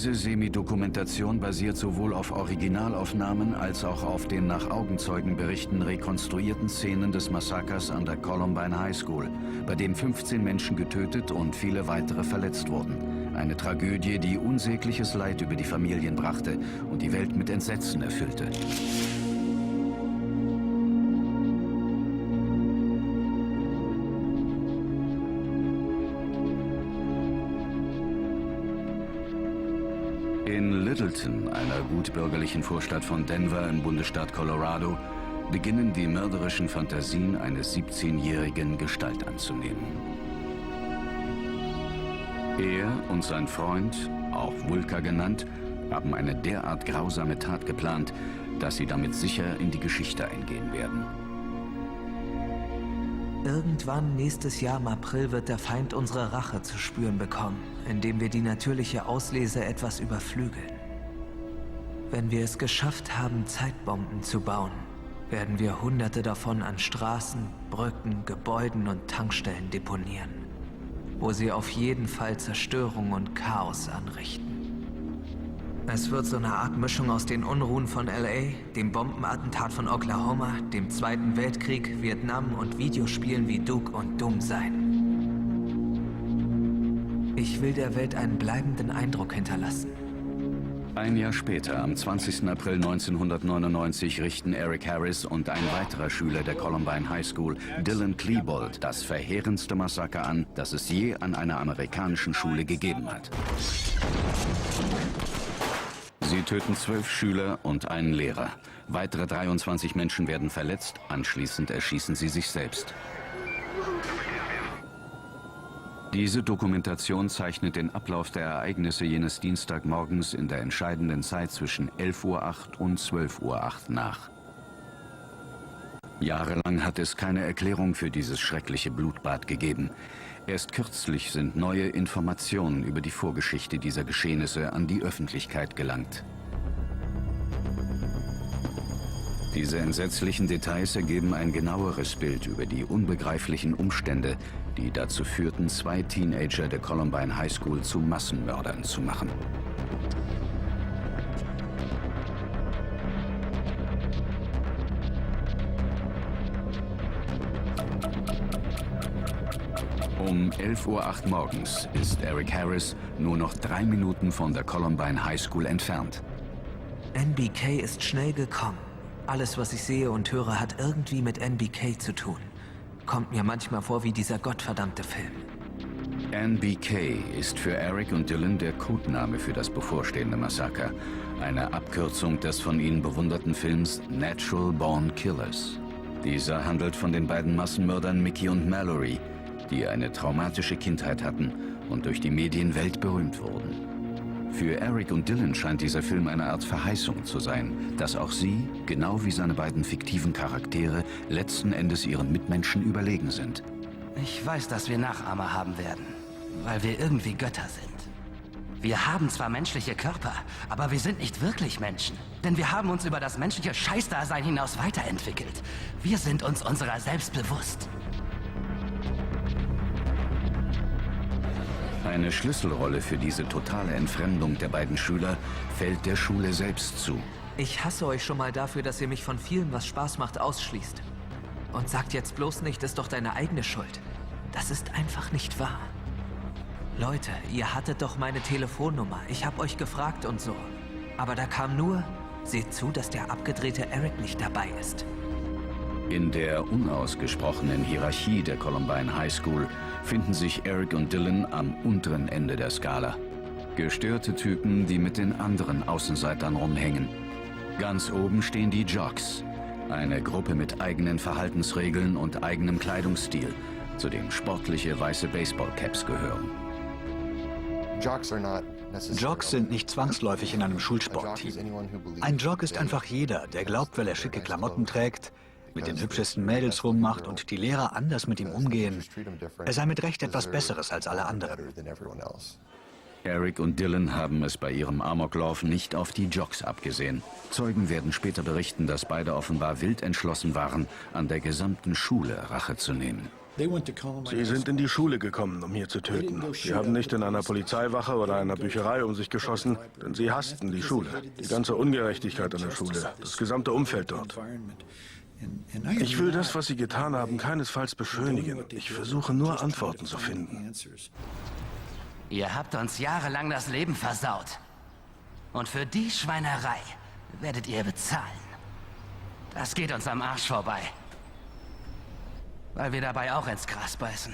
Diese Semi-Dokumentation basiert sowohl auf Originalaufnahmen als auch auf den nach Augenzeugenberichten rekonstruierten Szenen des Massakers an der Columbine High School, bei dem 15 Menschen getötet und viele weitere verletzt wurden. Eine Tragödie, die unsägliches Leid über die Familien brachte und die Welt mit Entsetzen erfüllte. In Littleton, einer gutbürgerlichen Vorstadt von Denver im Bundesstaat Colorado, beginnen die mörderischen Fantasien eines 17-Jährigen Gestalt anzunehmen. Er und sein Freund, auch Vulca genannt, haben eine derart grausame Tat geplant, dass sie damit sicher in die Geschichte eingehen werden. Irgendwann nächstes Jahr im April wird der Feind unsere Rache zu spüren bekommen, indem wir die natürliche Auslese etwas überflügeln. Wenn wir es geschafft haben, Zeitbomben zu bauen, werden wir Hunderte davon an Straßen, Brücken, Gebäuden und Tankstellen deponieren, wo sie auf jeden Fall Zerstörung und Chaos anrichten. Es wird so eine Art Mischung aus den Unruhen von LA, dem Bombenattentat von Oklahoma, dem Zweiten Weltkrieg, Vietnam und Videospielen wie Duke und Doom sein. Ich will der Welt einen bleibenden Eindruck hinterlassen. Ein Jahr später, am 20. April 1999, richten Eric Harris und ein weiterer Schüler der Columbine High School, Dylan Klebold, das verheerendste Massaker an, das es je an einer amerikanischen Schule gegeben hat. Sie töten 12 Schüler und einen Lehrer. Weitere 23 Menschen werden verletzt, anschließend erschießen sie sich selbst. Diese Dokumentation zeichnet den Ablauf der Ereignisse jenes Dienstagmorgens in der entscheidenden Zeit zwischen 11:08 Uhr und 12:08 Uhr nach. Jahrelang hat es keine Erklärung für dieses schreckliche Blutbad gegeben. Erst kürzlich sind neue Informationen über die Vorgeschichte dieser Geschehnisse an die Öffentlichkeit gelangt. Diese entsetzlichen Details ergeben ein genaueres Bild über die unbegreiflichen Umstände, die dazu führten, 2 Teenager der Columbine High School zu Massenmördern zu machen. Um 11:08 Uhr morgens ist Eric Harris nur noch 3 Minuten von der Columbine High School entfernt. NBK ist schnell gekommen. Alles, was ich sehe und höre, hat irgendwie mit NBK zu tun. Kommt mir manchmal vor wie dieser gottverdammte Film. NBK ist für Eric und Dylan der Codename für das bevorstehende Massaker. Eine Abkürzung des von ihnen bewunderten Films Natural Born Killers. Dieser handelt von den beiden Massenmördern Mickey und Mallory, die eine traumatische Kindheit hatten und durch die Medien weltberühmt wurden. Für Eric und Dylan scheint dieser Film eine Art Verheißung zu sein, dass auch sie, genau wie seine beiden fiktiven Charaktere, letzten Endes ihren Mitmenschen überlegen sind. Ich weiß, dass wir Nachahmer haben werden, weil wir irgendwie Götter sind. Wir haben zwar menschliche Körper, aber wir sind nicht wirklich Menschen. Denn wir haben uns über das menschliche Scheißdasein hinaus weiterentwickelt. Wir sind uns unserer selbst bewusst. Eine Schlüsselrolle für diese totale Entfremdung der beiden Schüler fällt der Schule selbst zu. Ich hasse euch schon mal dafür, dass ihr mich von vielem, was Spaß macht, ausschließt. Und sagt jetzt bloß nicht, ist doch deine eigene Schuld. Das ist einfach nicht wahr. Leute, ihr hattet doch meine Telefonnummer. Ich habe euch gefragt und so. Aber da kam nur, seht zu, dass der abgedrehte Eric nicht dabei ist. In der unausgesprochenen Hierarchie der Columbine High School finden sich Eric und Dylan am unteren Ende der Skala. Gestörte Typen, die mit den anderen Außenseitern rumhängen. Ganz oben stehen die Jocks, eine Gruppe mit eigenen Verhaltensregeln und eigenem Kleidungsstil, zu dem sportliche weiße Baseballcaps gehören. Jocks sind nicht zwangsläufig in einem Schulsportteam. Ein Jock ist einfach jeder, der glaubt, weil er schicke Klamotten trägt, mit den hübschesten Mädels rummacht und die Lehrer anders mit ihm umgehen, er sei mit Recht etwas Besseres als alle anderen. Eric und Dylan haben es bei ihrem Amoklauf nicht auf die Jocks abgesehen. Zeugen werden später berichten, dass beide offenbar wild entschlossen waren, an der gesamten Schule Rache zu nehmen. Sie sind in die Schule gekommen, um hier zu töten. Sie haben nicht in einer Polizeiwache oder einer Bücherei um sich geschossen, denn sie hassten die Schule, die ganze Ungerechtigkeit an der Schule, das gesamte Umfeld dort. Ich will das, was Sie getan haben, keinesfalls beschönigen. Ich versuche nur, Antworten zu finden. Ihr habt uns jahrelang das Leben versaut. Und für die Schweinerei werdet ihr bezahlen. Das geht uns am Arsch vorbei. Weil wir dabei auch ins Gras beißen.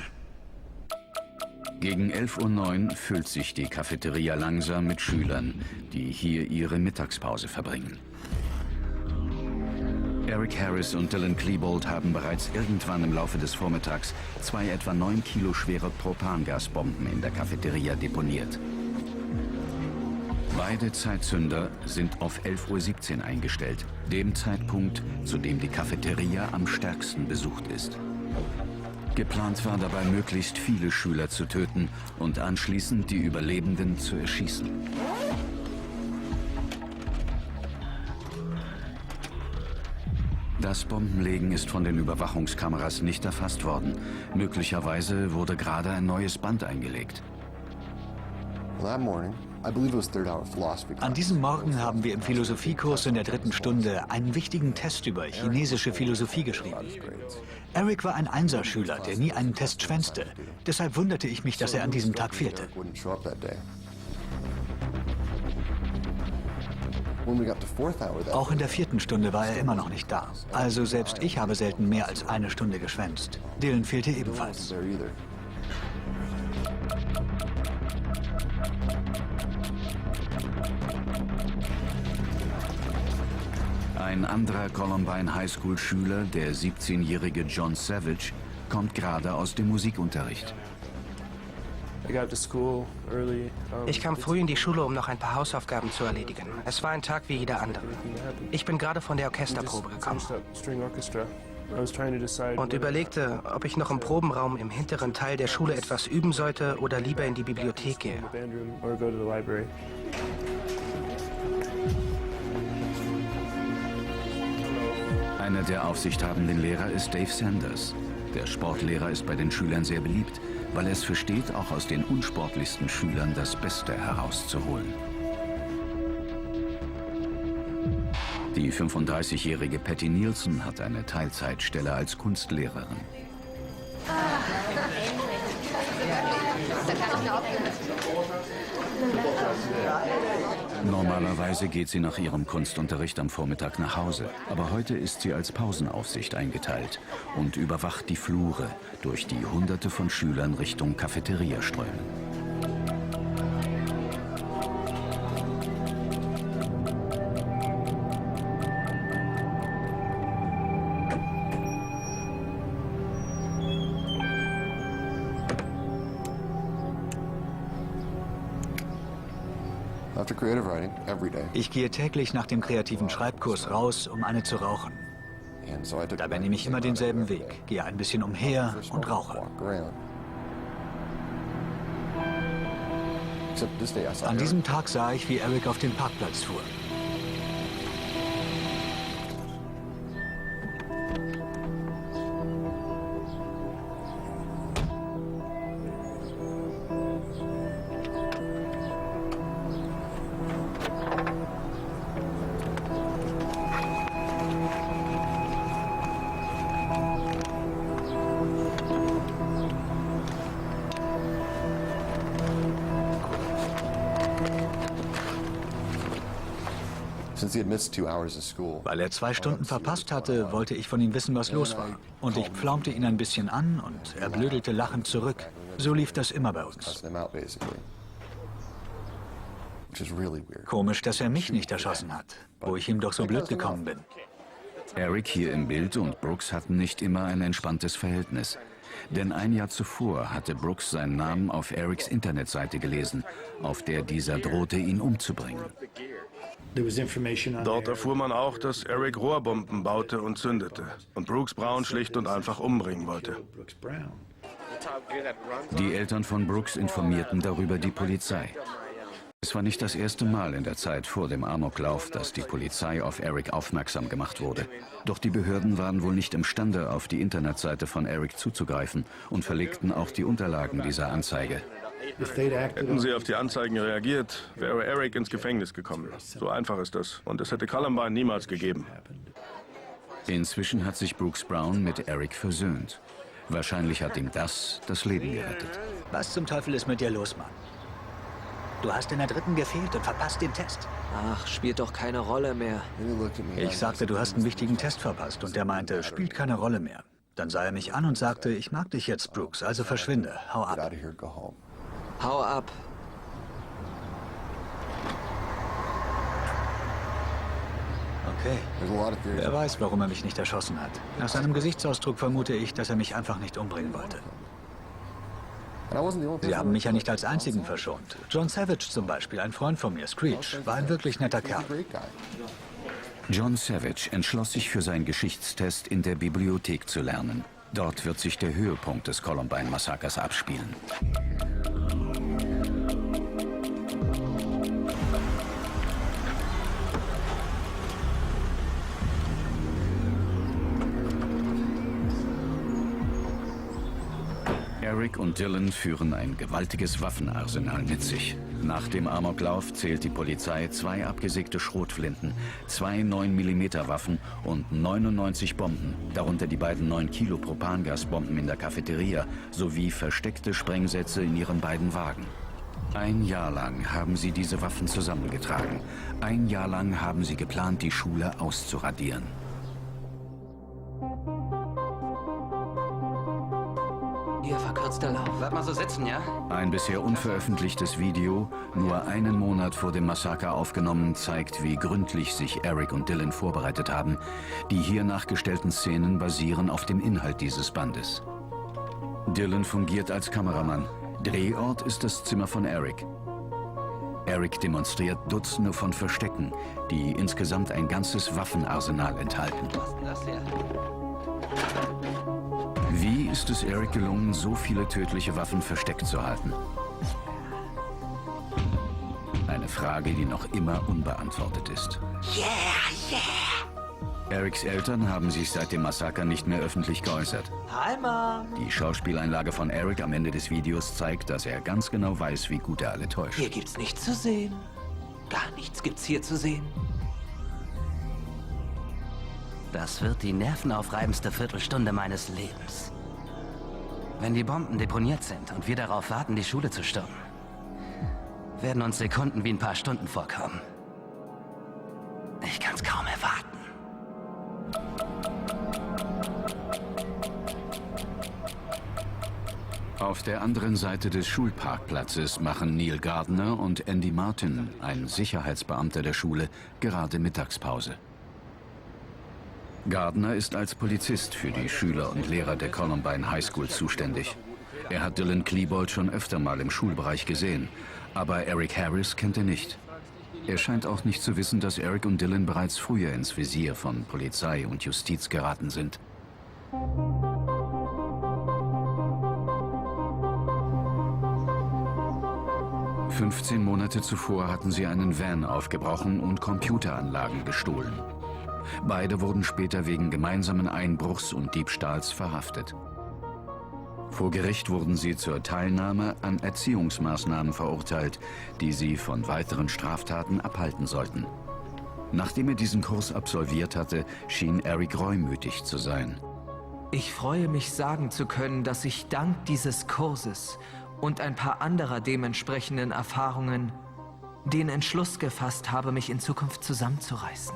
Gegen 11:09 Uhr füllt sich die Cafeteria langsam mit Schülern, die hier ihre Mittagspause verbringen. Eric Harris und Dylan Klebold haben bereits irgendwann im Laufe des Vormittags 2 etwa 9 Kilo schwere Propangasbomben in der Cafeteria deponiert. Beide Zeitzünder sind auf 11:17 Uhr eingestellt, dem Zeitpunkt, zu dem die Cafeteria am stärksten besucht ist. Geplant war dabei, möglichst viele Schüler zu töten und anschließend die Überlebenden zu erschießen. Das Bombenlegen ist von den Überwachungskameras nicht erfasst worden. Möglicherweise wurde gerade ein neues Band eingelegt. An diesem Morgen haben wir im Philosophiekurs in der 3. Stunde einen wichtigen Test über chinesische Philosophie geschrieben. Eric war ein Einserschüler, der nie einen Test schwänzte. Deshalb wunderte ich mich, dass er an diesem Tag fehlte. Auch in der 4. Stunde war er immer noch nicht da. Also selbst ich habe selten mehr als eine Stunde geschwänzt. Dylan fehlte ebenfalls. Ein anderer Columbine High School Schüler, der 17-jährige John Savage, kommt gerade aus dem Musikunterricht. Ich kam früh in die Schule, um noch ein paar Hausaufgaben zu erledigen. Es war ein Tag wie jeder andere. Ich bin gerade von der Orchesterprobe gekommen und überlegte, ob ich noch im Probenraum im hinteren Teil der Schule etwas üben sollte oder lieber in die Bibliothek gehe. Einer der aufsichthabenden Lehrer ist Dave Sanders. Der Sportlehrer ist bei den Schülern sehr beliebt, weil er es versteht, auch aus den unsportlichsten Schülern das Beste herauszuholen. Die 35-jährige Patty Nielsen hat eine Teilzeitstelle als Kunstlehrerin. Normalerweise geht sie nach ihrem Kunstunterricht am Vormittag nach Hause. Aber heute ist sie als Pausenaufsicht eingeteilt und überwacht die Flure, durch die Hunderte von Schülern Richtung Cafeteria strömen. Ich gehe täglich nach dem kreativen Schreibkurs raus, um eine zu rauchen. Dabei nehme ich immer denselben Weg, gehe ein bisschen umher und rauche. An diesem Tag sah ich, wie Eric auf den Parkplatz fuhr. Weil er 2 Stunden verpasst hatte, wollte ich von ihm wissen, was los war. Und ich pflaumte ihn ein bisschen an und er blödelte lachend zurück. So lief das immer bei uns. Komisch, dass er mich nicht erschossen hat, wo ich ihm doch so blöd gekommen bin. Eric hier im Bild und Brooks hatten nicht immer ein entspanntes Verhältnis. Denn ein Jahr zuvor hatte Brooks seinen Namen auf Erics Internetseite gelesen, auf der dieser drohte, ihn umzubringen. Dort erfuhr man auch, dass Eric Rohrbomben baute und zündete und Brooks Brown schlicht und einfach umbringen wollte. Die Eltern von Brooks informierten darüber die Polizei. Es war nicht das erste Mal in der Zeit vor dem Amoklauf, dass die Polizei auf Eric aufmerksam gemacht wurde. Doch die Behörden waren wohl nicht imstande, auf die Internetseite von Eric zuzugreifen und verlegten auch die Unterlagen dieser Anzeige. Hätten sie auf die Anzeigen reagiert, wäre Eric ins Gefängnis gekommen. So einfach ist das. Und es hätte Columbine niemals gegeben. Inzwischen hat sich Brooks Brown mit Eric versöhnt. Wahrscheinlich hat ihm das Leben gerettet. Was zum Teufel ist mit dir los, Mann? Du hast in der 3. gefehlt und verpasst den Test. Ach, spielt doch keine Rolle mehr. Ich sagte, du hast einen wichtigen Test verpasst und er meinte, spielt keine Rolle mehr. Dann sah er mich an und sagte, ich mag dich jetzt, Brooks, also verschwinde, hau ab. Hau ab. Okay. Wer weiß, warum er mich nicht erschossen hat. Nach seinem Gesichtsausdruck vermute ich, dass er mich einfach nicht umbringen wollte. Sie haben mich ja nicht als einzigen verschont. John Savage zum Beispiel, ein Freund von mir, Screech, war ein wirklich netter Kerl. John Savage entschloss sich für seinen Geschichtstest in der Bibliothek zu lernen. Dort wird sich der Höhepunkt des Columbine-Massakers abspielen. Eric und Dylan führen ein gewaltiges Waffenarsenal mit sich. Nach dem Amoklauf zählt die Polizei 2 abgesägte Schrotflinten, 2 9mm Waffen und 99 Bomben, darunter die beiden 9 Kilo Propangasbomben in der Cafeteria sowie versteckte Sprengsätze in ihren beiden Wagen. Ein Jahr lang haben sie diese Waffen zusammengetragen. Ein Jahr lang haben sie geplant, die Schule auszuradieren. Ihr verkürzter Lauf. Bleib mal so sitzen, ja? Ein bisher unveröffentlichtes Video, nur einen Monat vor dem Massaker aufgenommen, zeigt, wie gründlich sich Eric und Dylan vorbereitet haben. Die hier nachgestellten Szenen basieren auf dem Inhalt dieses Bandes. Dylan fungiert als Kameramann. Drehort ist das Zimmer von Eric. Eric demonstriert Dutzende von Verstecken, die insgesamt ein ganzes Waffenarsenal enthalten. Was ist denn das hier? Wie ist es Eric gelungen, so viele tödliche Waffen versteckt zu halten? Eine Frage, die noch immer unbeantwortet ist. Erics Eltern haben sich seit dem Massaker nicht mehr öffentlich geäußert. Hi, Mom. Die Schauspieleinlage von Eric am Ende des Videos zeigt, dass er ganz genau weiß, wie gut er alle täuscht. Hier gibt's nichts zu sehen. Gar nichts gibt's hier zu sehen. Das wird die nervenaufreibendste Viertelstunde meines Lebens. Wenn die Bomben deponiert sind und wir darauf warten, die Schule zu stürmen, werden uns Sekunden wie ein paar Stunden vorkommen. Ich kann's kaum erwarten. Auf der anderen Seite des Schulparkplatzes machen Neil Gardner und Andy Martin, ein Sicherheitsbeamter der Schule, gerade Mittagspause. Gardner ist als Polizist für die Schüler und Lehrer der Columbine High School zuständig. Er hat Dylan Klebold schon öfter mal im Schulbereich gesehen, aber Eric Harris kennt er nicht. Er scheint auch nicht zu wissen, dass Eric und Dylan bereits früher ins Visier von Polizei und Justiz geraten sind. ...15 Monate zuvor hatten sie einen Van aufgebrochen und Computeranlagen gestohlen. Beide wurden später wegen gemeinsamen Einbruchs und Diebstahls verhaftet. Vor Gericht wurden sie zur Teilnahme an Erziehungsmaßnahmen verurteilt, die sie von weiteren Straftaten abhalten sollten. Nachdem er diesen Kurs absolviert hatte, schien Eric reumütig zu sein. Ich freue mich, sagen zu können, dass ich dank dieses Kurses und ein paar anderer dementsprechenden Erfahrungen den Entschluss gefasst habe, mich in Zukunft zusammenzureißen.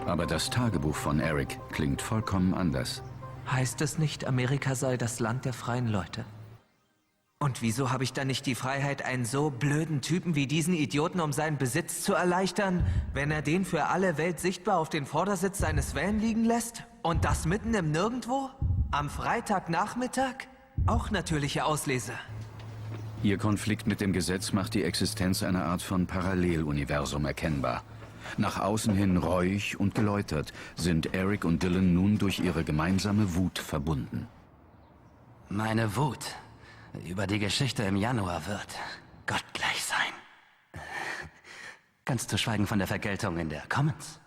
Aber das Tagebuch von Eric klingt vollkommen anders. Heißt es nicht, Amerika sei das Land der freien Leute? Und wieso habe ich dann nicht die Freiheit, einen so blöden Typen wie diesen Idioten um seinen Besitz zu erleichtern, wenn er den für alle Welt sichtbar auf den Vordersitz seines Van liegen lässt? Und das mitten im Nirgendwo? Am Freitagnachmittag? Auch natürliche Auslese. Ihr Konflikt mit dem Gesetz macht die Existenz einer Art von Paralleluniversum erkennbar. Nach außen hin reuig und geläutert sind Eric und Dylan nun durch ihre gemeinsame Wut verbunden. Meine Wut über die Geschichte im Januar wird gottgleich sein. Ganz zu schweigen von der Vergeltung in der Commons.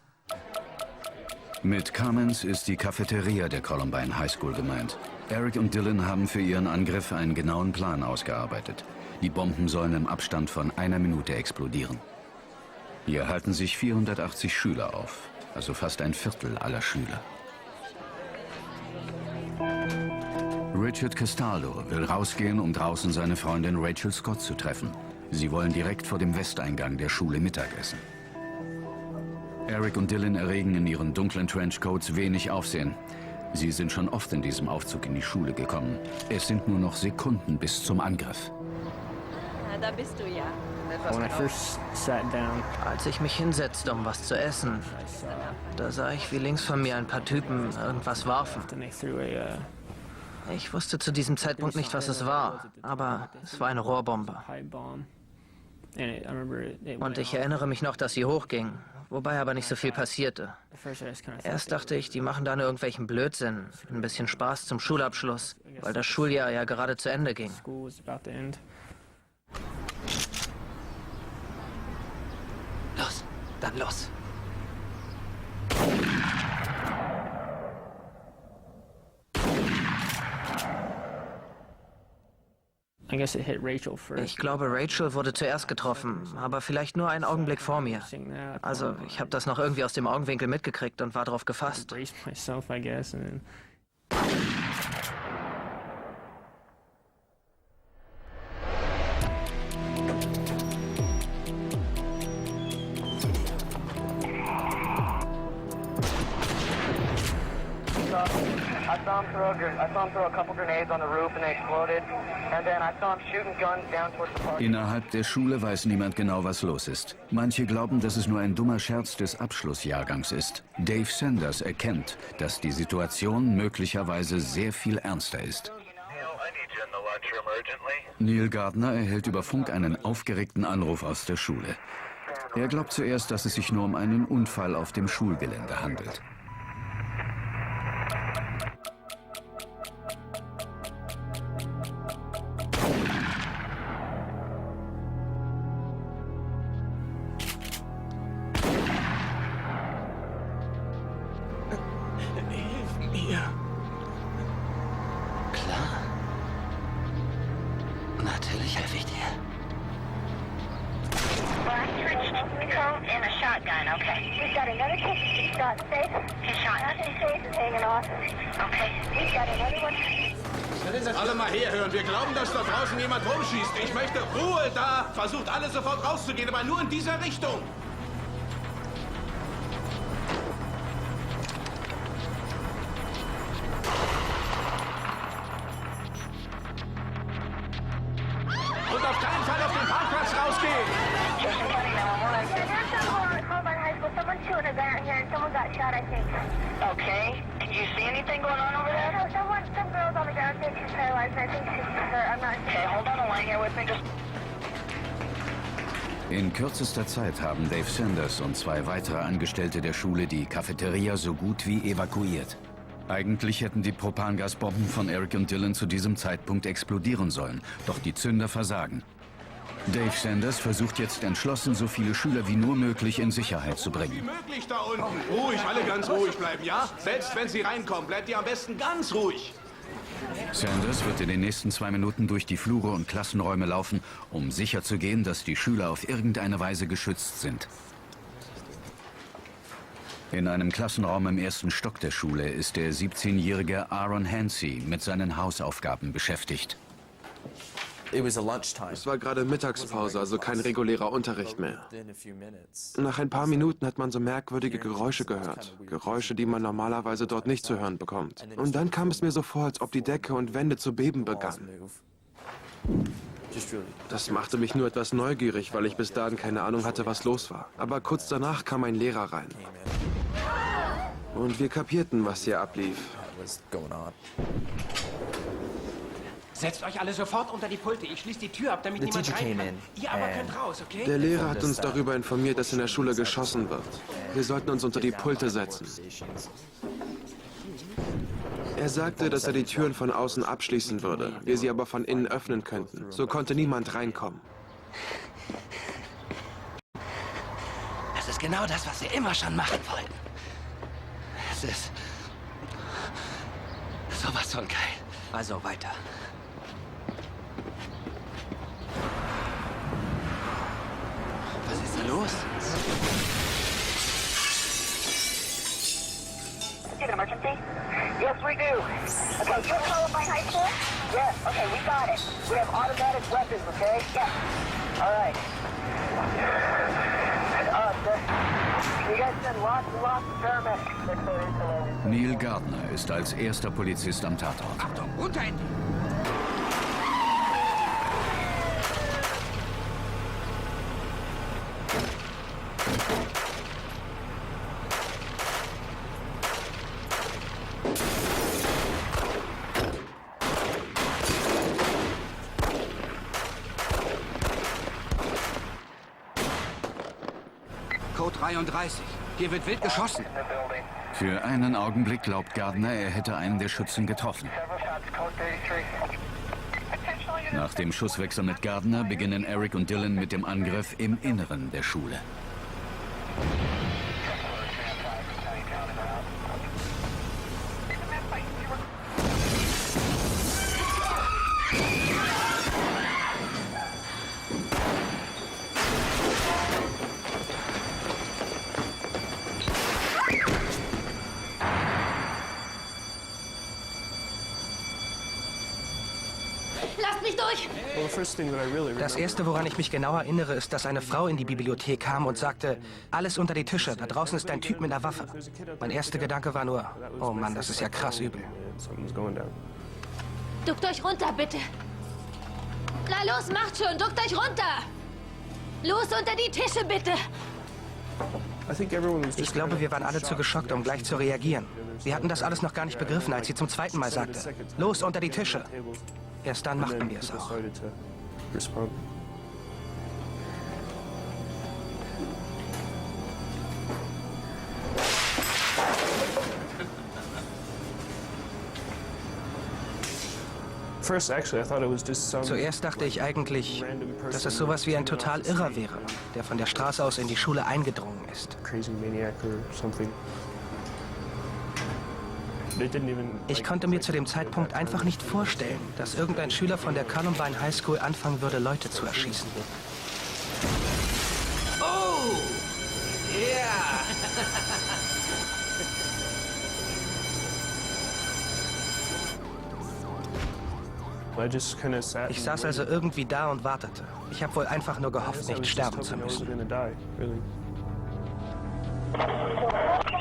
Mit Commons ist die Cafeteria der Columbine High School gemeint. Eric und Dylan haben für ihren Angriff einen genauen Plan ausgearbeitet. Die Bomben sollen im Abstand von 1 Minute explodieren. Hier halten sich 480 Schüler auf, also fast ein Viertel aller Schüler. Richard Castaldo will rausgehen, um draußen seine Freundin Rachel Scott zu treffen. Sie wollen direkt vor dem Westeingang der Schule Mittagessen. Eric und Dylan erregen in ihren dunklen Trenchcoats wenig Aufsehen. Sie sind schon oft in diesem Aufzug in die Schule gekommen. Es sind nur noch Sekunden bis zum Angriff. Da bist du ja. Als ich mich hinsetzte, um was zu essen, da sah ich, wie links von mir ein paar Typen irgendwas warfen. Ich wusste zu diesem Zeitpunkt nicht, was es war, aber es war eine Rohrbombe. Und ich erinnere mich noch, dass sie hochging, wobei aber nicht so viel passierte. Erst dachte ich, die machen da nur irgendwelchen Blödsinn, ein bisschen Spaß zum Schulabschluss, weil das Schuljahr ja gerade zu Ende ging. Los, dann los. Ich glaube, Rachel wurde zuerst getroffen, aber vielleicht nur einen Augenblick vor mir. Also, ich habe das noch irgendwie aus dem Augenwinkel mitgekriegt und war darauf gefasst. Innerhalb der Schule weiß niemand genau, was los ist. Manche glauben, dass es nur ein dummer Scherz des Abschlussjahrgangs ist. Dave Sanders erkennt, dass die Situation möglicherweise sehr viel ernster ist. Neil Gardner erhält über Funk einen aufgeregten Anruf aus der Schule. Er glaubt zuerst, dass es sich nur um einen Unfall auf dem Schulgelände handelt. Natürlich helfe ich dir. Alle mal herhören. Wir glauben, dass da draußen jemand rumschießt. Ich möchte Ruhe da. Versucht alle sofort rauszugehen, aber nur in dieser Richtung. Und auf keinen Fall auf den Parkplatz rausgehen. Okay. Did you see anything going on over there? No, some girls on the ground think she's paralyzed. I think she's hurt. I'm not sure. Okay, hold on the line here with me. Just. In kürzester Zeit haben Dave Sanders und 2 weitere Angestellte der Schule die Cafeteria so gut wie evakuiert. Eigentlich hätten die Propangasbomben von Eric und Dylan zu diesem Zeitpunkt explodieren sollen, doch die Zünder versagen. Dave Sanders versucht jetzt entschlossen, so viele Schüler wie nur möglich in Sicherheit zu Wie bringen. möglich da unten. Ruhig, alle ganz ruhig bleiben, ja? Selbst wenn Sie reinkommen, bleibt ihr am besten ganz ruhig. Sanders wird in den nächsten 2 Minuten durch die Flure und Klassenräume laufen, um sicherzugehen, dass die Schüler auf irgendeine Weise geschützt sind. In einem Klassenraum im 1. Stock der Schule ist der 17-jährige Aaron Hansey mit seinen Hausaufgaben beschäftigt. Es war gerade Mittagspause, also kein regulärer Unterricht mehr. Nach ein paar Minuten hat man so merkwürdige Geräusche gehört. Geräusche, die man normalerweise dort nicht zu hören bekommt. Und dann kam es mir so vor, als ob die Decke und Wände zu beben begannen. Das machte mich nur etwas neugierig, weil ich bis dahin keine Ahnung hatte, was los war. Aber kurz danach kam ein Lehrer rein. Und wir kapierten, was hier ablief. Setzt euch alle sofort unter die Pulte. Ich schließe die Tür ab, damit niemand rein kann. Ihr aber könnt raus, okay? Der Lehrer hat uns darüber informiert, dass in der Schule geschossen wird. Wir sollten uns unter die Pulte setzen. Er sagte, dass er die Türen von außen abschließen würde, wir sie aber von innen öffnen könnten. So konnte niemand reinkommen. ist genau das, was wir immer schon machen wollten. Es ist sowas von geil. Also weiter. Was ist da los? An emergency? Yes, we do. Okay, you're Columbine High School? Yes, okay, we got it. We have automatic weapons, okay? Yes. All right. You guys send lots and lots of paramedics. Neil Gardner ist als erster Polizist am Tatort. Achtung, Unterhände! Code 33. Hier wird wild geschossen. Für einen Augenblick glaubt Gardner, er hätte einen der Schützen getroffen. Nach dem Schusswechsel mit Gardner beginnen Eric und Dylan mit dem Angriff im Inneren der Schule. Lasst mich durch! Das Erste, woran ich mich genau erinnere, ist, dass eine Frau in die Bibliothek kam und sagte, alles unter die Tische, da draußen ist ein Typ mit einer Waffe. Mein erster Gedanke war nur, oh Mann, das ist ja krass übel. Duckt euch runter, bitte! Na los, macht schon! Duckt euch runter! Los, unter die Tische, bitte! Ich glaube, wir waren alle zu geschockt, um gleich zu reagieren. Wir hatten das alles noch gar nicht begriffen, als sie zum zweiten Mal sagte, los, unter die Tische! Erst dann machten wir es auch. Zuerst dachte ich eigentlich, dass es sowas wie ein total Irrer wäre, der von der Straße aus in die Schule eingedrungen ist. Ich konnte mir zu dem Zeitpunkt einfach nicht vorstellen, dass irgendein Schüler von der Columbine High School anfangen würde, Leute zu erschießen. Oh! Ja! Ich saß also irgendwie da und wartete. Ich habe wohl einfach nur gehofft, nicht sterben zu müssen.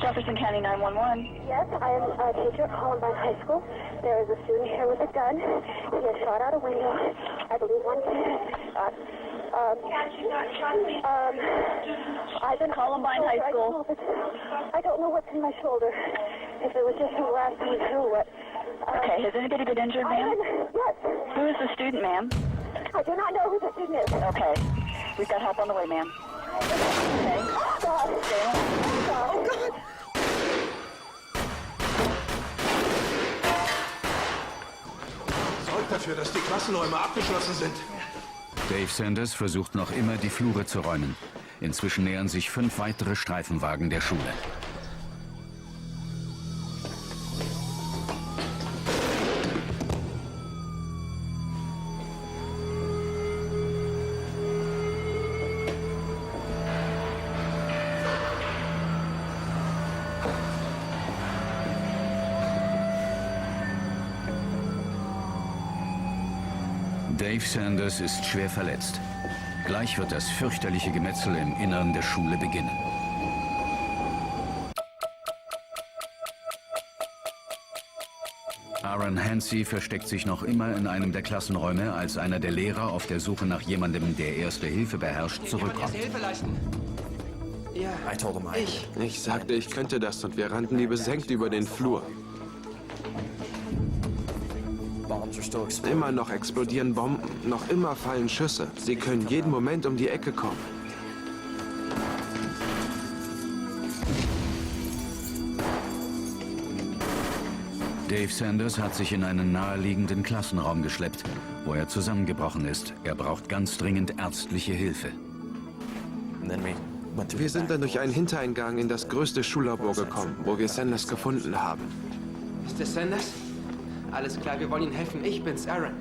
Jefferson County 911. Yes, I am a teacher at Columbine High School. There is a student here with a gun. He has shot out a window. I believe one kid. I've been Columbine High School. I don't know what's in my shoulder. If it was just a last one through what. Okay, has anybody been injured, ma'am? Yes. Who is the student, ma'am? I do not know who the student is. Okay. We've got help on the way, ma'am. Okay. Oh, God. Oh, God. Sorgt dafür, dass die Klassenräume abgeschlossen sind. Dave Sanders versucht noch immer, die Flure zu räumen. Inzwischen nähern sich 5 weitere Streifenwagen der Schule. Dave Sanders ist schwer verletzt. Gleich wird das fürchterliche Gemetzel im Innern der Schule beginnen. Aaron Hansey versteckt sich noch immer in einem der Klassenräume, als einer der Lehrer auf der Suche nach jemandem, der Erste Hilfe beherrscht, zurückkommt. Hilfe leisten. Ja, Ich sagte, ich könnte das und wir rannten wie besenkt über den Flur. Immer noch explodieren Bomben, noch immer fallen Schüsse. Sie können jeden Moment um die Ecke kommen. Dave Sanders hat sich in einen naheliegenden Klassenraum geschleppt, wo er zusammengebrochen ist. Er braucht ganz dringend ärztliche Hilfe. Wir sind dann durch einen Hintereingang in das größte Schullabor gekommen, wo wir Sanders gefunden haben. Ist das Sanders? Alles klar, wir wollen Ihnen helfen. Ich bin's, Aaron.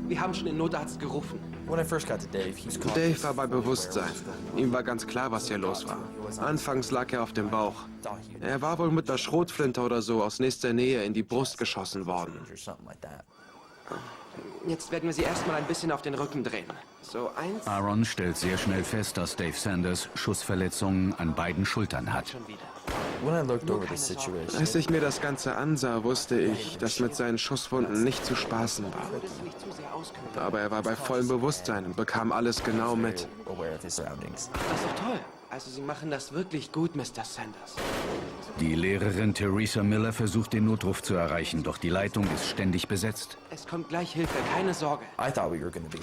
Wir haben schon den Notarzt gerufen. Dave war bei Bewusstsein. Ihm war ganz klar, was hier los war. Anfangs lag er auf dem Bauch. Er war wohl mit einer Schrotflinte oder so aus nächster Nähe in die Brust geschossen worden. Jetzt werden wir sie erstmal ein bisschen auf den Rücken drehen. So, 1. Aaron stellt sehr schnell fest, dass Dave Sanders Schussverletzungen an beiden Schultern hat. Als ich mir das Ganze ansah, wusste ich, dass mit seinen Schusswunden nicht zu spaßen war. Aber er war bei vollem Bewusstsein und bekam alles genau mit. Das ist doch toll. Also Sie machen das wirklich gut, Mr. Sanders. Die Lehrerin Theresa Miller versucht, den Notruf zu erreichen, doch die Leitung ist ständig besetzt. Es kommt gleich Hilfe, keine Sorge.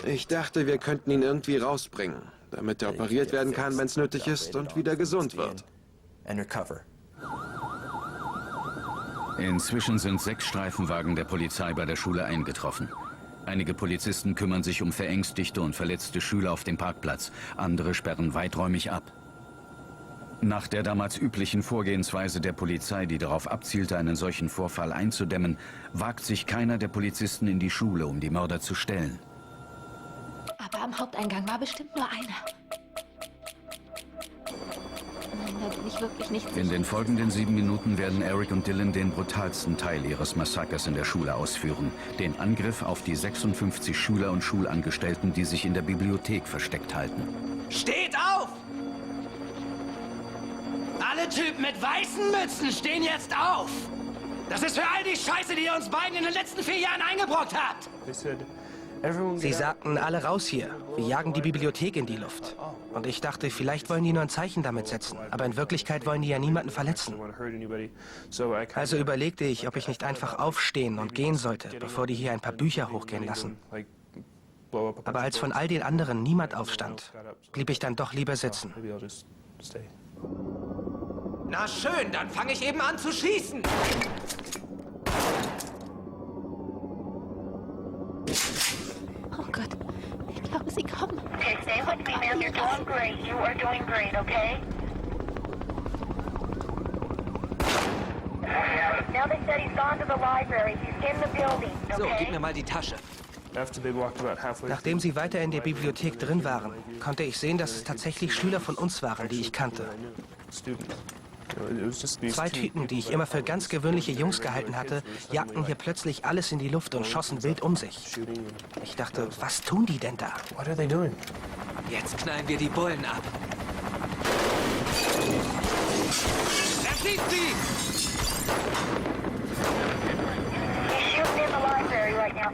Ich dachte, wir könnten ihn irgendwie rausbringen, damit er operiert werden kann, wenn es nötig ist und wieder gesund wird. Inzwischen sind 6 Streifenwagen der Polizei bei der Schule eingetroffen. Einige Polizisten kümmern sich um verängstigte und verletzte Schüler auf dem Parkplatz, andere sperren weiträumig ab. Nach der damals üblichen Vorgehensweise der Polizei, die darauf abzielte, einen solchen Vorfall einzudämmen, wagt sich keiner der Polizisten in die Schule, um die Mörder zu stellen. Aber am Haupteingang war bestimmt nur einer. Nein, da bin ich wirklich nicht sicher. In den folgenden 7 Minuten werden Eric und Dylan den brutalsten Teil ihres Massakers in der Schule ausführen. Den Angriff auf die 56 Schüler und Schulangestellten, die sich in der Bibliothek versteckt halten. Steht auf! Alle Typen mit weißen Mützen stehen jetzt auf! Das ist für all die Scheiße, die ihr uns beiden in den letzten 4 Jahren eingebrockt habt! Sie sagten, alle raus hier. Wir jagen die Bibliothek in die Luft. Und ich dachte, vielleicht wollen die nur ein Zeichen damit setzen. Aber in Wirklichkeit wollen die ja niemanden verletzen. Also überlegte ich, ob ich nicht einfach aufstehen und gehen sollte, bevor die hier ein paar Bücher hochgehen lassen. Aber als von all den anderen niemand aufstand, blieb ich dann doch lieber sitzen. Na schön, dann fange ich eben an zu schießen. Oh Gott, ich glaube, sie kommen. Okay, stay with me, ma'am. You're doing great. You are doing great, okay? Now they said he's gone to the library. He's in the building, okay? So, gib mir mal die Tasche. Nachdem sie weiter in der Bibliothek drin waren, konnte ich sehen, dass es tatsächlich Schüler von uns waren, die ich kannte. 2 Typen, die ich immer für ganz gewöhnliche Jungs gehalten hatte, jagten hier plötzlich alles in die Luft und schossen wild um sich. Ich dachte, was tun die denn da? Jetzt knallen wir die Bullen ab. Er sieht sie! He's shooting in the library right now.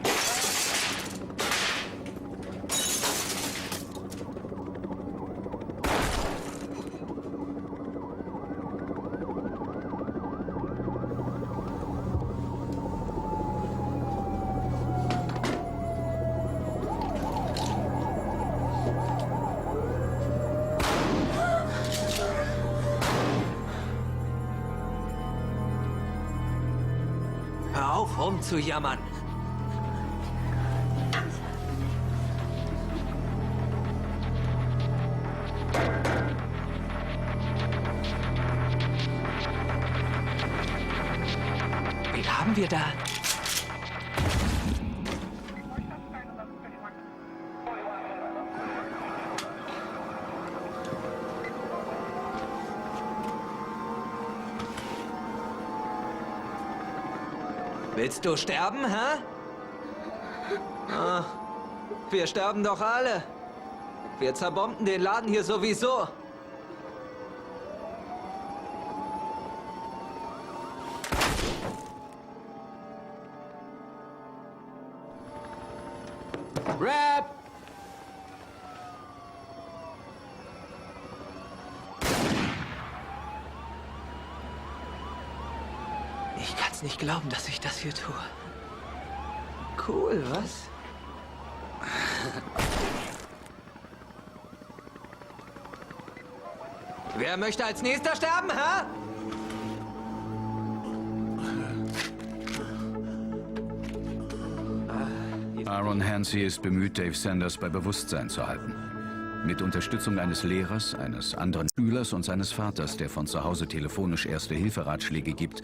Hör auf, rumzujammern. Wen haben wir da? Willst du sterben, hä? Ah, wir sterben doch alle. Wir zerbomben den Laden hier sowieso. Rap! Ich kann's nicht glauben, dass ich das hier tue. Cool, was? Wer möchte als nächster sterben, hä? Aaron Hansey ist bemüht, Dave Sanders bei Bewusstsein zu halten. Mit Unterstützung eines Lehrers, eines anderen Schülers und seines Vaters, der von zu Hause telefonisch Erste-Hilfe-Ratschläge gibt,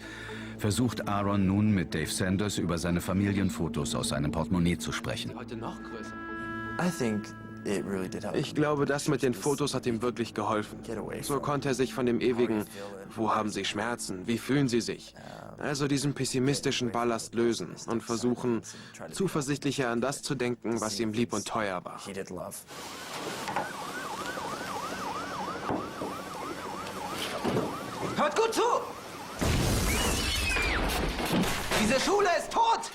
versucht Aaron nun mit Dave Sanders über seine Familienfotos aus seinem Portemonnaie zu sprechen. Heute noch größer. Ich glaube, das mit den Fotos hat ihm wirklich geholfen. So konnte er sich von dem ewigen, wo haben Sie Schmerzen, wie fühlen Sie sich? Also diesen pessimistischen Ballast lösen und versuchen, zuversichtlicher an das zu denken, was ihm lieb und teuer war. Hört gut zu! Diese Schule ist tot!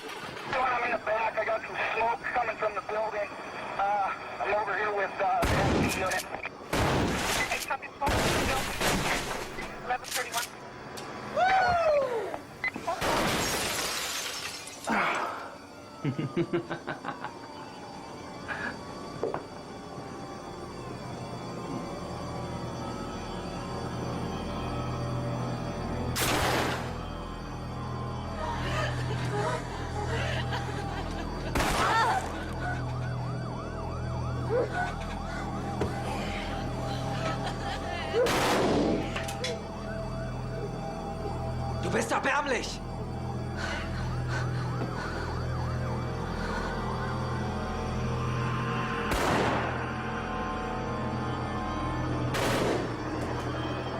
Du bist erbärmlich!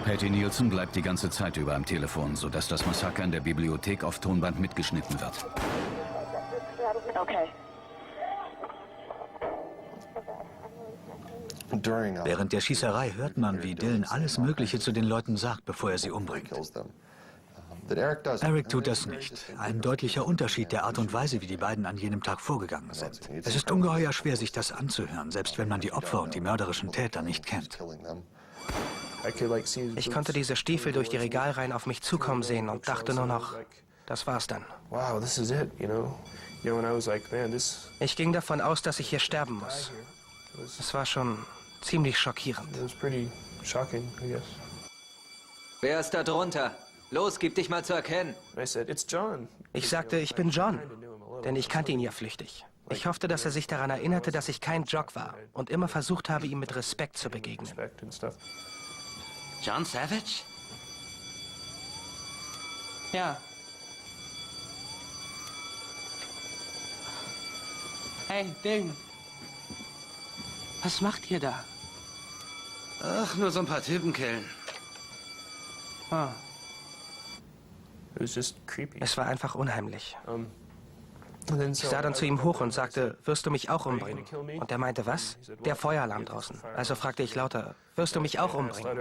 Patty Nielsen bleibt die ganze Zeit über am Telefon, sodass das Massaker in der Bibliothek auf Tonband mitgeschnitten wird. Okay. Während der Schießerei hört man, wie Dylan alles Mögliche zu den Leuten sagt, bevor er sie umbringt. Eric tut das nicht. Ein deutlicher Unterschied der Art und Weise, wie die beiden an jenem Tag vorgegangen sind. Es ist ungeheuer schwer, sich das anzuhören, selbst wenn man die Opfer und die mörderischen Täter nicht kennt. Ich konnte diese Stiefel durch die Regalreihen auf mich zukommen sehen und dachte nur noch, das war's dann. Ich ging davon aus, dass ich hier sterben muss. Es war schon ziemlich schockierend. Wer ist da drunter? Los, gib dich mal zu erkennen. Ich sagte, ich bin John, denn ich kannte ihn ja flüchtig. Ich hoffte, dass er sich daran erinnerte, dass ich kein Jock war und immer versucht habe, ihm mit Respekt zu begegnen. John Savage? Ja. Hey, Ding. Was macht ihr da? Ach, nur so ein paar Typenkillen. Ah. Es war einfach unheimlich. Ich sah dann zu ihm hoch und sagte, wirst du mich auch umbringen? Und er meinte, was? Der Feueralarm draußen. Also fragte ich lauter, wirst du mich auch umbringen?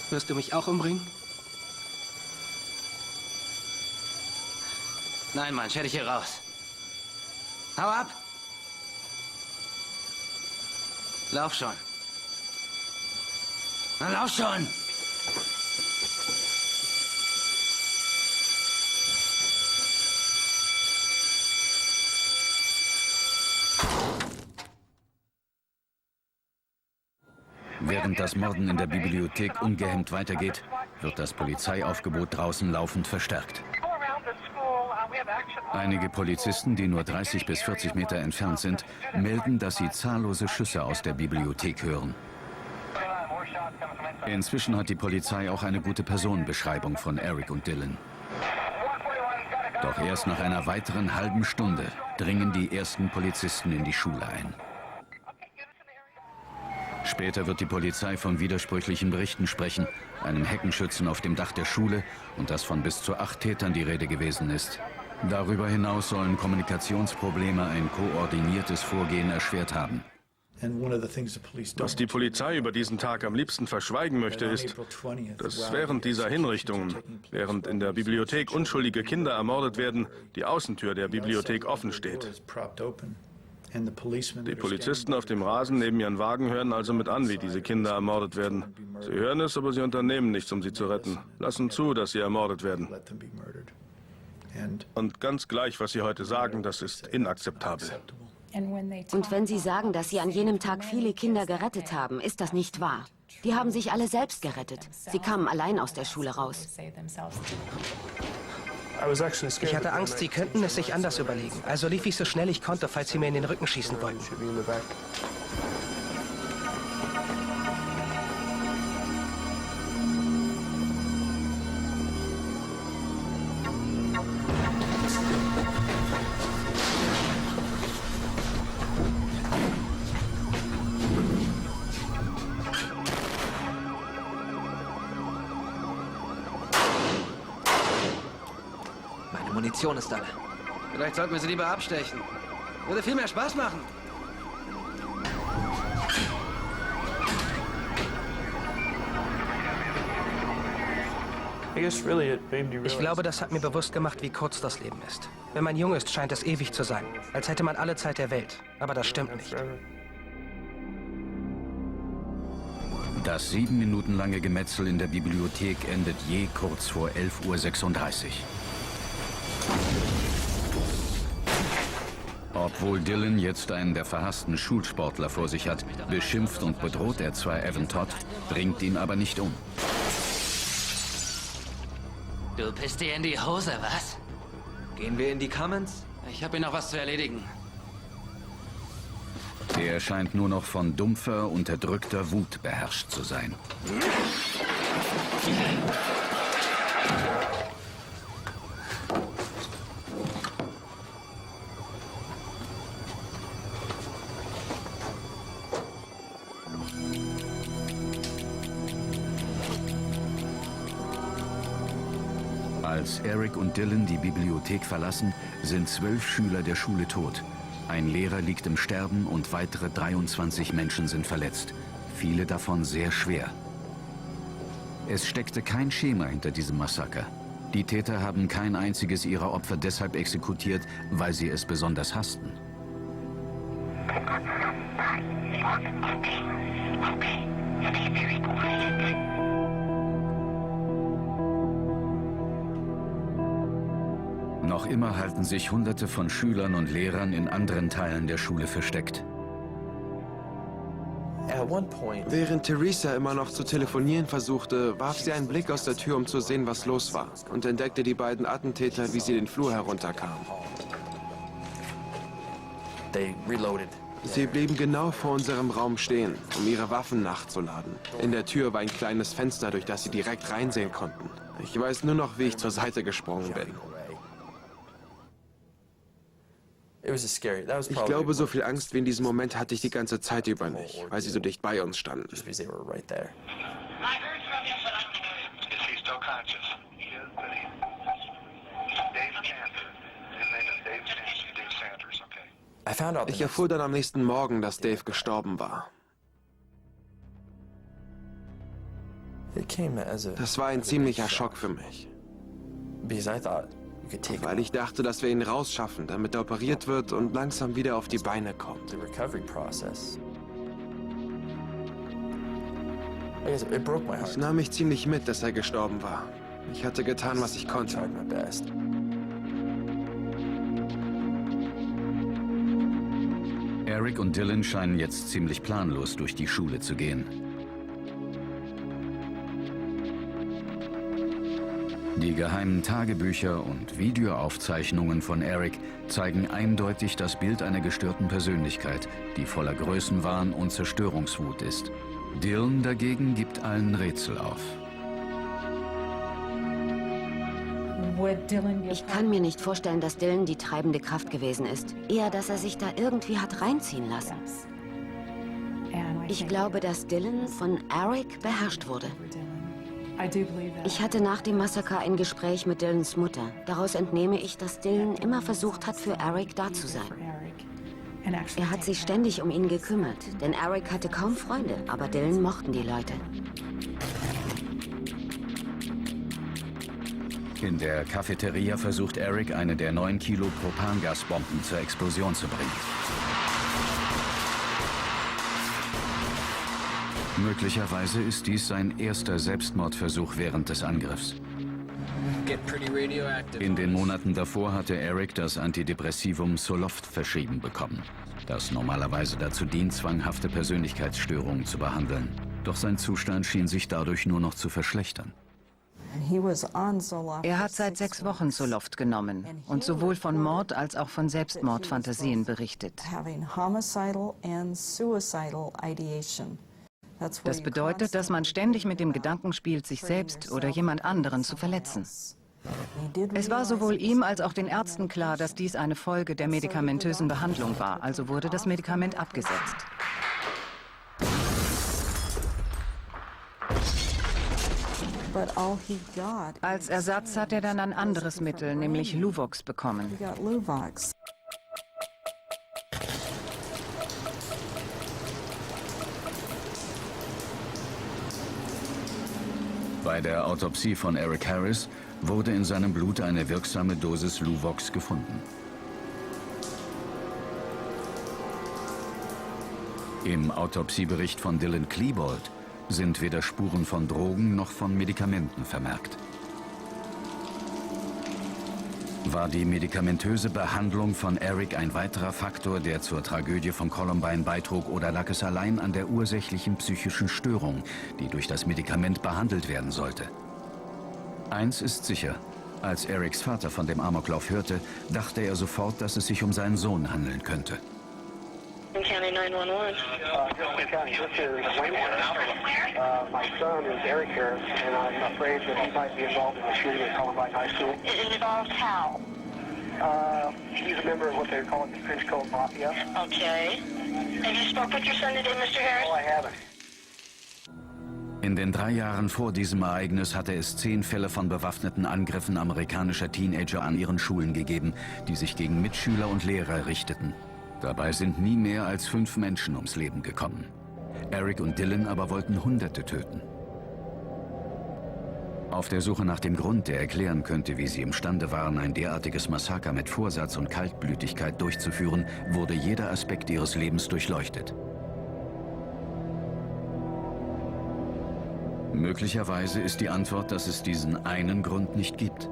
Wirst du mich auch umbringen? Nein, Mann, stell dich hier raus. Hau ab! Lauf schon. Na, lauf schon! Während das Morden in der Bibliothek ungehemmt weitergeht, wird das Polizeiaufgebot draußen laufend verstärkt. Einige Polizisten, die nur 30 bis 40 Meter entfernt sind, melden, dass sie zahllose Schüsse aus der Bibliothek hören. Inzwischen hat die Polizei auch eine gute Personenbeschreibung von Eric und Dylan. Doch erst nach einer weiteren halben Stunde dringen die ersten Polizisten in die Schule ein. Später wird die Polizei von widersprüchlichen Berichten sprechen, einem Heckenschützen auf dem Dach der Schule und dass von bis zu 8 Tätern die Rede gewesen ist. Darüber hinaus sollen Kommunikationsprobleme ein koordiniertes Vorgehen erschwert haben. Was die Polizei über diesen Tag am liebsten verschweigen möchte, ist, dass während dieser Hinrichtungen, während in der Bibliothek unschuldige Kinder ermordet werden, die Außentür der Bibliothek offen steht. Die Polizisten auf dem Rasen neben ihren Wagen hören also mit an, wie diese Kinder ermordet werden. Sie hören es, aber sie unternehmen nichts, um sie zu retten. Lassen zu, dass sie ermordet werden. Und ganz gleich, was sie heute sagen, das ist inakzeptabel. Und wenn Sie sagen, dass Sie an jenem Tag viele Kinder gerettet haben, ist das nicht wahr. Die haben sich alle selbst gerettet. Sie kamen allein aus der Schule raus. Ich hatte Angst, sie könnten es sich anders überlegen. Also lief ich so schnell ich konnte, falls sie mir in den Rücken schießen wollten. Meine Munition ist alle. Vielleicht sollten wir sie lieber abstechen. Würde viel mehr Spaß machen. Ich glaube, das hat mir bewusst gemacht, wie kurz das Leben ist. Wenn man jung ist, scheint es ewig zu sein. Als hätte man alle Zeit der Welt. Aber das stimmt nicht. Das 7 Minuten lange Gemetzel in der Bibliothek endet je kurz vor 11:36 Uhr. Obwohl Dylan jetzt einen der verhassten Schulsportler vor sich hat, beschimpft und bedroht er zwar Evan Todd, bringt ihn aber nicht um. Du pisst dir in die Hose, was? Gehen wir in die Commons? Ich habe hier noch was zu erledigen. Der scheint nur noch von dumpfer, unterdrückter Wut beherrscht zu sein. Als Eric und Dylan die Bibliothek verlassen, sind 12 Schüler der Schule tot. Ein Lehrer liegt im Sterben und weitere 23 Menschen sind verletzt. Viele davon sehr schwer. Es steckte kein Schema hinter diesem Massaker. Die Täter haben kein einziges ihrer Opfer deshalb exekutiert, weil sie es besonders hassten. Noch immer halten sich Hunderte von Schülern und Lehrern in anderen Teilen der Schule versteckt. Während Theresa immer noch zu telefonieren versuchte, warf sie einen Blick aus der Tür, um zu sehen, was los war, und entdeckte die beiden Attentäter, wie sie den Flur herunterkamen. Sie blieben genau vor unserem Raum stehen, um ihre Waffen nachzuladen. In der Tür war ein kleines Fenster, durch das sie direkt reinsehen konnten. Ich weiß nur noch, wie ich zur Seite gesprungen bin. Ich glaube, so viel Angst wie in diesem Moment hatte ich die ganze Zeit über nicht, weil sie so dicht bei uns standen. Ich erfuhr dann am nächsten Morgen, dass Dave gestorben war. Das war ein ziemlicher Schock für mich. Weil ich dachte, dass wir ihn rausschaffen, damit er operiert wird und langsam wieder auf die Beine kommt. Es nahm mich ziemlich mit, dass er gestorben war. Ich hatte getan, was ich konnte. Eric und Dylan scheinen jetzt ziemlich planlos durch die Schule zu gehen. Die geheimen Tagebücher und Videoaufzeichnungen von Eric zeigen eindeutig das Bild einer gestörten Persönlichkeit, die voller Größenwahn und Zerstörungswut ist. Dylan dagegen gibt allen Rätsel auf. Ich kann mir nicht vorstellen, dass Dylan die treibende Kraft gewesen ist. Eher, dass er sich da irgendwie hat reinziehen lassen. Ich glaube, dass Dylan von Eric beherrscht wurde. Ich hatte nach dem Massaker ein Gespräch mit Dylans Mutter. Daraus entnehme ich, dass Dylan immer versucht hat, für Eric da zu sein. Er hat sich ständig um ihn gekümmert, denn Eric hatte kaum Freunde, aber Dylan mochten die Leute. In der Cafeteria versucht Eric, eine der 9 Kilo Propangasbomben zur Explosion zu bringen. Möglicherweise ist dies sein erster Selbstmordversuch während des Angriffs. In den Monaten davor hatte Eric das Antidepressivum Zoloft verschrieben bekommen, das normalerweise dazu dient, zwanghafte Persönlichkeitsstörungen zu behandeln. Doch sein Zustand schien sich dadurch nur noch zu verschlechtern. Er hat seit 6 Wochen Zoloft genommen und sowohl von Mord als auch von Selbstmordfantasien berichtet. Das bedeutet, dass man ständig mit dem Gedanken spielt, sich selbst oder jemand anderen zu verletzen. Es war sowohl ihm als auch den Ärzten klar, dass dies eine Folge der medikamentösen Behandlung war, also wurde das Medikament abgesetzt. Als Ersatz hat er dann ein anderes Mittel, nämlich Luvox, bekommen. Bei der Autopsie von Eric Harris wurde in seinem Blut eine wirksame Dosis Luvox gefunden. Im Autopsiebericht von Dylan Klebold sind weder Spuren von Drogen noch von Medikamenten vermerkt. War die medikamentöse Behandlung von Eric ein weiterer Faktor, der zur Tragödie von Columbine beitrug, oder lag es allein an der ursächlichen psychischen Störung, die durch das Medikament behandelt werden sollte? Eins ist sicher: Als Erics Vater von dem Amoklauf hörte, dachte er sofort, dass es sich um seinen Sohn handeln könnte. County 911. County, this is Wayne. My son is Eric Harris, and I'm afraid that he might be involved in the shooting at Columbine High School. Involved how? He's a member of what they're calling the Trenchcoat-Mafia. Okay. Have you spoke with your son today, Mr. Harris? Oh, I haven't. In den 3 Jahren vor diesem Ereignis hatte es 10 Fälle von bewaffneten Angriffen amerikanischer Teenager an ihren Schulen gegeben, die sich gegen Mitschüler und Lehrer richteten. Dabei sind nie mehr als 5 Menschen ums Leben gekommen. Eric und Dylan aber wollten Hunderte töten. Auf der Suche nach dem Grund, der erklären könnte, wie sie imstande waren, ein derartiges Massaker mit Vorsatz und Kaltblütigkeit durchzuführen, wurde jeder Aspekt ihres Lebens durchleuchtet. Möglicherweise ist die Antwort, dass es diesen einen Grund nicht gibt.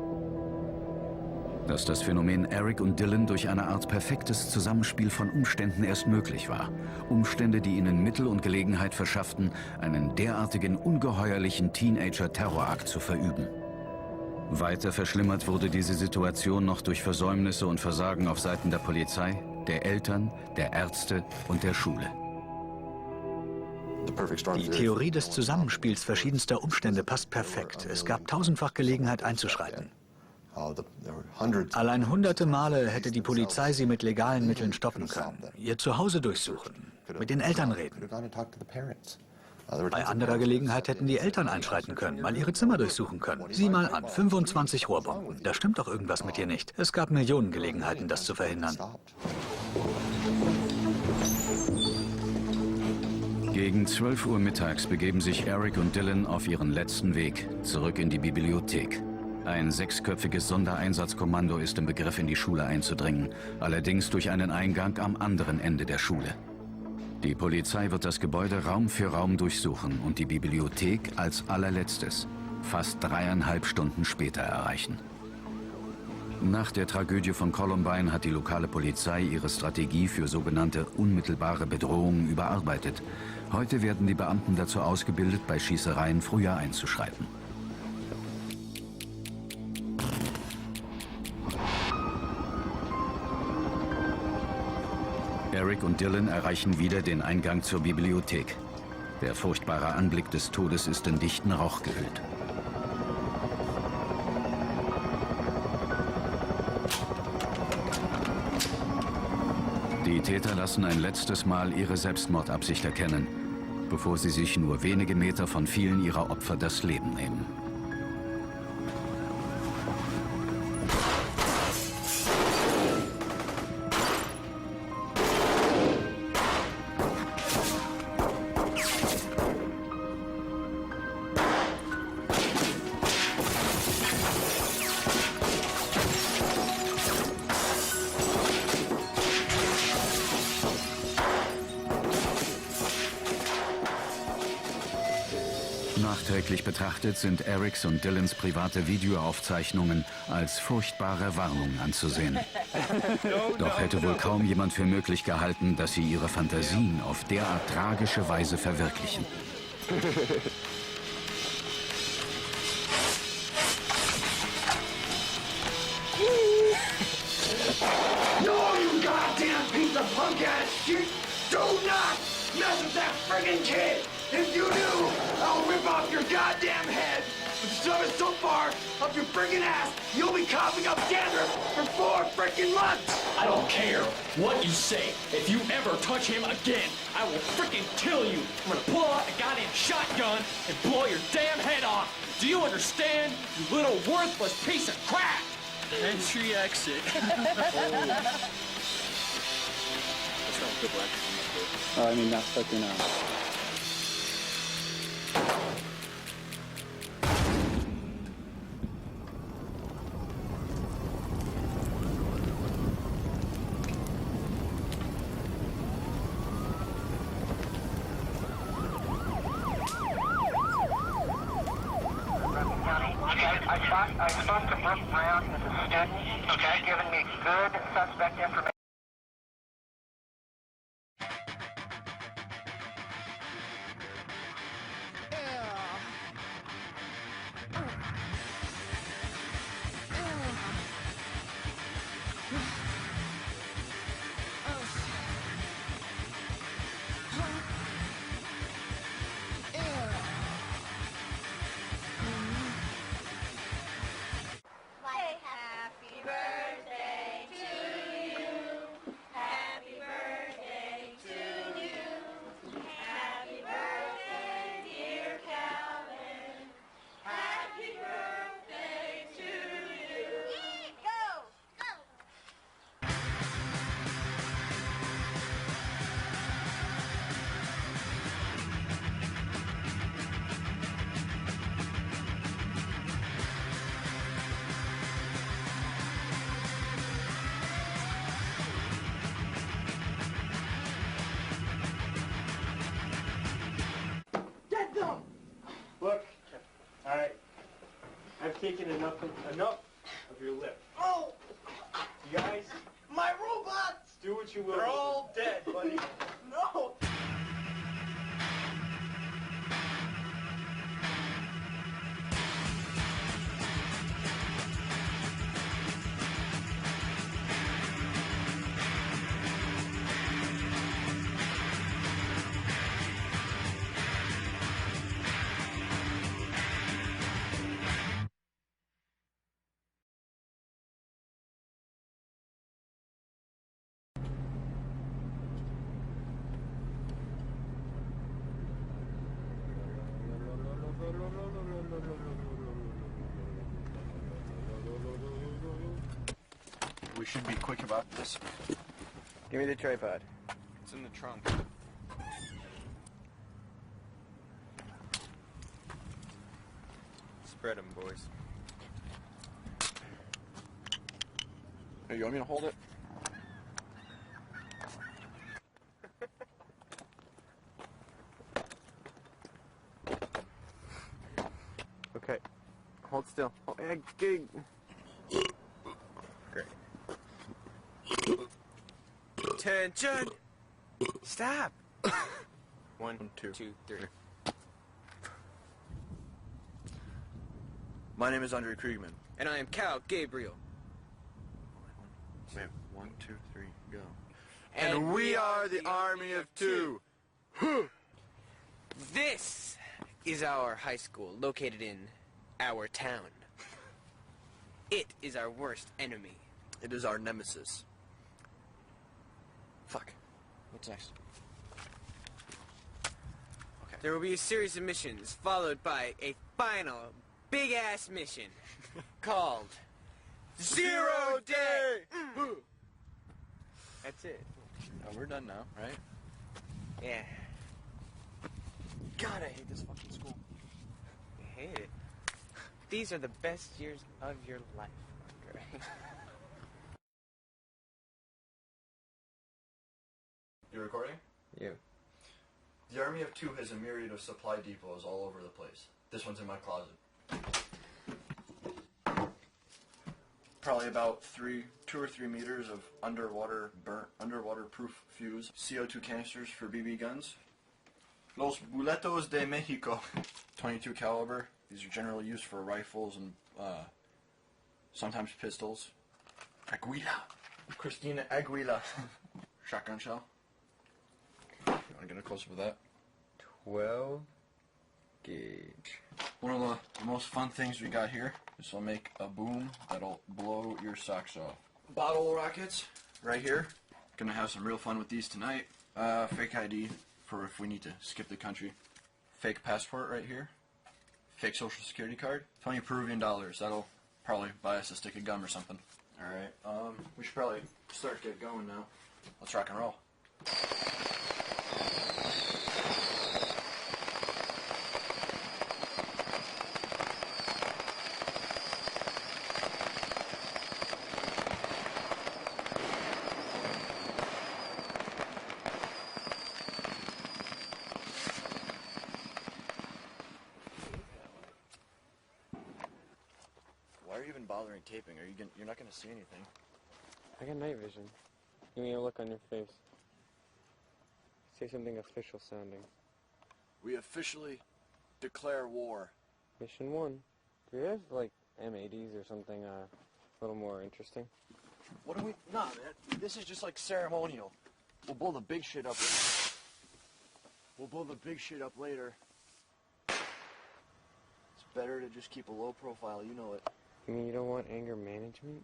Dass das Phänomen Eric und Dylan durch eine Art perfektes Zusammenspiel von Umständen erst möglich war. Umstände, die ihnen Mittel und Gelegenheit verschafften, einen derartigen ungeheuerlichen Teenager-Terrorakt zu verüben. Weiter verschlimmert wurde diese Situation noch durch Versäumnisse und Versagen auf Seiten der Polizei, der Eltern, der Ärzte und der Schule. Die Theorie des Zusammenspiels verschiedenster Umstände passt perfekt. Es gab tausendfach Gelegenheit einzuschreiten. Allein hunderte Male hätte die Polizei sie mit legalen Mitteln stoppen können. Ihr Zuhause durchsuchen, mit den Eltern reden. Bei anderer Gelegenheit hätten die Eltern einschreiten können, mal ihre Zimmer durchsuchen können. Sieh mal an, 25 Rohrbomben. Da stimmt doch irgendwas mit dir nicht. Es gab Millionen Gelegenheiten, das zu verhindern. Gegen 12 Uhr mittags begeben sich Eric und Dylan auf ihren letzten Weg zurück in die Bibliothek. Ein 6-köpfiges Sondereinsatzkommando ist im Begriff, in die Schule einzudringen, allerdings durch einen Eingang am anderen Ende der Schule. Die Polizei wird das Gebäude Raum für Raum durchsuchen und die Bibliothek als allerletztes, fast 3,5 Stunden später, erreichen. Nach der Tragödie von Columbine hat die lokale Polizei ihre Strategie für sogenannte unmittelbare Bedrohungen überarbeitet. Heute werden die Beamten dazu ausgebildet, bei Schießereien früher einzuschreiten. Eric und Dylan erreichen wieder den Eingang zur Bibliothek. Der furchtbare Anblick des Todes ist in dichten Rauch gehüllt. Die Täter lassen ein letztes Mal ihre Selbstmordabsicht erkennen, bevor sie sich nur wenige Meter von vielen ihrer Opfer das Leben nehmen. Nachträglich betrachtet sind Erics und Dylans private Videoaufzeichnungen als furchtbare Warnung anzusehen. Doch hätte wohl kaum jemand für möglich gehalten, dass sie ihre Fantasien auf derart tragische Weise verwirklichen. punk ass shit! Do not mess with that friggin' kid! If you do, I'll rip off your goddamn head and shove it so far up your friggin' ass, you'll be coughing up dandruff for 4 frickin' months! I don't care what you say. If you ever touch him again, I will frickin' kill you. I'm gonna pull out a goddamn shotgun and blow your damn head off. Do you understand, you little worthless piece of crap? Entry exit. I mean, not fucking I spoke to Brooke Brown, who's a student. Okay. He's given me good suspect information. I've taken enough of your lip. Oh! You guys, My robots! do what you will. They're all dead, buddy. No! We should be quick about this. Give me the tripod. It's in the trunk. Spread them, boys. Hey, you want me to hold it? Okay. Hold still. Oh, yeah, good. Great. Attention! Stop! 1, 2, 3. My name is Andre Kriegman. And I am Cal Gabriel. Wait, 1, 2, 3, go. And we are the Army of Two. This is our high school, located in our town. It is our worst enemy. It is our nemesis. Fuck. What's next? Okay. There will be a series of missions, followed by a final big-ass mission called Zero Day! That's it. Oh, we're done now, right? Yeah. God, I hate this fucking school. You hate it. These are the best years of your life, Andre. You recording? You. The Army of Two has a myriad of supply depots all over the place. This one's in my closet. Probably about 2 or 3 meters of underwater-proof fuse. CO2 canisters for BB guns. Los Buletos de Mexico. 22 caliber. These are generally used for rifles and sometimes pistols. Aguila. Christina Aguila. shotgun shell. You want to get a close-up of that? 12 gauge. One of the most fun things we got here. This will make a boom that'll blow your socks off. Bottle rockets, right here. Gonna have some real fun with these tonight. Fake ID for if we need to skip the country. Fake passport right here. Fake social security card. 20 Peruvian dollars. That'll probably buy us a stick of gum or something. Alright, we should probably start to get going now. Let's rock and roll. Why are you even bothering taping? You're not gonna see anything. I got night vision. Give me a look on your face. Say something official sounding. We officially declare war. Mission 1. Do we have, like, M80s or something a little more interesting? What do we... Nah, man. This is just like ceremonial. We'll blow the big shit up. We'll blow the big shit up later. It's better to just keep a low profile, you know it. You mean you don't want anger management?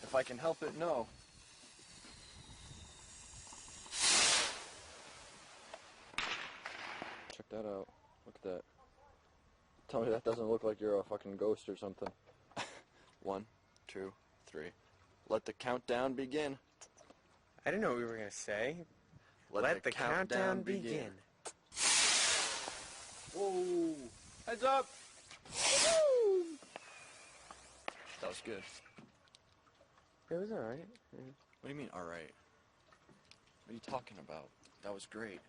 If I can help it, no. Check that out. Look at that. Tell me that doesn't look like you're a fucking ghost or something. 1, 2, 3. Let the countdown begin. I didn't know what we were gonna say. Let the countdown begin. Whoa! Heads up! Woo! That was good. It was alright. What do you mean, alright? What are you talking about? That was great.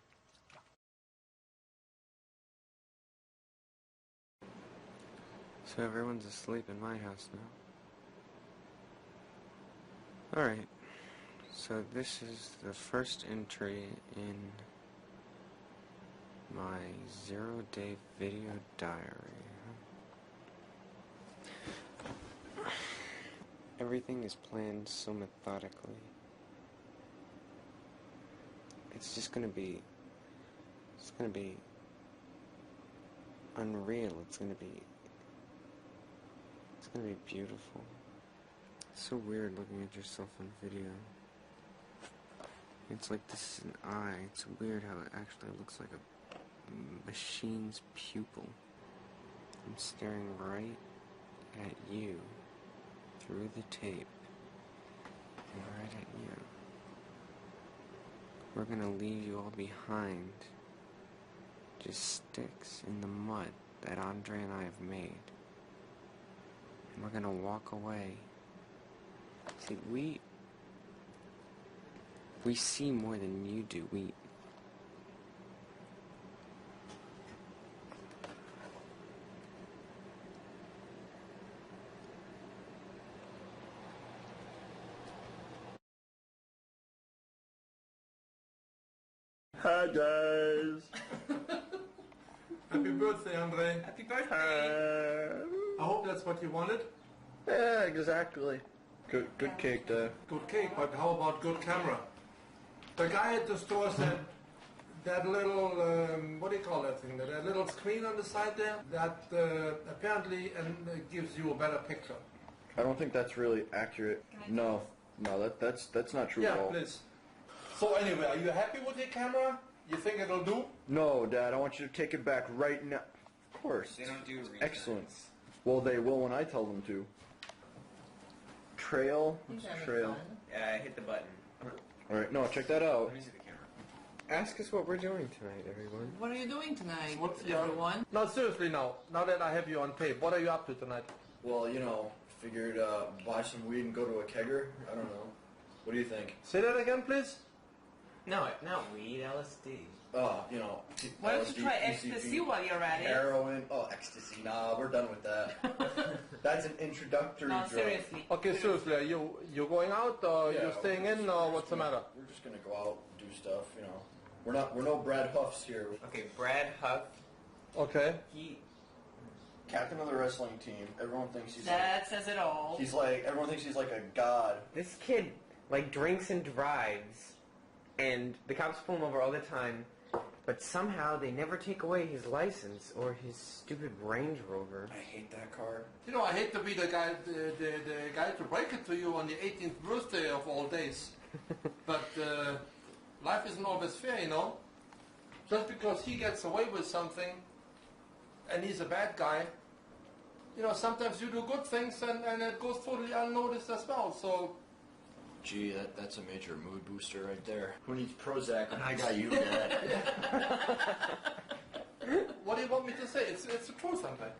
So everyone's asleep in my house now. Alright. So this is the first entry in my 0-day video diary. Everything is planned so methodically. It's just gonna be unreal. It's gonna be beautiful. It's so weird looking at yourself on video. It's like this is an eye. It's weird how it actually looks like a machine's pupil. I'm staring right at you through the tape and right at you. We're gonna leave you all behind, just sticks in the mud that Andre and I have made. And we're gonna walk away. See, we see more than you do. Hi guys. Happy birthday, Andre. Happy birthday. I hope that's what you wanted. Yeah, exactly. Good cake there. Good cake, but how about good camera? The guy at the store said that little, what do you call that thing? That little screen on the side there, that apparently gives you a better picture. I don't think that's really accurate. No, that's not true at all. Yeah, please. So anyway, are you happy with your camera? You think it'll do? No, Dad, I want you to take it back right now. Of course. They don't do reruns. Excellent. Well, they will when I tell them to. Trail. Trail. Yeah, hit the button. Alright, no, check that out. Let me see the camera. Ask us what we're doing tonight, everyone. What are you doing tonight, Yeah. everyone? No, seriously now that I have you on tape, what are you up to tonight? Well, you know, figured buy some weed and go to a kegger. I don't know. What do you think? Say that again, please. No, not weed, LSD. Oh, you know, Why don't LSD, you try PCP, ecstasy while you're at it? heroin. Oh, ecstasy. Nah, we're done with that. That's an introductory No, drug. seriously. Okay, seriously, are you going out or Yeah, you staying in or what's the matter? We're just gonna go out and do stuff, you know. We're no Brad Huffs here. Okay, Brad Huff. Okay. He. Captain of the wrestling team. Everyone thinks he's That says it all. everyone thinks he's like a god. This kid like drinks and drives, and the cops pull him over all the time, but somehow they never take away his license or his stupid Range Rover. I hate that car. You know, I hate to be the guy to break it to you on the 18th birthday of all days. But life isn't always fair, you know. Just because he gets away with something and he's a bad guy, you know, sometimes you do good things and it goes totally unnoticed as well, so... Gee, that's a major mood booster right there. Who needs Prozac? And I got you, Dad. What do you want me to say? It's the truth sometimes.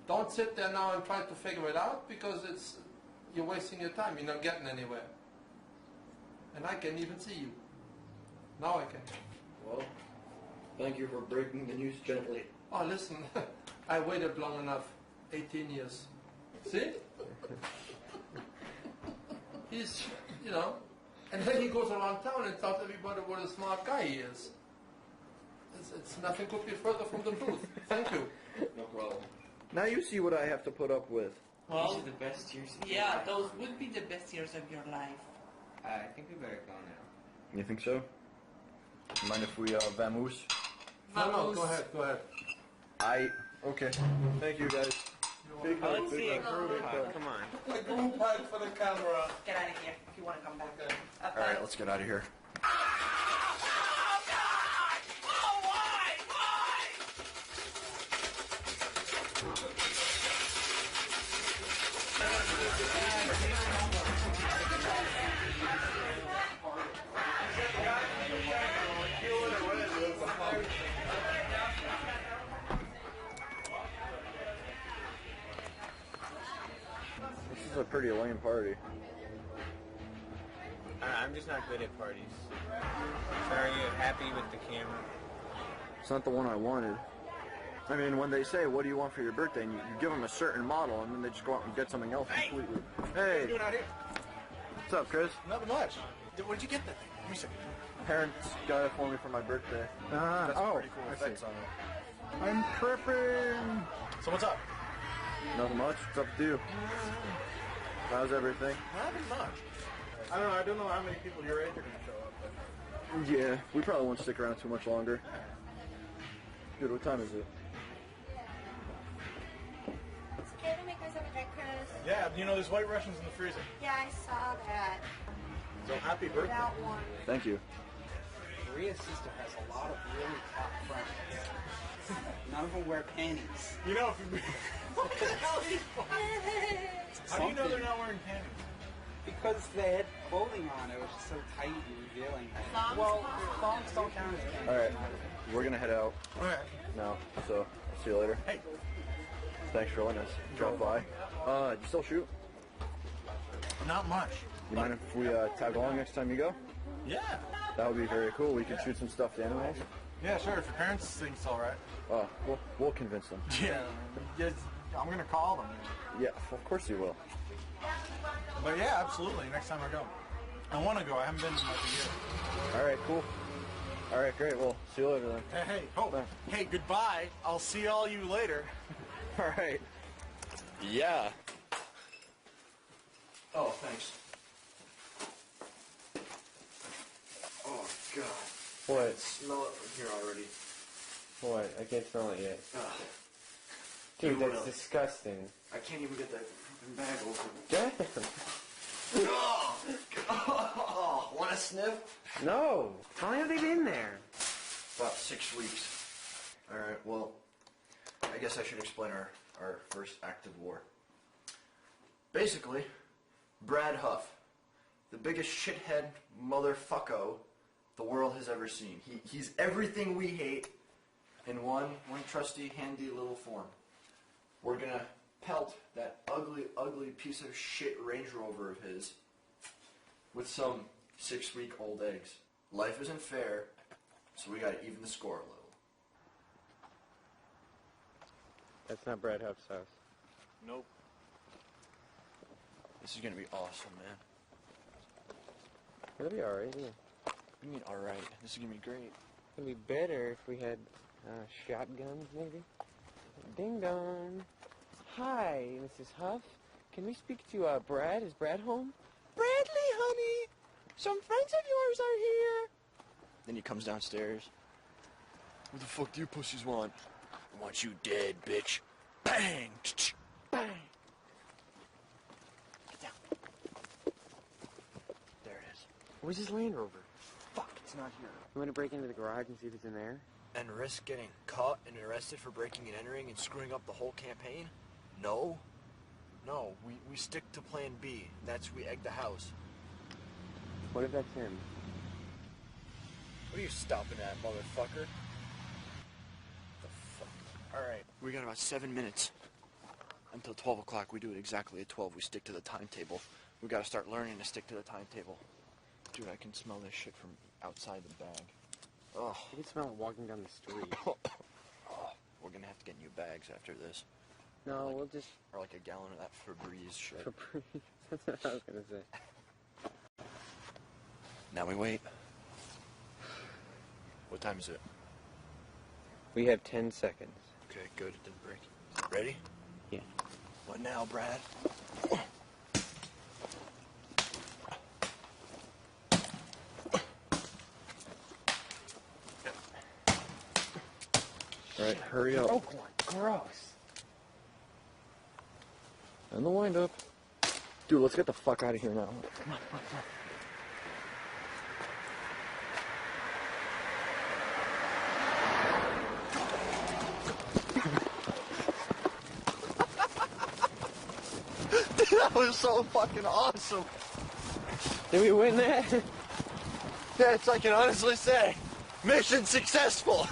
Don't sit there now and try to figure it out, because you're wasting your time. You're not getting anywhere. And I can even see you. Now I can. Well, thank you for breaking the news gently. Oh, listen, I waited long enough. 18 years. See? He's, you know, and then he goes around town and tells everybody what a smart guy he is. It's nothing could be further from the truth. Thank you. No problem. Now you see what I have to put up with. Well, these are the best years of your Yeah, life. those would be the best years of your life. I think we better go now. You think so? Mind if we vamoose? No, go ahead. Okay. Thank you, guys. Big hug, Let's see big a hug. group hug. Come on. A group hug for the camera. Get out of here if you want to come back. All right, let's get out of here. This is a pretty lame party. I'm just not good at parties. Are you happy with the camera? It's not the one I wanted. I mean, when they say, what do you want for your birthday, and you give them a certain model, and then they just go out and get something else completely. What are Hey! you doing out here? What's up, Chris? Nothing much. Where'd you get that thing? Let me see. Parents got it for me for my birthday. That's oh, pretty cool I effects see. on it. I'm tripping! So what's up? Nothing much. It's up to you. How's everything? Nothing much. I don't know how many people your age are going to show up, but... Yeah, we probably won't stick around too much longer. Dude, what time is it? It's okay to make us have a drink, Chris. Yeah, you know, there's White Russians in the freezer. Yeah, I saw that. So happy birthday. Without one. Thank you. Maria's sister has a lot of really hot friends. None of them wear panties. You know, if you... What the hell are you How do you know they're not wearing panties? Because they had clothing on. It was just so tight and revealing. Well, thongs don't count as panties. Alright, we're gonna head out Alright. now, so I'll see you later. Hey. Thanks for letting us drop by. You still shoot? Not much. You mind if we tag along next time you go? Yeah. That would be very cool. We can shoot some stuffed animals. Yeah, sure. If your parents think it's all right. Oh, we'll convince them. Yeah. I'm going to call them. Yeah, of course you will. But yeah, absolutely. Next time I go. I want to go. I haven't been in like a year. Alright, cool. Alright, great. Well, see you later then. Hey, goodbye. I'll see all you later. Alright. Yeah. Oh, thanks. Oh, God. What? Smell it from here already. What? I can't smell it yet. Ugh. Dude, Dude, that's disgusting. I can't even get that fucking bag open. Damn. Oh, want to sniff? No. How long have they been there? About 6 weeks. Alright, well, I guess I should explain our first act of war. Basically, Brad Huff, the biggest shithead motherfucko the world has ever seen. He's everything we hate in one trusty, handy little form. We're gonna pelt that ugly, ugly piece of shit Range Rover of his with some 6-week-old eggs. Life isn't fair, so we gotta even the score a little. That's not Brad Huff's house. Nope. This is gonna be awesome, man. It'll be alright, yeah. What do you mean, alright? This is gonna be great. It'd be better if we had shotguns, maybe. Ding dong. Hi, Mrs. Huff. Can we speak to Brad? Is Brad home? Bradley, honey. Some friends of yours are here. Then he comes downstairs. What the fuck do you pussies want? I want you dead, bitch. Bang! Bang! Get down. There it is. Where's his Land Rover? Fuck, it's not here. You want to break into the garage and see if it's in there? And risk getting caught and arrested for breaking and entering and screwing up the whole campaign? No. No, we stick to plan B. That's we egg the house. What if that's him? What are you stopping at, motherfucker? The fuck? Alright, we got about 7 minutes. Until 12 o'clock, we do it exactly at 12. We stick to the timetable. We gotta start learning to stick to the timetable. Dude, I can smell this shit from outside the bag. Oh. You can smell it walking down the street. Oh, we're gonna have to get new bags after this. No, we'll just... Or like a gallon of that Febreze shit. Febreze? That's what I was gonna say. Now we wait. What time is it? We have 10 seconds. Okay, good. It didn't break. Ready? Yeah. What now, Brad? Alright, hurry up. Oh, gross. And the wind up. Dude, let's get the fuck out of here now. Come on, come on, come on. That was so fucking awesome. Did we win that? That's I can honestly say. Mission successful.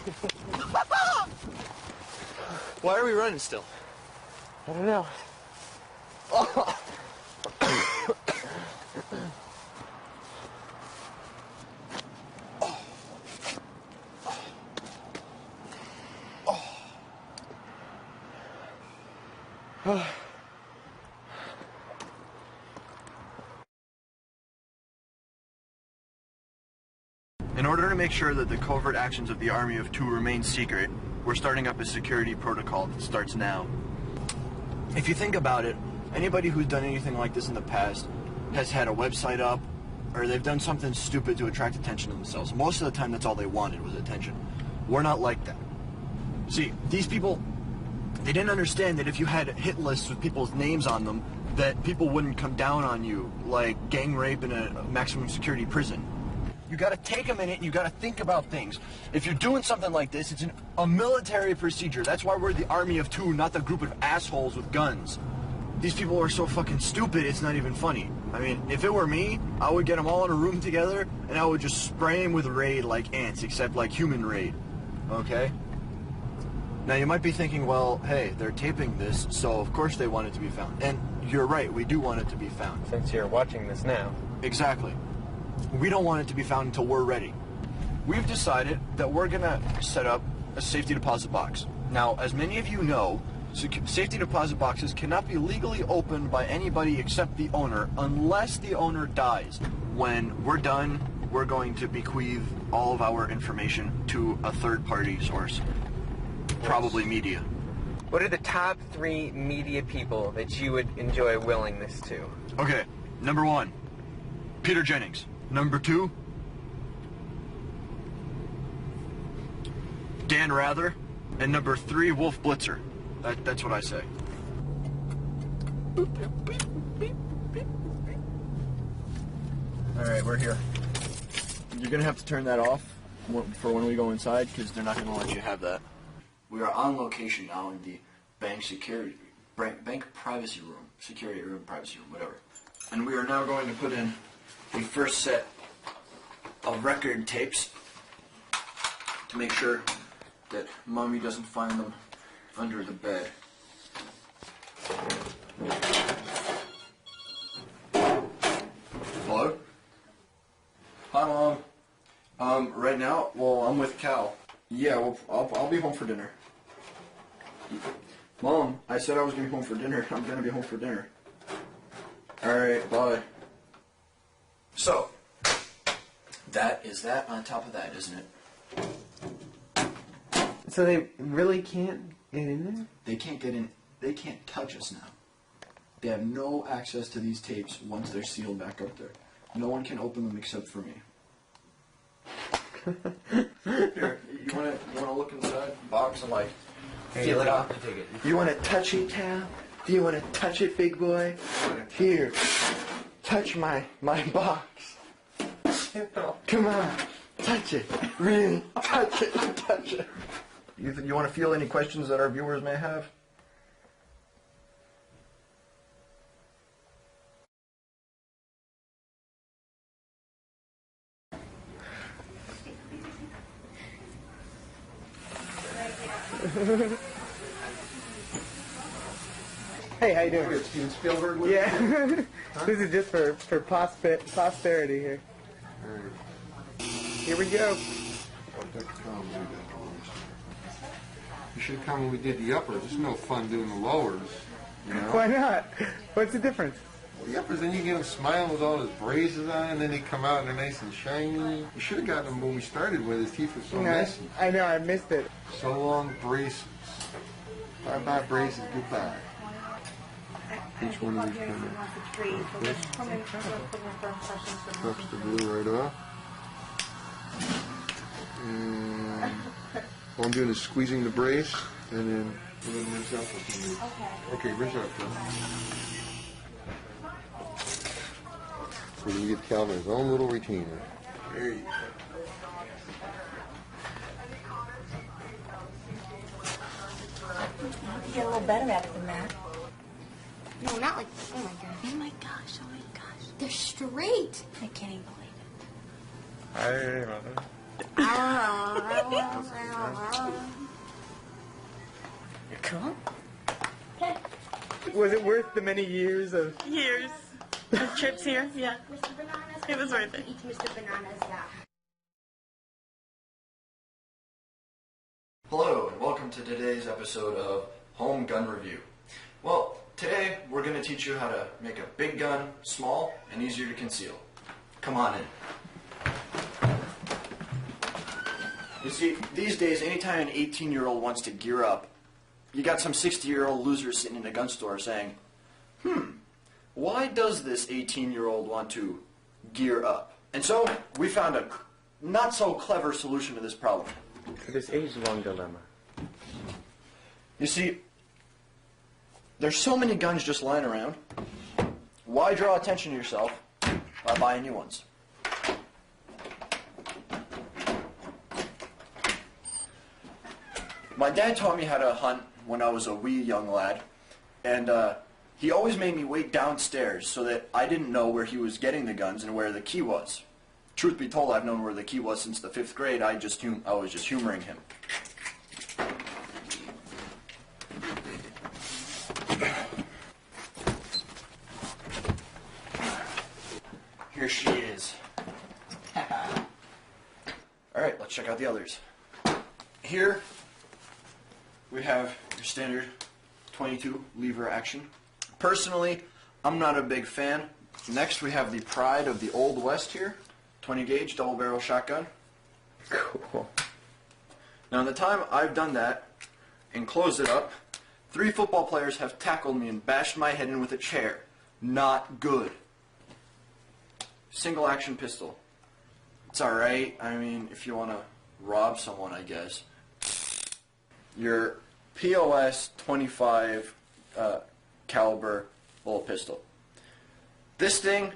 Why are we running still? I don't know. Oh. In order to make sure that the covert actions of the Army of Two remain secret, we're starting up a security protocol that starts now. If you think about it, anybody who's done anything like this in the past has had a website up, or they've done something stupid to attract attention to themselves. Most of the time, that's all they wanted was attention. We're not like that. See, these people, they didn't understand that if you had hit lists with people's names on them, that people wouldn't come down on you like gang rape in a maximum security prison. You gotta take a minute and you gotta think about things. If you're doing something like this, it's a military procedure. That's why we're the Army of Two, not the group of assholes with guns. These people are so fucking stupid, it's not even funny. I mean, if it were me, I would get them all in a room together and I would just spray them with Raid like ants, except like human Raid. Okay? Now you might be thinking, well, hey, they're taping this, so of course they want it to be found. And you're right, we do want it to be found. Since you're watching this now. Exactly. We don't want it to be found until we're ready. We've decided that we're gonna set up a safety deposit box. Now, as many of you know, safety deposit boxes cannot be legally opened by anybody except the owner unless the owner dies. When we're done, we're going to bequeath all of our information to a third-party source. Probably media. What are the top 3 media people that you would enjoy willing this to? Okay, number 1, Peter Jennings. Number 2, Dan Rather. And number 3, Wolf Blitzer. That's what I say. Alright, we're here. You're gonna have to turn that off for when we go inside, because they're not gonna let you have that. We are on location now in the bank privacy room, security room, privacy room, whatever. And we are now going to put in the first set of record tapes to make sure that Mommy doesn't find them under the bed. Hello? Hi, Mom. Right now, well, I'm with Cal. Yeah, well, I'll be home for dinner. Mom, I said I was going to be home for dinner. I'm going to be home for dinner. Alright, bye. So, that is that on top of that, isn't it? So they really can't get in there? They can't get in. They can't touch us now. They have no access to these tapes once they're sealed back up there. No one can open them except for me. Here, you wanna look inside the box and like feel it out? You wanna touch it, Cal? Do you wanna touch it, big boy? Here, touch my box. Come on, touch it. Really, touch it, touch it. You wanna feel any questions that our viewers may have? Hey, how you doing? Good. Steven Spielberg with Yeah. you? Huh? This is just for posterity here. All right. Here we go. You should have come when we did the uppers. It's no fun doing the lowers, you know? Why not? What's the difference? Well, the uppers, then you get him smiling with all his braces on, and then they come out and they're nice and shiny. You should have gotten him when we started with his teeth were so messy. I know, I missed it. So long, braces. Bye-bye, braces, goodbye. Which one of these coming? Drops the glue right off. And all I'm doing is squeezing the brace, and then rinse out what you need. Okay, rinse out first. We're going to give Calvin his own little retainer. There you go. You get a little better at it than that. No, not like, oh my god. Oh my gosh, oh my gosh. They're straight. I can't even believe it. You're cool? Was it worth the many years of... Years of trips here? Yeah. It was worth it. Hello, and welcome to today's episode of Home Gun Review. Well, today we're going to teach you how to make a big gun small and easier to conceal. Come on in. You see, these days, anytime an 18-year-old wants to gear up, you got some 60-year-old loser sitting in a gun store saying, why does this 18-year-old want to gear up? And so, we found a not-so-clever solution to this problem. This age-long dilemma. You see, there's so many guns just lying around. Why draw attention to yourself by buying new ones? My dad taught me how to hunt when I was a wee young lad, and he always made me wait downstairs so that I didn't know where he was getting the guns and where the key was. Truth be told, I've known where the key was since the 5th grade. I was just humoring him. Here she is. Alright, let's check out the others. Here we have your standard 22 lever action. Personally, I'm not a big fan. Next we have the pride of the Old West here. 20 gauge double barrel shotgun. Cool. Now in the time I've done that and closed it up, 3 football players have tackled me and bashed my head in with a chair. Not good. Single action pistol. It's alright, I mean, if you want to rob someone, I guess. Your POS 25 caliber bullet pistol. This thing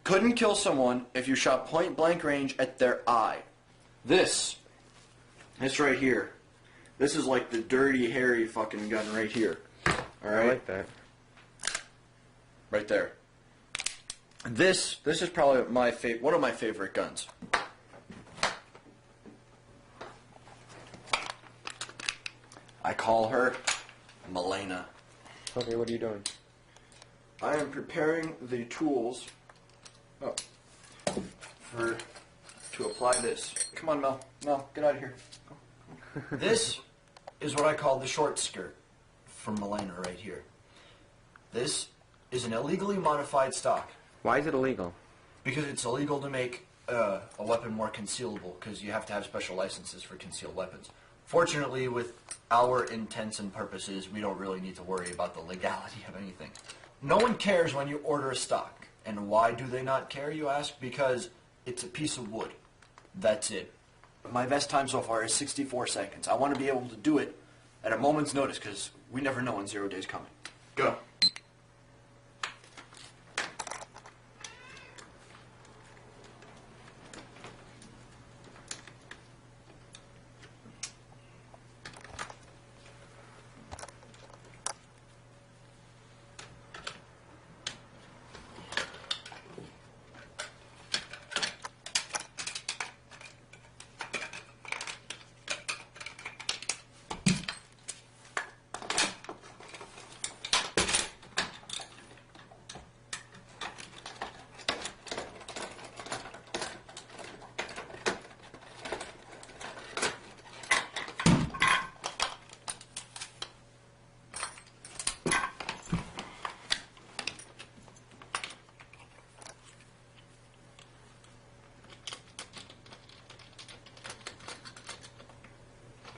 couldn't kill someone if you shot point blank range at their eye. This right here. This is like the dirty, hairy fucking gun right here. Alright? I like that. Right there. This is probably one of my favorite guns. I call her Milena. Okay, what are you doing? I am preparing the tools to apply this. Come on, Mel. Mel, get out of here. This is what I call the short skirt from Milena right here. This is an illegally modified stock. Why is it illegal? Because it's illegal to make a weapon more concealable, because you have to have special licenses for concealed weapons. Fortunately, with our intents and purposes, we don't really need to worry about the legality of anything. No one cares when you order a stock, And why do they not care, you ask? Because it's a piece of wood. That's it. My best time so far is 64 seconds. I want to be able to do it at a moment's notice, because we never know when 0 day's coming. Go.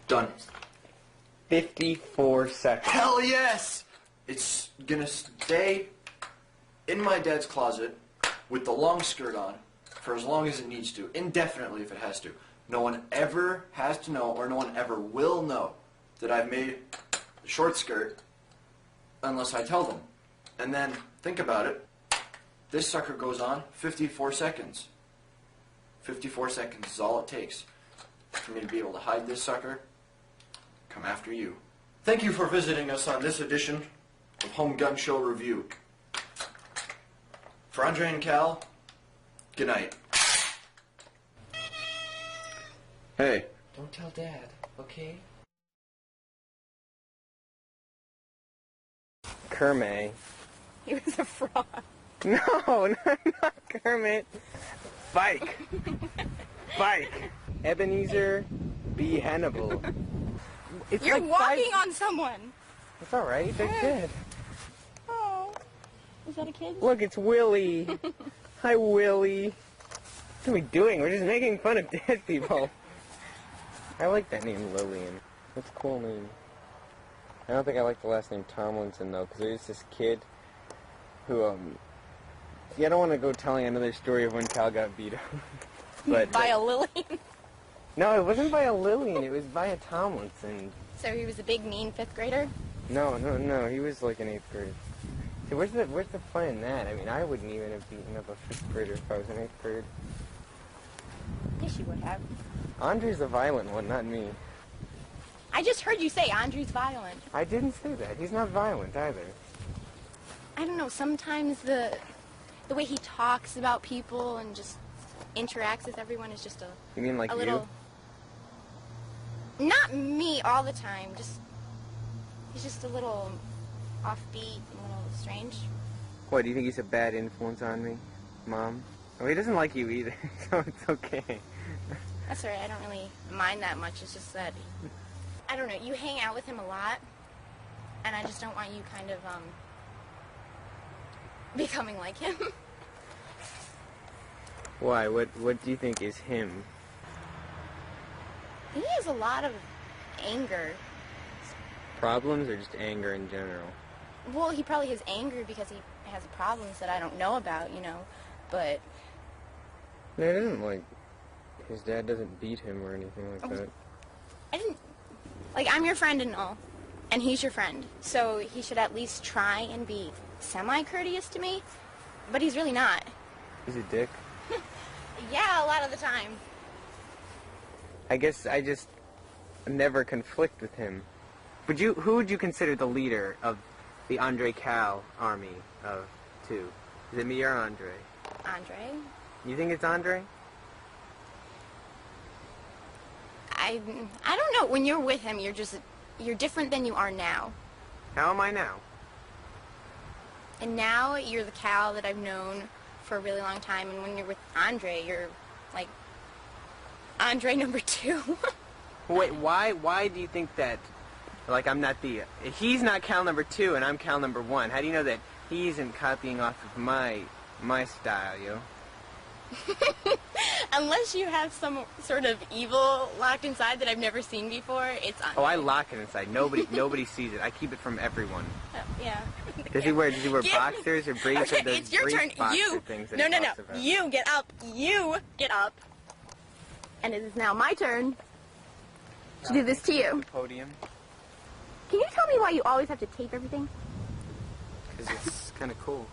Done. 54 seconds. Hell yes! It's gonna stay in my dad's closet with the long skirt on for as long as it needs to, indefinitely if it has to. No one ever has to know, or no one ever will know, that I've made a short skirt unless I tell them. And then, think about it, this sucker goes on 54 seconds. 54 seconds is all it takes for me to be able to hide this sucker, come after you. Thank you for visiting us on this edition of Home Gun Show Review. For Andre and Cal, good night. Hey. Don't tell Dad, okay? Kermit. He was a fraud. No, not Kermit. Bike. Bike. Ebenezer B. Hannibal. It's You're like walking on someone. It's alright, they're dead. Oh. Is that a kid? Look, it's Willie. Hi, Willie. What are we doing? We're just making fun of dead people. I like that name, Lillian. That's a cool name. I don't think I like the last name Tomlinson, though, because there's this kid who, see, I don't want to go telling another story of when Cal got beat up. But by a Lillian? No, it wasn't by a Lillian. It was by a Tomlinson. So he was a big, mean 5th grader? No. He was like an 8th grader. See, where's the fun in that? I mean, I wouldn't even have beaten up a 5th grader if I was an 8th grader. Yes, you would have. Andre's the violent one, not me. I just heard you say Andre's violent. I didn't say that. He's not violent either. I don't know, sometimes the way he talks about people and just interacts with everyone is just You mean like a little... Not me all the time, he's just a little offbeat and a little strange. What, do you think he's a bad influence on me, Mom? Oh, he doesn't like you either, so it's okay. That's alright, I don't really mind that much, it's just that, I don't know, you hang out with him a lot, and I just don't want you kind of, becoming like him. Why? What do you think is him? He has a lot of anger. Problems or just anger in general? Well, he probably has anger because he has problems that I don't know about, you know, but... No, it isn't like... His dad doesn't beat him or anything like that. I didn't... Like, I'm your friend and all, and he's your friend, so he should at least try and be semi-courteous to me, but he's really not. He's a dick? Yeah, a lot of the time. I guess I just never conflict with him. Who would you consider the leader of the Andre Cal army of 2? Is it me or Andre? Andre? You think it's Andre? I don't know. When you're with him, you're different than you are now. How am I now? And now you're the Cal that I've known for a really long time, and when you're with Andre, you're like Andre number 2. Wait, why do you think that? Like, I'm not he's not Cal number 2 and I'm Cal number 1. How do you know that he isn't copying off of my style, yo? Unless you have some sort of evil locked inside that I've never seen before, it's on. Oh, I lock it inside. Nobody sees it. I keep it from everyone. Yeah. Does he wear boxers or briefs? Okay, or those it's your brief turn. You. Things that No. he talks about? You get up. You get up. And it is now my turn to do this to you. Podium. Can you tell me why you always have to tape everything? Because it's kind of cool.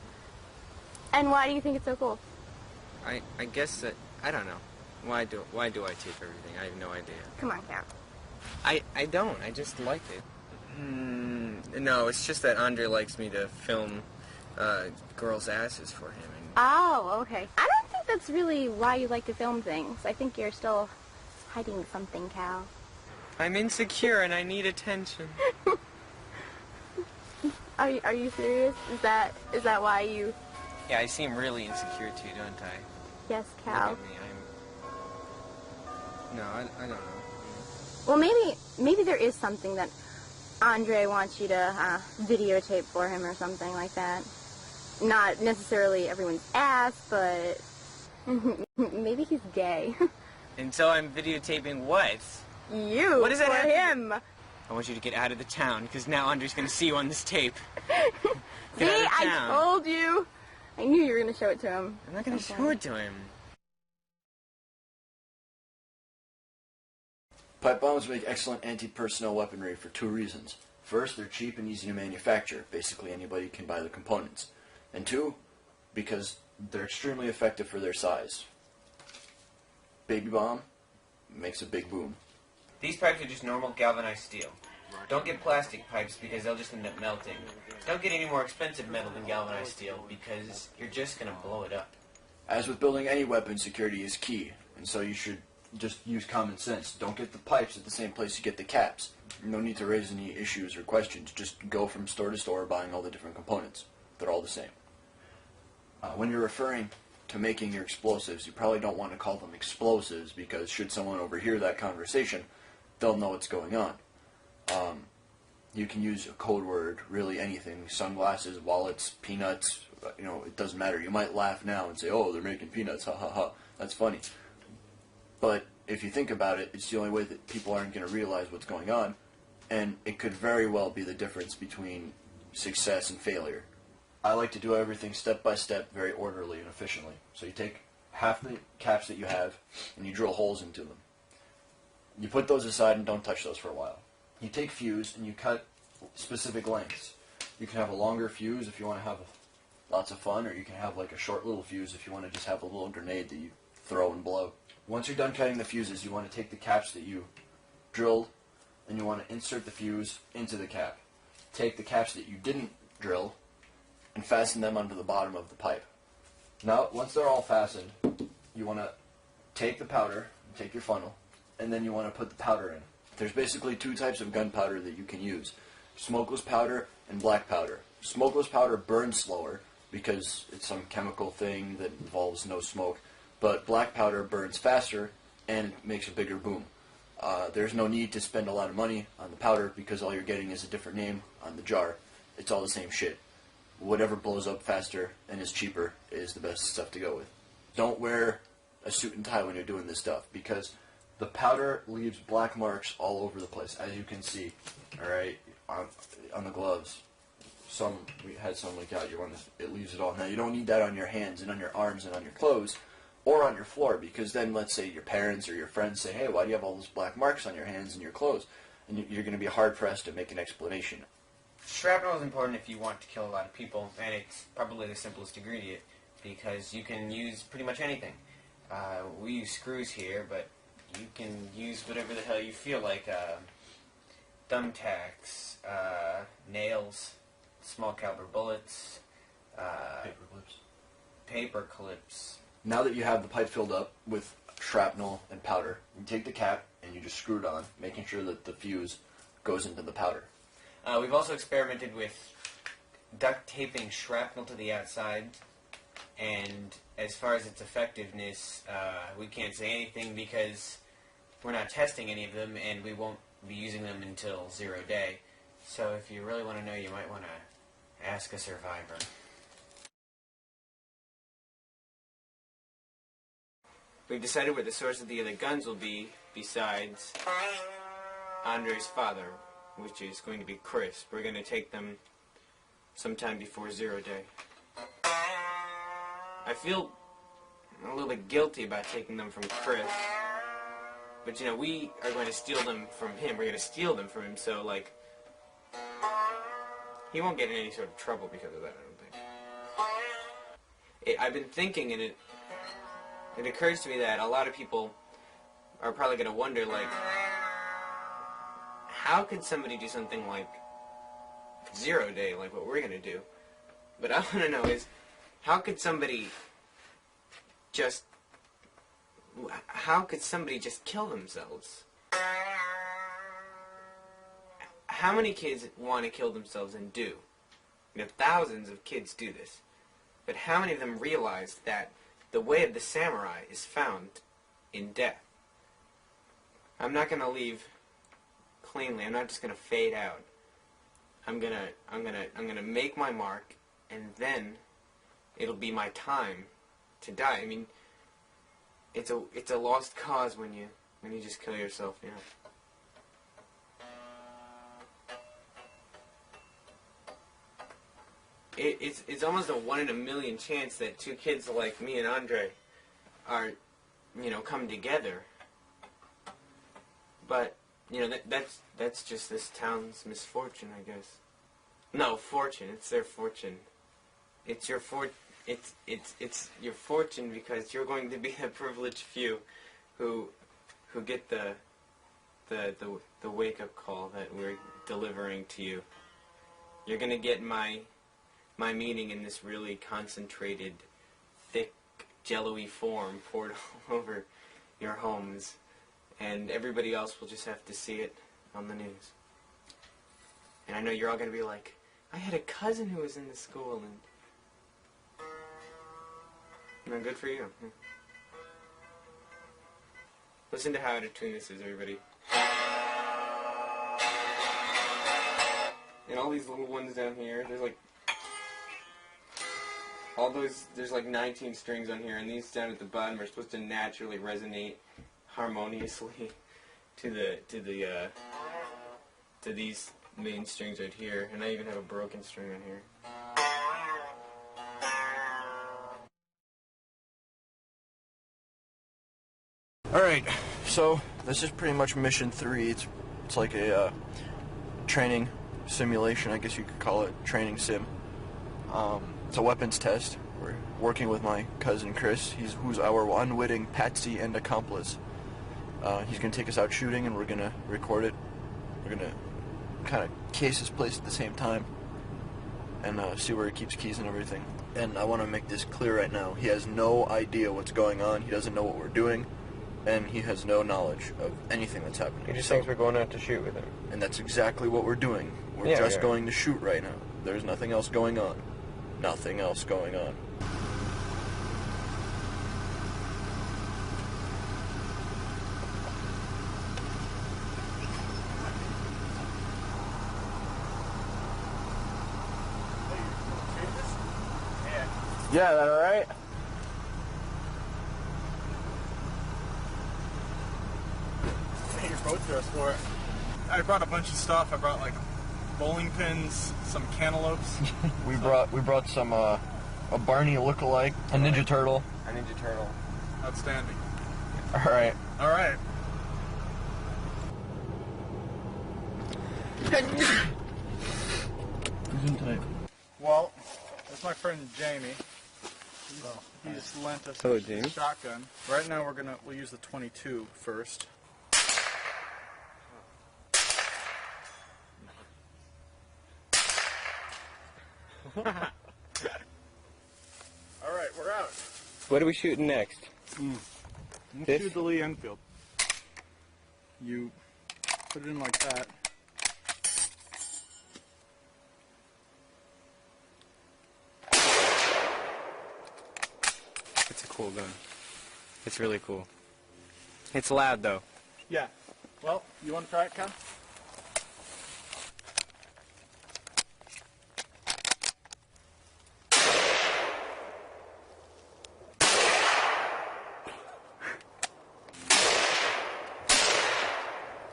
And why do you think it's so cool? I guess that, I don't know. Why do I tape everything? I have no idea. Come on, Cal. I don't. I just like it. No, it's just that Andre likes me to film girls' asses for him. Oh, okay. I don't think that's really why you like to film things. I think you're still hiding something, Cal. I'm insecure and I need attention. Are you serious? Is that why you... Yeah, I seem really insecure too, don't I? Yes, Cal. Look at me, No, I don't know. Well, maybe there is something that Andre wants you to videotape for him or something like that. Not necessarily everyone's ass, but maybe he's gay. And so I'm videotaping what? You. What does that for have him? I want you to get out of the town, because now Andre's going to see you on this tape. See, I told you. I knew you were going to show it to him. I'm not going to show it to him. Pipe bombs make excellent anti-personnel weaponry for two reasons. First, they're cheap and easy to manufacture. Basically, anybody can buy the components. And two, because they're extremely effective for their size. Baby bomb makes a big boom. These pipes are just normal galvanized steel. Don't get plastic pipes because they'll just end up melting. Don't get any more expensive metal than galvanized steel because you're just going to blow it up. As with building any weapon, security is key, and so you should just use common sense. Don't get the pipes at the same place you get the caps. No need to raise any issues or questions. Just go from store to store buying all the different components. They're all the same. When you're referring to making your explosives, you probably don't want to call them explosives because should someone overhear that conversation, they'll know what's going on. You can use a code word, really anything, sunglasses, wallets, peanuts, it doesn't matter. You might laugh now and say, oh, they're making peanuts, ha ha ha, that's funny. But if you think about it, it's the only way that people aren't going to realize what's going on, and it could very well be the difference between success and failure. I like to do everything step by step, very orderly and efficiently. So you take half the caps that you have, and you drill holes into them. You put those aside and don't touch those for a while. You take fuse and you cut specific lengths. You can have a longer fuse if you want to have lots of fun, or you can have like a short little fuse if you want to just have a little grenade that you throw and blow. Once you're done cutting the fuses, you want to take the caps that you drilled and you want to insert the fuse into the cap. Take the caps that you didn't drill and fasten them onto the bottom of the pipe. Now, once they're all fastened, you want to take the powder, take your funnel, and then you want to put the powder in. There's basically two types of gunpowder that you can use. Smokeless powder and black powder. Smokeless powder burns slower because it's some chemical thing that involves no smoke, but black powder burns faster and makes a bigger boom. There's no need to spend a lot of money on the powder because all you're getting is a different name on the jar. It's all the same shit. Whatever blows up faster and is cheaper is the best stuff to go with. Don't wear a suit and tie when you're doing this stuff because the powder leaves black marks all over the place, as you can see, alright, on the gloves. We had some leak out, it leaves it all. Now, you don't need that on your hands and on your arms and on your clothes or on your floor, because then let's say your parents or your friends say, hey, why do you have all those black marks on your hands and your clothes? And you're going to be hard-pressed to make an explanation. Shrapnel is important if you want to kill a lot of people, and it's probably the simplest ingredient because you can use pretty much anything. We use screws here, but you can use whatever the hell you feel like. Thumbtacks, nails, small caliber bullets, paper clips. Now that you have the pipe filled up with shrapnel and powder, you take the cap and you just screw it on, making sure that the fuse goes into the powder. We've also experimented with duct taping shrapnel to the outside, and as far as its effectiveness, we can't say anything because we're not testing any of them, and we won't be using them until 0 day. So if you really want to know, you might want to ask a survivor. we've decided where the source of the other guns will be, besides Andre's father, which is going to be Chris. We're going to take them sometime before 0 day. I feel a little bit guilty about taking them from Chris, but you know, we are going to steal them from him. We're going to steal them from him, so like, he won't get in any sort of trouble because of that, I don't think. I've been thinking, and it occurs to me that a lot of people are probably going to wonder, like, how could somebody do something like 0 day, like what we're going to do? But I want to know is, how could somebody just kill themselves? How many kids want to kill themselves and do? You know, thousands of kids do this. But how many of them realize that the way of the samurai is found in death? I'm not going to leave cleanly. I'm not just going to fade out. I'm gonna make my mark, and then it'll be my time to die. I mean, it's a lost cause when you just kill yourself, you know. It's almost a 1 in a million chance that two kids like me and Andre are, you know, come together. But you know, that's just this town's misfortune, I guess. No, fortune. It's their fortune. It's your it's your fortune because you're going to be the privileged few who get the wake up call that we're delivering to you. You're gonna get my meaning in this really concentrated, thick, jello-y form poured all over your homes, and everybody else will just have to see it on the news. And I know you're all going to be like, I had a cousin who was in the school, and no, good for you. Listen to how out of tune this is, everybody. And all these little ones down here, there's like all those, there's like 19 strings on here, and these down at the bottom are supposed to naturally resonate harmoniously to these main strings right here, and I even have a broken string on here. Alright, so this is pretty much mission 3. It's like a training simulation, I guess you could call it, training sim. It's a weapons test. We're working with my cousin Chris, who's our unwitting patsy and accomplice. He's going to take us out shooting, and we're going to record it. We're going to kind of case his place at the same time and see where he keeps keys and everything. And I want to make this clear right now. He has no idea what's going on. He doesn't know what we're doing, and he has no knowledge of anything that's happening. He just thinks we're going out to shoot with him. And that's exactly what we're doing. We're just going to shoot right now. There's nothing else going on. Nothing else going on. Yeah, that all right? You're both dressed for it. I brought a bunch of stuff. I brought like bowling pins, some cantaloupes. we brought some a Barney look-alike, a Ninja Turtle. A Ninja Turtle. Outstanding. All right. All right. Who's in tonight? Well, that's my friend Jamie. He's lent us a shotgun. Right now we'll use the 22 first. Alright, we're out. What are we shooting next? We'll shoot the Lee Enfield. You put it in like that. It's a cool gun. It's really cool. It's loud though. Yeah. Well, you want to try it, Cal?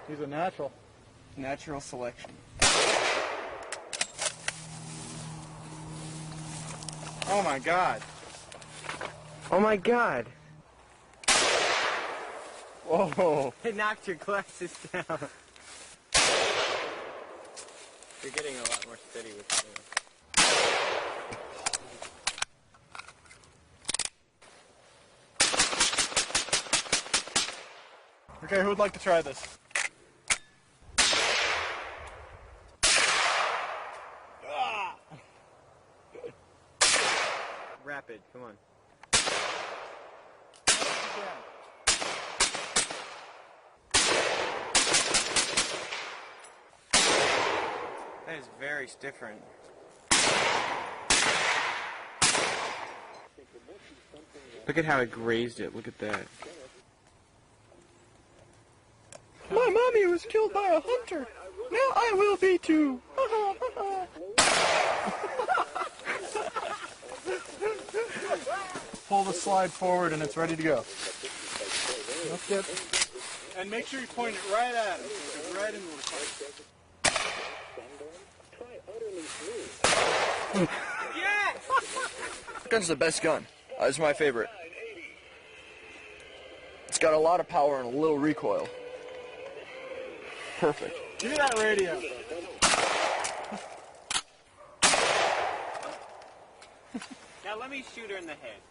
He's a natural. Natural selection. Oh my God. Oh my God. Whoa. It knocked your glasses down. You're getting a lot more steady with it. Okay, who would like to try this? Rapid, come on. That is very different. Look at how it grazed it. Look at that. My mommy was killed by a hunter. Now I will be too. Pull the slide forward and it's ready to go. That's it. And make sure you point it right at him. Right into the fight. Yes! Gun's the best gun. It's my favorite. It's got a lot of power and a little recoil. Perfect. Give me that radio. Now let me shoot her in the head.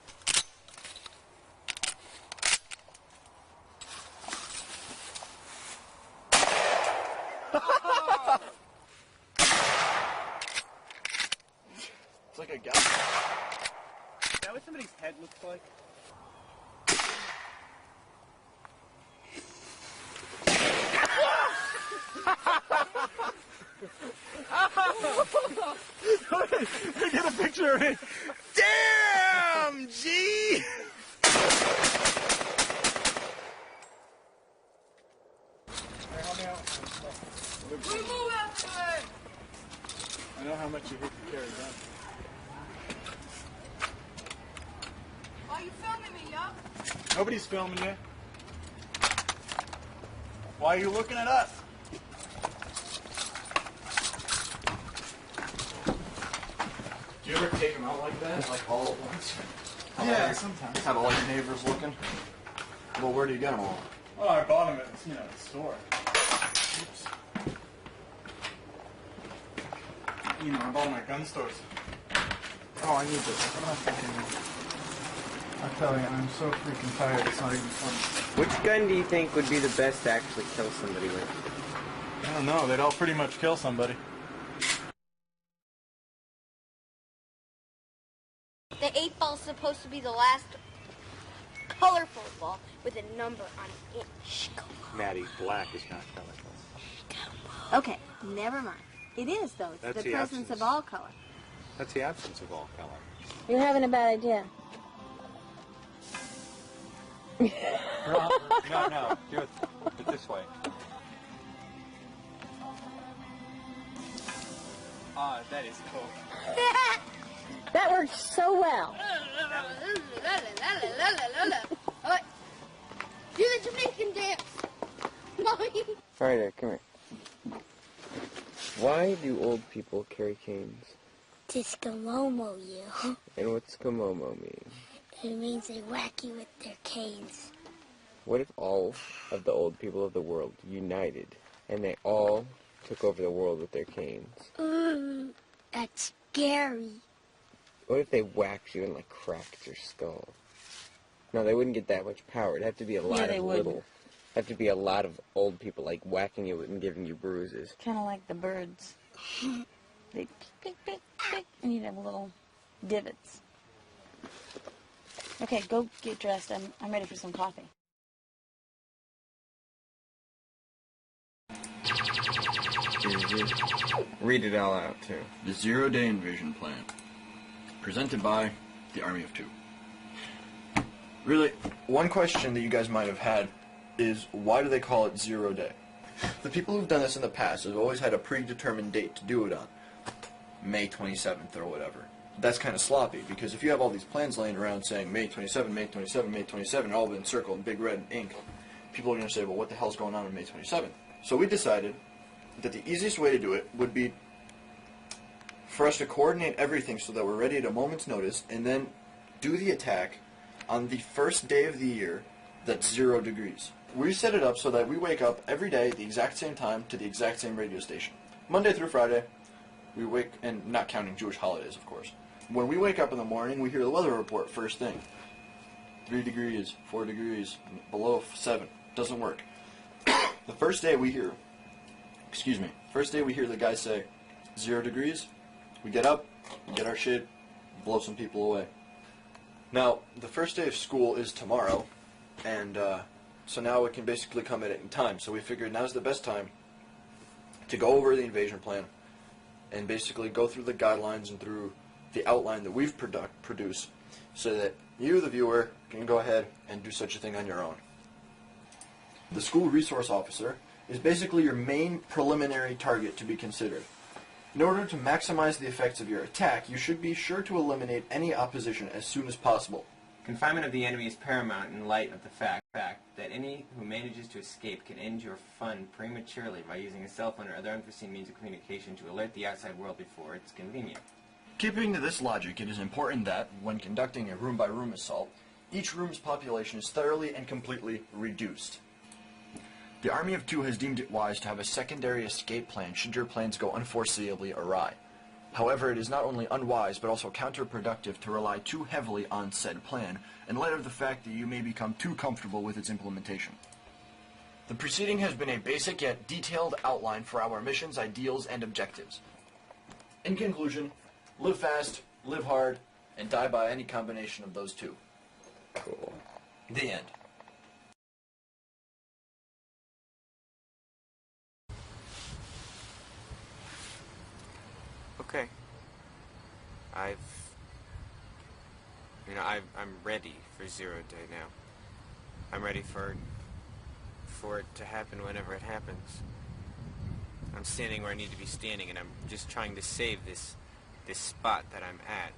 It's like a gun. Is that what somebody's head looks like? Get a picture of me. Damn, G! Help me out. I know how much you hate to carry guns. Are you filming me, yup? Nobody's filming you. Why are you looking at us? Do you ever take them out like that? Like all at once? Yeah, sometimes. Have all your neighbors looking? Well, where do you get them all? Oh, I bought them at, the store. Oops. I bought them at gun stores. Oh, I need this. I tell you, I'm so freaking tired, it's not even funny. Which gun do you think would be the best to actually kill somebody with? I don't know, they'd all pretty much kill somebody. The 8-ball's supposed to be the last colorful ball with a number on it. Maddie, black is not colorful. Okay, never mind. It is, though. It's That's the the presence absence. of all color. That's the absence of all color. You're having a bad idea. No, do it this way. Oh, that is cool. That worked so well. Do the Jamaican dance. Mommy. Ryder, come here. Why do old people carry canes? Discomomo you. And what's Komomo mean? It means they whack you with their canes. What if all of the old people of the world united and they all took over the world with their canes? That's scary. What if they whacked you and like cracked your skull? No, they wouldn't get that much power. It'd have to be a lot of little. Have to be a lot of old people like whacking you and giving you bruises. Kind of like the birds. They pick, pick, pick, and you'd have little divots. Okay, go get dressed. I'm ready for some coffee. Read it all out, too. The Zero-Day Invasion Plan. Presented by the Army of Two. Really, one question that you guys might have had is, why do they call it Zero Day? The people who've done this in the past have always had a predetermined date to do it on. May 27th or whatever. That's kind of sloppy, because if you have all these plans laying around saying May 27, May 27, May 27, all been circled in big red ink, people are going to say, well, what the hell's going on May 27th? So we decided that the easiest way to do it would be for us to coordinate everything so that we're ready at a moment's notice, and then do the attack on the first day of the year that's 0 degrees. We set it up so that we wake up every day at the exact same time to the exact same radio station. Monday through Friday, we wake, and not counting Jewish holidays, of course. When we wake up in the morning, we hear the weather report first thing. 3 degrees, 4 degrees, below 7. Doesn't work. The first day we hear the guy say 0 degrees, we get up, get our shit, blow some people away. Now, the first day of school is tomorrow, and so now it can basically come at any time. So we figured now's the best time to go over the invasion plan and basically go through the guidelines and through the outline that we've produced so that you, the viewer, can go ahead and do such a thing on your own. The school resource officer is basically your main preliminary target to be considered. In order to maximize the effects of your attack, you should be sure to eliminate any opposition as soon as possible. Confinement of the enemy is paramount in light of the fact that any who manages to escape can end your fun prematurely by using a cell phone or other unforeseen means of communication to alert the outside world before it's convenient. Keeping to this logic, it is important that, when conducting a room-by-room assault, each room's population is thoroughly and completely reduced. The Army of Two has deemed it wise to have a secondary escape plan should your plans go unforeseeably awry. However, it is not only unwise but also counterproductive to rely too heavily on said plan in light of the fact that you may become too comfortable with its implementation. The preceding has been a basic yet detailed outline for our missions, ideals, and objectives. In conclusion, live fast, live hard, and die by any combination of those two. Cool. The end. Okay. I'm ready for 0 Day now. I'm ready for it to happen whenever it happens. I'm standing where I need to be standing, and I'm just trying to save this spot that I'm at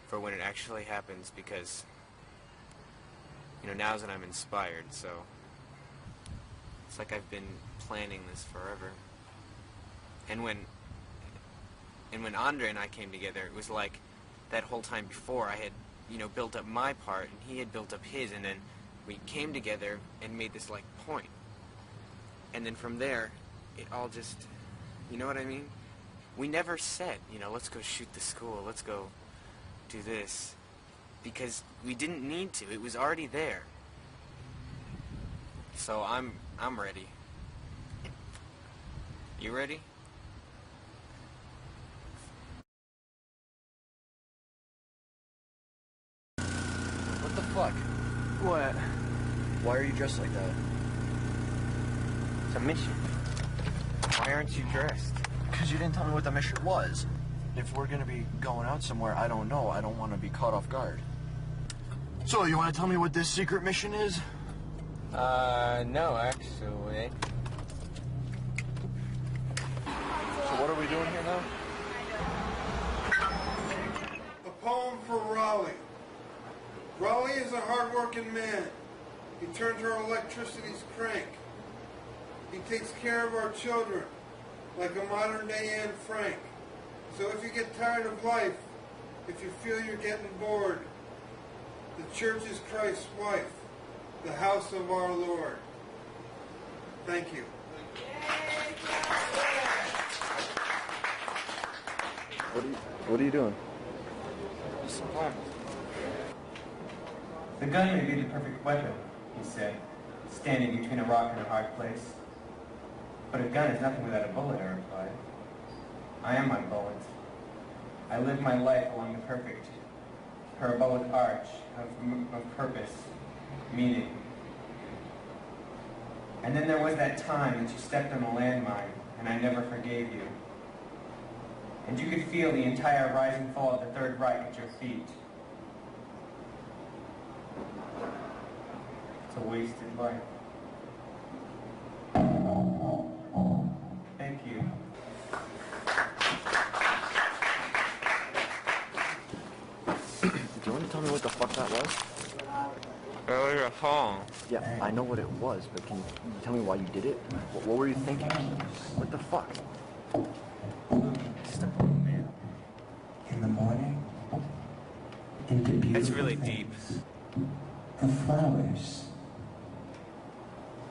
for when it actually happens, because now's when I'm inspired. So it's like I've been planning this forever. And when Andre and I came together, it was like that whole time before I had, built up my part and he had built up his, and then we came together and made this like point. And then from there, it all just, you know what I mean? We never said, let's go shoot the school, let's go do this, because we didn't need to. It was already there. So I'm ready. You ready? What the fuck? What? Why are you dressed like that? It's a mission. Why aren't you dressed? Because you didn't tell me what the mission was. If we're going to be going out somewhere, I don't know. I don't want to be caught off guard. So, you want to tell me what this secret mission is? No, actually. So what are we doing here now? A poem for Raleigh. Raleigh is a hard-working man. He turns our electricity's crank. He takes care of our children, like a modern-day Anne Frank. So if you get tired of life, if you feel you're getting bored, the church is Christ's wife, the house of our Lord. Thank you. What are you doing? Just one. The gun may be the perfect weapon, he said, standing between a rock and a hard place. But a gun is nothing without a bullet, I replied. I am my bullet. I live my life along the perfect, parabolic arch of purpose, meaning. And then there was that time that you stepped on a landmine, and I never forgave you. And you could feel the entire rise and fall of the Third Reich at your feet. It's a wasted life. Thank you. Do you want to tell me what the fuck that was? Earlier a song. Yeah, I know what it was, but can you tell me why you did it? What were you thinking? What the fuck? Just a boom, man. In the morning, into beautiful That's really deep. The flowers.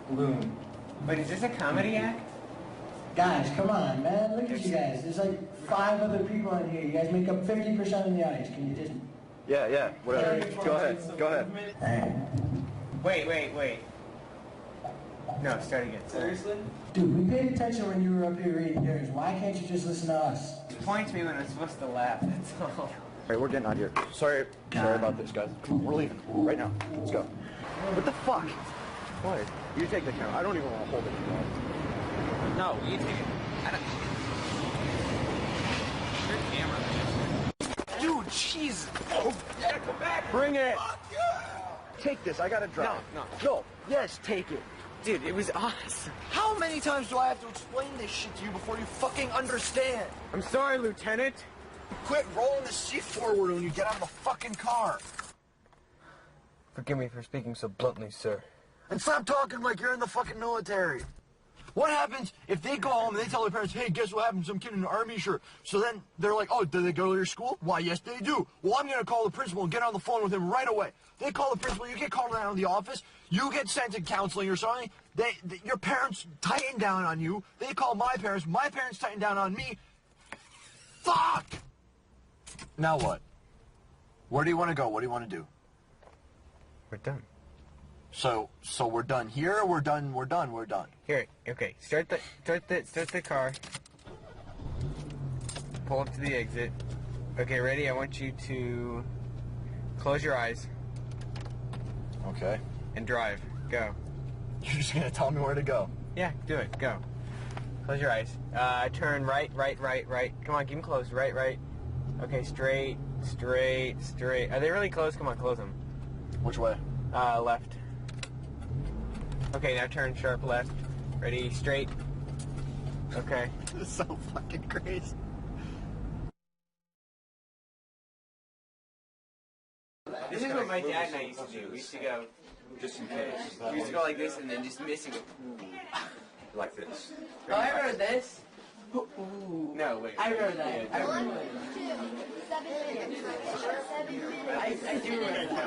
Bloom. But is this a comedy act? Guys, come on, man. Look at you guys. There's like 5 other people in here. You guys make up 50% of the audience. Can you just... Yeah, whatever. Go ahead. Wait. No, start again. Seriously? Dude, we paid attention when you were up here reading yours. Why can't you just listen to us? Point to me when I'm supposed to laugh, that's all. Alright, we're getting out of here. Sorry about this, guys. Come on, we're leaving. Right now. Let's go. What the fuck? What? You take the camera. I don't even want to hold it anymore. No, you take it. Your camera. Dude, jeez. Oh, yeah, come back. Bring it. Take this. I gotta drive. No. Yes, take it. Dude, it was awesome. How many times do I have to explain this shit to you before you fucking understand? I'm sorry, Lieutenant. Quit rolling the seat forward when you get out of the fucking car. Forgive me for speaking so bluntly, sir. And stop talking like you're in the fucking military. What happens if they go home and they tell their parents, hey, guess what happened to some kid in an army shirt? So then they're like, oh, did they go to your school? Why, yes, they do. Well, I'm going to call the principal and get on the phone with him right away. They call the principal, you get called out of the office, you get sent to counseling or something. Your parents tighten down on you. They call my parents tighten down on me. Fuck! Now what? Where do you want to go? What do you want to do? We're done. So we're done here, or we're done. Here, okay. Start the car. Pull up to the exit. Okay, ready? I want you to close your eyes. Okay. And drive. Go. You're just gonna tell me where to go? Yeah, do it. Go. Close your eyes. Turn right. Come on, keep them closed. Right. Okay, straight. Are they really close? Come on, close them. Which way? Left. Okay, now turn sharp left. Ready, straight. Okay. This is so fucking crazy. This is what my dad and I used to do. We used to go, just in case. We used to go like this and then just miss and go, Like this. Oh, I remember this. Ooh. No, wait. I remember that. Yeah, I remember that. I do remember that.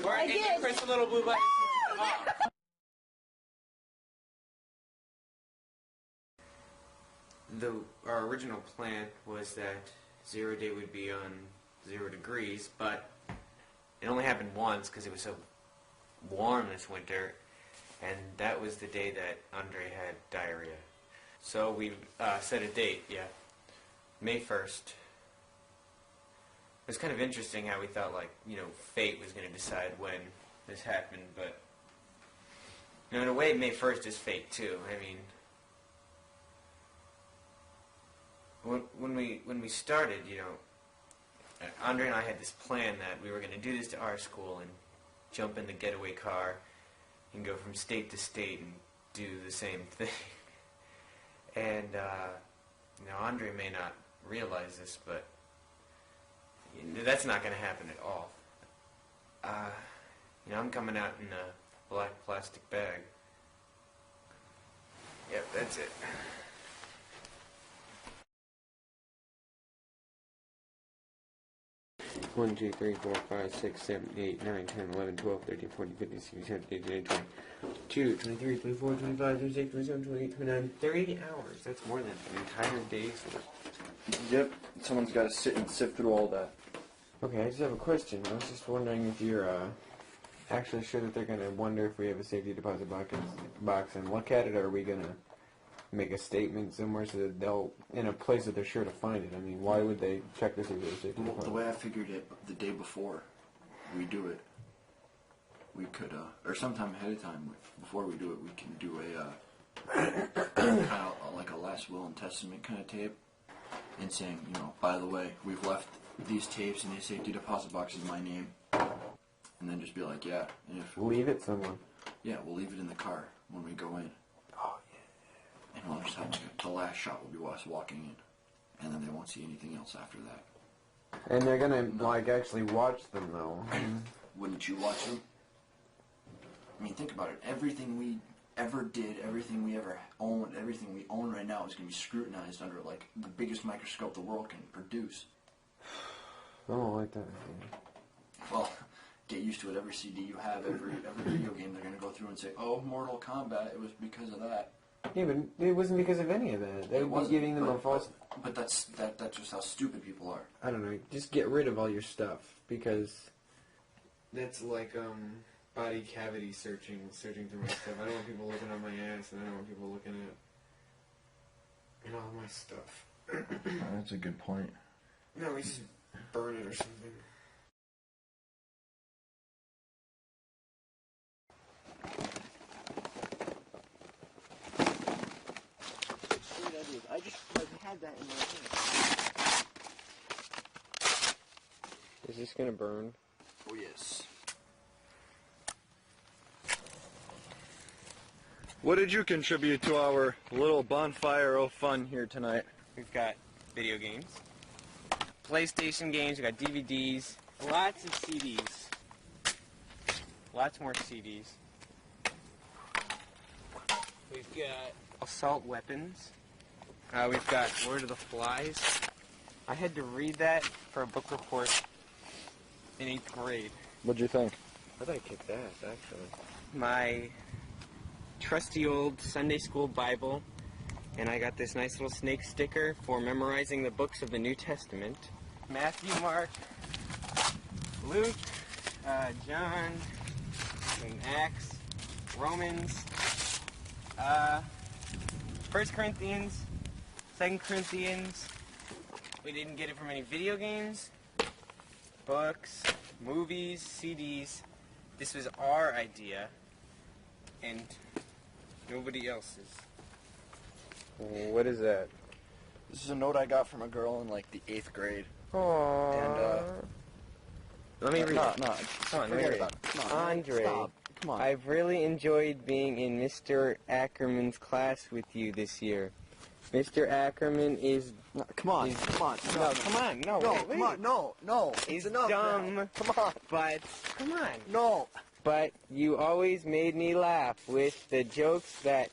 Or if you press the little blue button. Our original plan was that 0 day would be on 0 degrees, but it only happened once because it was so warm this winter, and that was the day that Andre had diarrhea. So we set a date, May 1st. It was kind of interesting how we thought, like, fate was going to decide when this happened, but, in a way, May 1st is fate, too. I mean, when we started, Andre and I had this plan that we were going to do this to our school and jump in the getaway car and go from state to state and do the same thing. And, Andre may not realize this, but that's not going to happen at all. I'm coming out in a black plastic bag. Yep, that's it. 1, 2, 3, 4, 5, 6, 7, 8, 9, 10, 11, 12, 13, 14, 15, 16, 17, 18, 19, 20, 23, 24, 25, 26, 27, 28, 29, 30 hours. That's more than an entire day's work. Yep. Someone's got to sit and sift through all that. Okay, I just have a question. I was just wondering if you're actually sure that they're going to wonder if we have a safety deposit box and look at it, or are we going to make a statement somewhere so that they'll, in a place that they're sure to find it? I mean, why would they check to see if there's a safety deposit? The way I figured it, the day before we do it, we could, or sometime ahead of time, before we do it, we can do a, kind of like a last will and testament kind of tape, and saying, by the way, we've left these tapes in a safety deposit box is my name. And then just be like, yeah. And if leave it somewhere. Yeah, we'll leave it in the car when we go in. Oh, yeah. And we'll just have the last shot will be us walking in. And then they won't see anything else after that. And they're gonna, like, actually watch them, though. Wouldn't you watch them? I mean, think about it. Everything we ever did, everything we ever owned, everything we own right now is going to be scrutinized under, like, the biggest microscope the world can produce. I don't like that. Well, get used to it. Every CD you have, every video game, they're going to go through and say, oh, Mortal Kombat, it was because of that. Yeah, but it wasn't because of any of that. They would be giving them a false... But that's just how stupid people are. I don't know. Just get rid of all your stuff, because that's like, body cavity searching through my stuff. I don't want people looking at my ass, and I don't want people looking at all my stuff. That's a good point. No, we just burn it or something. I just had that in my hand. Is this gonna burn? Oh, yes. What did you contribute to our little bonfire of fun here tonight? We've got video games, PlayStation games, we've got DVDs, lots of CDs, lots more CDs. We've got assault weapons. We've got Lord of the Flies. I had to read that for a book report in 8th grade. What'd you think? I thought I kicked ass, actually. My trusty old Sunday school Bible, and I got this nice little snake sticker for memorizing the books of the New Testament. Matthew, Mark, Luke, John, and Acts, Romans, 1 Corinthians, 2 Corinthians. We didn't get it from any video games, books, movies, CDs. This was our idea, and nobody else's. What is that? This is a note I got from a girl in, like, the 8th grade. Aww. And, let me read it. No, come on, forget about it. Come on, Andre, stop. Come on. I've really enjoyed being in Mr. Ackerman's class with you this year. Mr. Ackerman is... No, come on. No, come on, wait. come on, no. He's enough dumb. now. Come on. But, come on. No. But you always made me laugh with the jokes that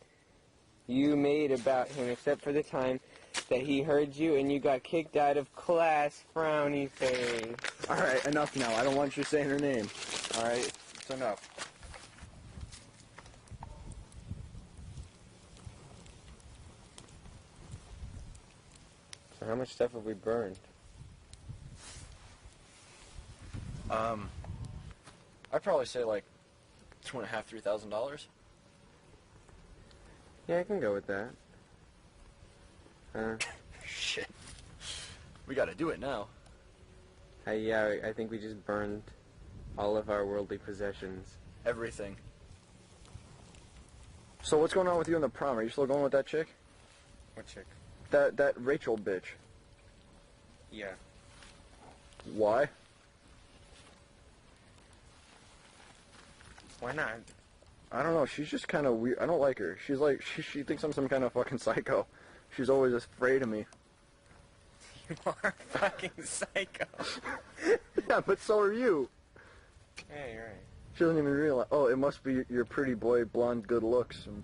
you made about him, except for the time that he heard you and you got kicked out of class, frowny face. Alright, enough now. I don't want you saying her name. Alright, it's enough. So how much stuff have we burned? I'd probably say like $2,500, $3,000. Yeah, I can go with that. Shit. We gotta do it now. Yeah, I think we just burned all of our worldly possessions. Everything. So what's going on with you in the prom? Are you still going with that chick? What chick? That Rachel bitch. Yeah. Why? Why not? I don't know. She's just kind of weird. I don't like her. She's like, she thinks I'm some kind of fucking psycho. She's always afraid of me. You are a fucking psycho. Yeah, but so are you. Yeah, you're right. She doesn't even realize. Oh, it must be your pretty boy, blonde, good looks. And,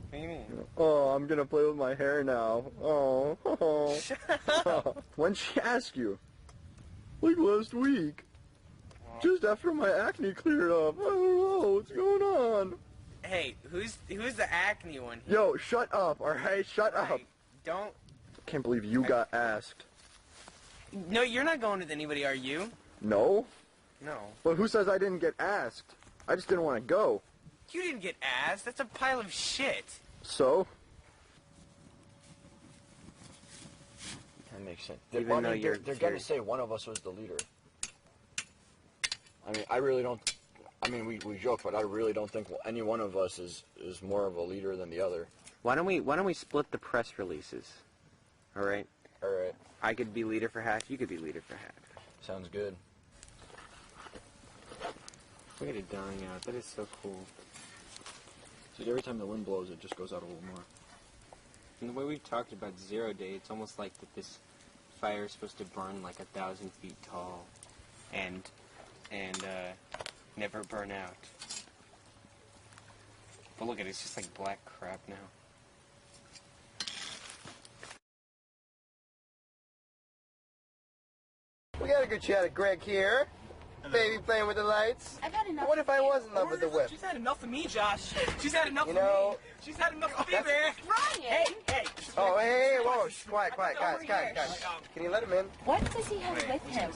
What do you mean? oh, I'm gonna play with my hair now. Oh. Shut up. When'd she ask you? Like last week. Just after my acne cleared up. I don't know what's going on. Hey, who's the acne one? Yo, shut up, alright? Shut up. Don't. Can't believe you got asked. No, you're not going with anybody, are you? No? No. But who says I didn't get asked? I just didn't want to go. You didn't get asked. That's a pile of shit. So? That makes sense. They're going to say one of us was the leader. I mean, I really don't... I mean, we joke, but I really don't think any one of us is more of a leader than the other. Why don't we split the press releases? All right? All right. I could be leader for half, you could be leader for half. Sounds good. Look at it dying out. That is so cool. See, every time the wind blows, it just goes out a little more. And the way we've talked about 0 day, it's almost like that this fire is supposed to burn like 1,000 feet tall and never burn out. But look at it, it's just like black crap now. We got a good shot of Greg here. Baby playing with the lights. I've had enough. What if I was in love with the whip? She's had enough of me, Josh. She's had enough You of know, me. She's had enough of me, man. Ryan! Hey. Oh, hey, whoa, shh, quiet, guys. Can you let him in? What does he have with him?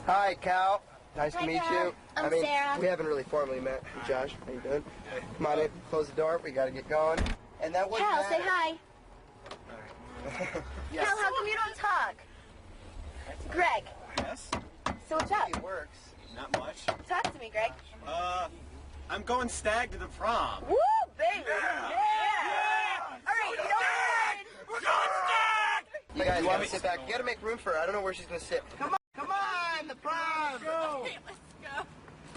Hi, Cal. Nice Hi, to meet Cal. you. I'm Sarah. We haven't really formally met. Josh, how you doing? Come on in, close the door. We gotta get going. And that was Cal, say hi. Yes. Cal, how come you don't talk? Greg. Yes? So what's up? It works. Not much. Talk to me, Greg. I'm going stag to the prom. Woo, baby! Yeah! All right, you know what? We're going stag! Hey guys, you want me to sit back? You gotta make room for her. I don't know where she's gonna sit. Come on, the prom! Go! Okay, let's go.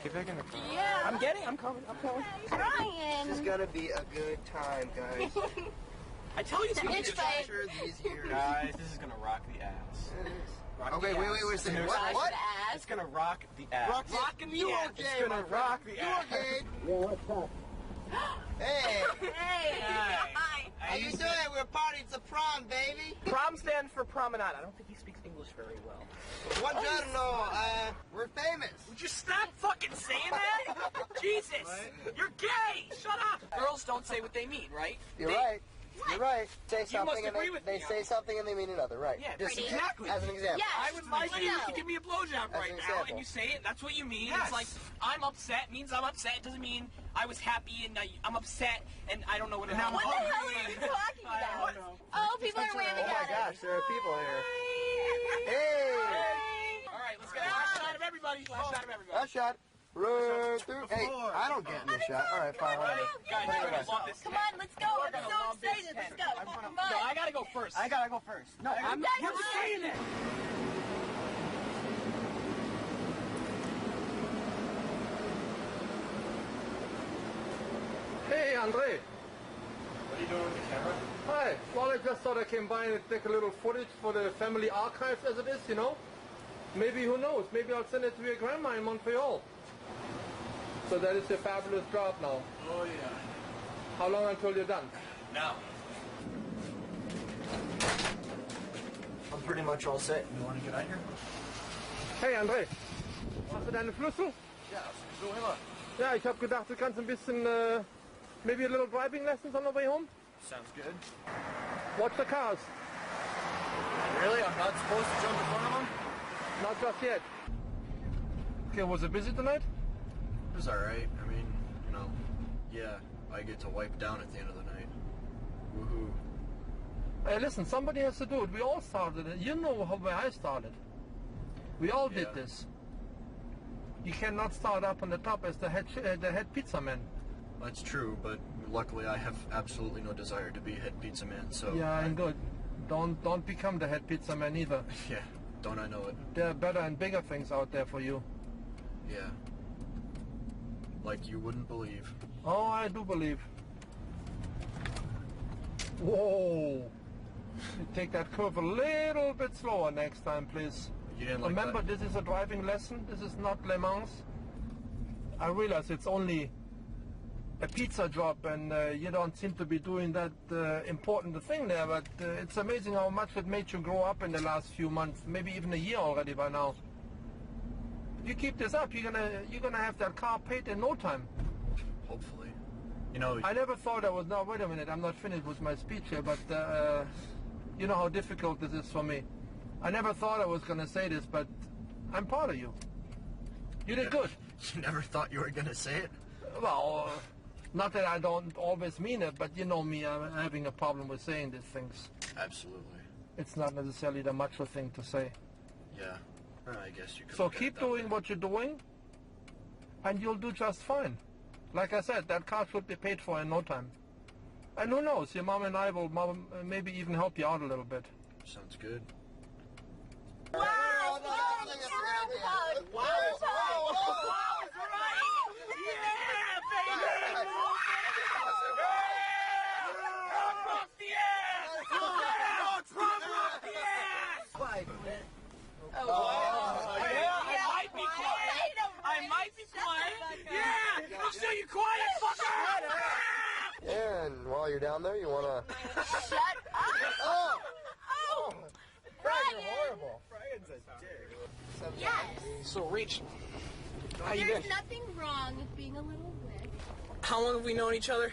Get back in the car. Yeah. I'm coming. Ryan. This is gonna be a good time, guys. I tell you, it's going to be Bitch fight. Sure, these years. Guys, this is gonna rock the ass. Rock Okay, the wait ass. a second. Rock What? the ass. It's gonna rock the ass. Rocking the You ass. okay? It's gonna rock the ass. okay? Yeah, what's up? Hey, Hey. Hi. how you doing? We're partying to prom, baby. Prom stands for promenade. I don't think he speaks English very well. Buongiorno. We're famous. Would you stop fucking saying that? Jesus! You're gay! Shut up! Girls don't say what they mean, right? You're right. You're right. Say You something must and agree with they me. say something and they mean another. Right. Yeah, Just exactly. as an example. Yes. I would like you no. to give me a blowjob As right an now, example. and you say it. That's what you mean. Yes. It's like I'm upset means I'm upset. It doesn't mean I was happy and I'm upset and I don't know what it is. What the hell are you talking about? Oh, people are waving Oh my at us. gosh, there are people here. Hi. Hey! All right, let's get a last shot of everybody. Last shot of everybody. Last shot. Run through. Hey, I don't get in this shot. All right, fine. Guys, Put you're it gonna away. love this. Come on, let's go. I'm so excited. Let's go. Come No, on. I gotta go first. I gotta go first. No, I'm Guys, not come on. saying it. Hey, Andre. What are you doing with the camera? Hi. Well, I just thought I came by and take a little footage for the family archives as it is, you know. Maybe, who knows, maybe I'll send it to your grandma in Montreal. So that is your fabulous job now. Oh yeah. How long until you're done? Now. I'm pretty much all set. You want to get out here? Hey, André. Hast du deine Schlüssel? Ja, so immer. Ja, ich habe gedacht, du kannst ein bisschen, maybe a little driving lessons on the way home? Sounds good. Watch the cars. Really? I'm not supposed to jump in front of them? Not just yet. Okay, was it busy tonight? It was alright. I mean, you know, yeah, I get to wipe down at the end of the night. Woohoo. Hey, listen, somebody has to do it. We all started it. You know where I started. We all did this. You cannot start up on the top as the head pizza man. That's true, but luckily I have absolutely no desire to be head pizza man, so... Yeah, and good. Don't become the head pizza man either. Yeah, don't I know it. There are better and bigger things out there for you. Yeah. Like you wouldn't believe. Oh, I do believe. Whoa! You take that curve a little bit slower next time, please. You didn't like Remember, that? this is a driving lesson. This is not Le Mans. I realize it's only a pizza job and you don't seem to be doing that important thing there, but it's amazing how much it made you grow up in the last few months, maybe even a year already by now. If you keep this up, you're gonna have that car paid in no time. Hopefully. You know... I never thought I was... Now, wait a minute, I'm not finished with my speech here, but you know how difficult this is for me. I never thought I was gonna say this, but I'm proud of you. You did good. You never thought you were gonna say it? Well, not that I don't always mean it, but you know me, I'm having a problem with saying these things. Absolutely. It's not necessarily the macho thing to say. Yeah. I guess you could. So keep doing what you're doing, and you'll do just fine. Like I said, that car should be paid for in no time. And who knows, your mom and I will maybe even help you out a little bit. Sounds good. Wow! I might be quiet. Yeah! I'll show you quiet, fucker! And while you're down there, you wanna... Shut up! Oh! Brian, you're horrible. Brian's a dick. Yes. So, Rachel, how you There's been? nothing wrong with being a little witch. How long have we known each other?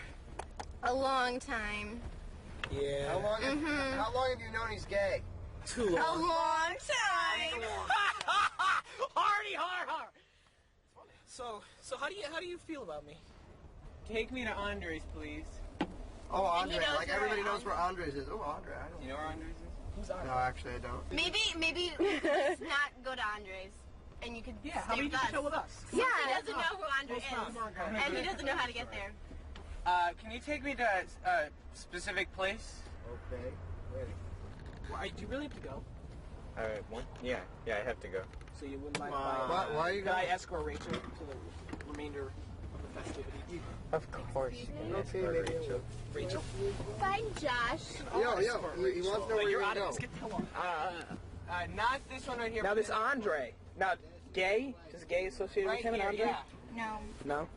A long time. Yeah. How long have you known he's gay? Too A long. long time. Hardy har. So how do you feel about me? Take me to Andre's, please. Oh, And he Andre. knows Like, where everybody knows Andre- where Andres is. Oh, Andre, I don't You know where Andre's is? Who's on? No, actually, I don't. Maybe let's not go to Andre's, and you could Yeah, stay how about you with just us. chill with us? Yeah, he doesn't know who Andre is, and he doesn't know how to get there. Can you take me to a specific place? Okay. Ready. Why, do you really have to go? One? Yeah, I have to go. So you wouldn't mind Why are you Could I going? escort Rachel to the remainder of the festivities? Of course. Okay, maybe. Rachel? Find Josh. Yo, he wants to know where you're You're out gonna of this. go. Get the hell on. Not this one right here. Now this Andre. Now, gay? Is gay associated right with him and here, Andre? yeah. No.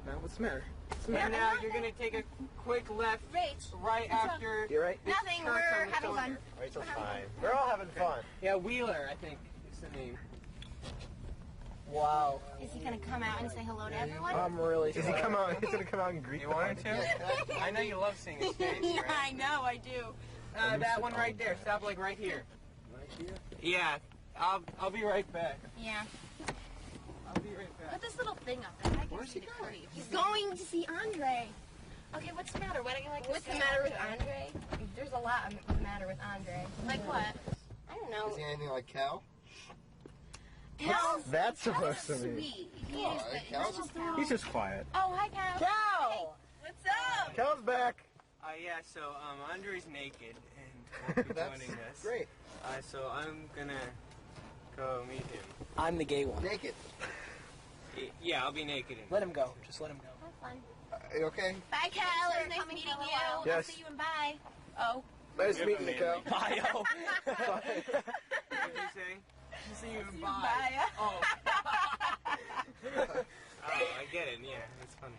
No? What's the matter? And now you're gonna take a quick left right after. You're right. Nothing. church We're on the having corner. fun. Rachel's fine. We're all having fun. Yeah, Wheeler, I think is the name. Wow. Is he gonna come out and say hello to everyone? I'm really He's gonna come out and greet You want him to? I know you love seeing his face. Yeah, Right? I know. I do. That one right there. Stop like right here. Right here? Yeah, I'll be right back. Yeah. I'll be right back. Put this little thing up there. I can see the creep. He's going to see Andre. Okay, what's the matter? What do you like? What's the matter with Andre? There's a lot the matter with Andre. Like what? I don't know. Is he anything like Cal? Cal's That's Cal's supposed to be. sweet. He Oh, is, but Cal's he's just He's just quiet. Oh, hi, Cal. Cal! Hey, what's up? Cal's back. Yeah, so Andre's naked and won't be That's joining us. great. So I'm gonna go meet him. I'm the gay one. Naked. Yeah, I'll be naked. Let him go. Just let him go. Have fun. You okay? Bye, Cal. It was nice meeting you. I'll Yes. see you and bye. Oh. Nice meeting you, Cal. Bye, What did you say? See you. Bye. Oh. I get it. Yeah, it's funny.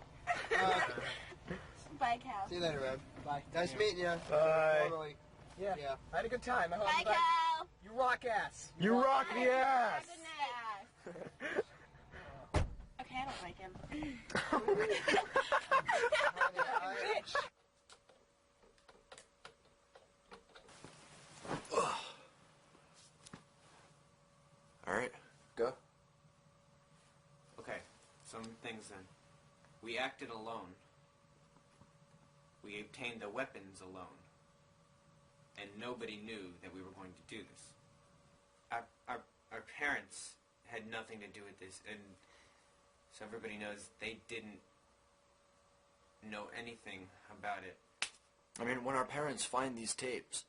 Bye, Cal. See you later, man. Bye. Nice meeting you. Bye. Totally. Yeah. Yeah. I had a good time. I hope Bye, I'm back. Cal. You rock ass. You rock the ass. Good night. Okay, I don't like him. Bitch. All right, go. Okay, some things then. We acted alone. We obtained the weapons alone. And nobody knew that we were going to do this. Our parents had nothing to do with this, and so everybody knows they didn't know anything about it. I mean, when our parents find these tapes,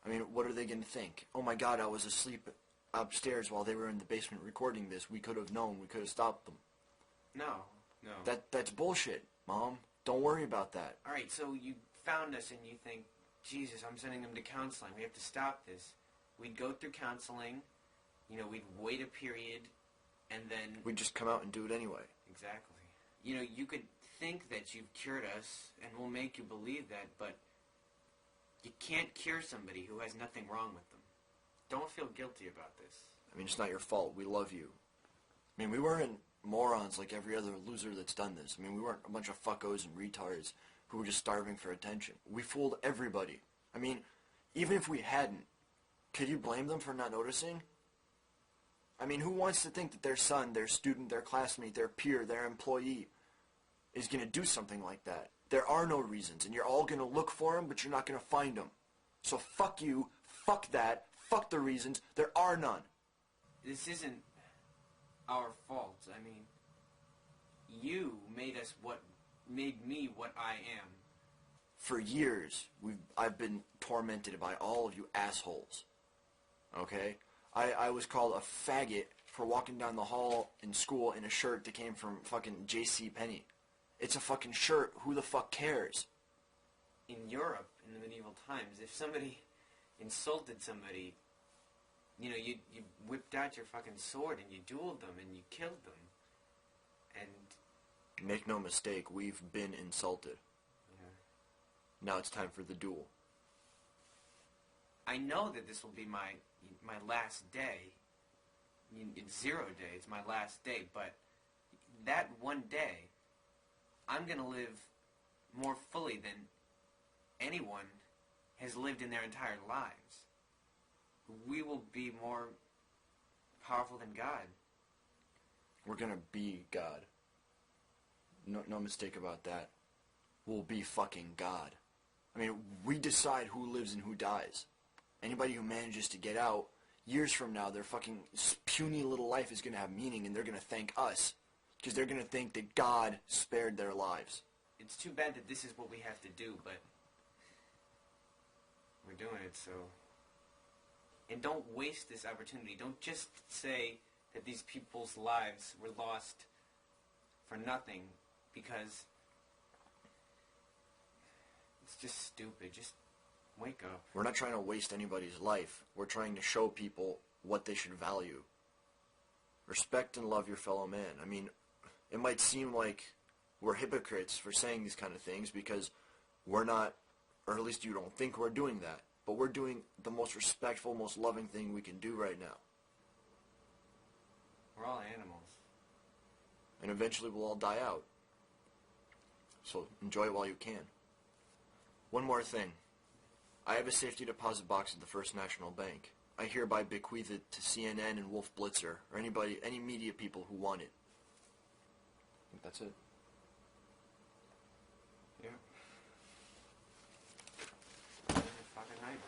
I mean, what are they going to think? Oh my God, I was asleep upstairs while they were in the basement recording this. We could have known. We could have stopped them. No. That's bullshit, Mom. Don't worry about that. All right, so you found us and you think, Jesus, I'm sending them to counseling. We have to stop this. We'd go through counseling, we'd wait a period, and then... We'd just come out and do it anyway. Exactly. You could think that you've cured us, and we'll make you believe that, but you can't cure somebody who has nothing wrong with them. Don't feel guilty about this. I mean, it's not your fault. We love you. I mean, we weren't morons like every other loser that's done this. I mean, we weren't a bunch of fuckos and retards who were just starving for attention. We fooled everybody. I mean, even if we hadn't, could you blame them for not noticing? I mean, who wants to think that their son, their student, their classmate, their peer, their employee is going to do something like that? There are no reasons, and you're all going to look for them, but you're not going to find them. So fuck you, fuck that, fuck the reasons. There are none. This isn't our fault. I mean, you made me what I am For years, I've been tormented by all of you assholes. Okay? I was called a faggot for walking down the hall in school in a shirt that came from fucking J.C. Penney. It's a fucking shirt. Who the fuck cares? In Europe, in the medieval times, if somebody insulted somebody, you know, you whipped out your fucking sword and you dueled them and you killed them. And make no mistake, we've been insulted. Yeah. Now it's time for the duel. I know that this will be my last day. It's 0 day. It's my last day. But that one day, I'm going to live more fully than anyone has lived in their entire lives. We will be more powerful than God. We're going to be God. No mistake about that. We'll be fucking God. I mean, we decide who lives and who dies. Anybody who manages to get out, years from now, their fucking puny little life is going to have meaning, and they're going to thank us. Because they're going to think that God spared their lives. It's too bad that this is what we have to do, but we're doing it, so... And don't waste this opportunity. Don't just say that these people's lives were lost for nothing, because it's just stupid. Just wake up. We're not trying to waste anybody's life. We're trying to show people what they should value. Respect and love your fellow man. I mean, it might seem like we're hypocrites for saying these kind of things because we're not, or at least you don't think we're doing that. But we're doing the most respectful, most loving thing we can do right now. We're all animals. And eventually we'll all die out. So enjoy it while you can. One more thing. I have a safety deposit box at the First National Bank. I hereby bequeath it to CNN and Wolf Blitzer, or any media people who want it. I think that's it. Yeah. Fucking night.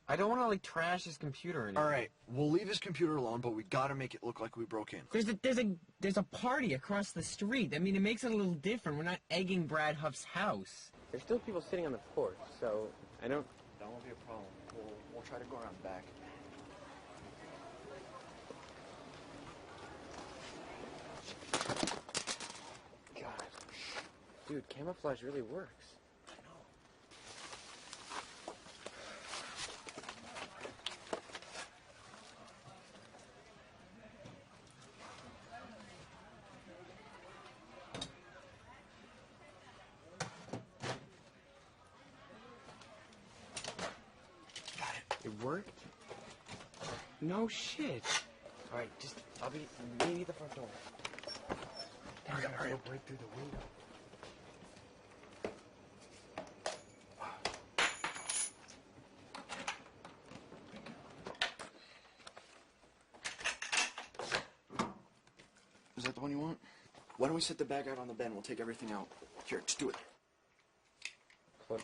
I don't want to like trash his computer anymore. All right, we'll leave his computer alone, but we gotta make it look like we broke in. There's a party across the street. I mean, it makes it a little different. We're not egging Brad Huff's house. There's still people sitting on the porch, so I don't. That won't be a problem. We'll try to go around back. God, dude, camouflage really works. It worked? No shit. Alright, I'll be maybe the front door. Hurry up, hurry up. Break through the window. Is that the one you want? Why don't we set the bag out on the bed and we'll take everything out. Here, just do it. Whoops.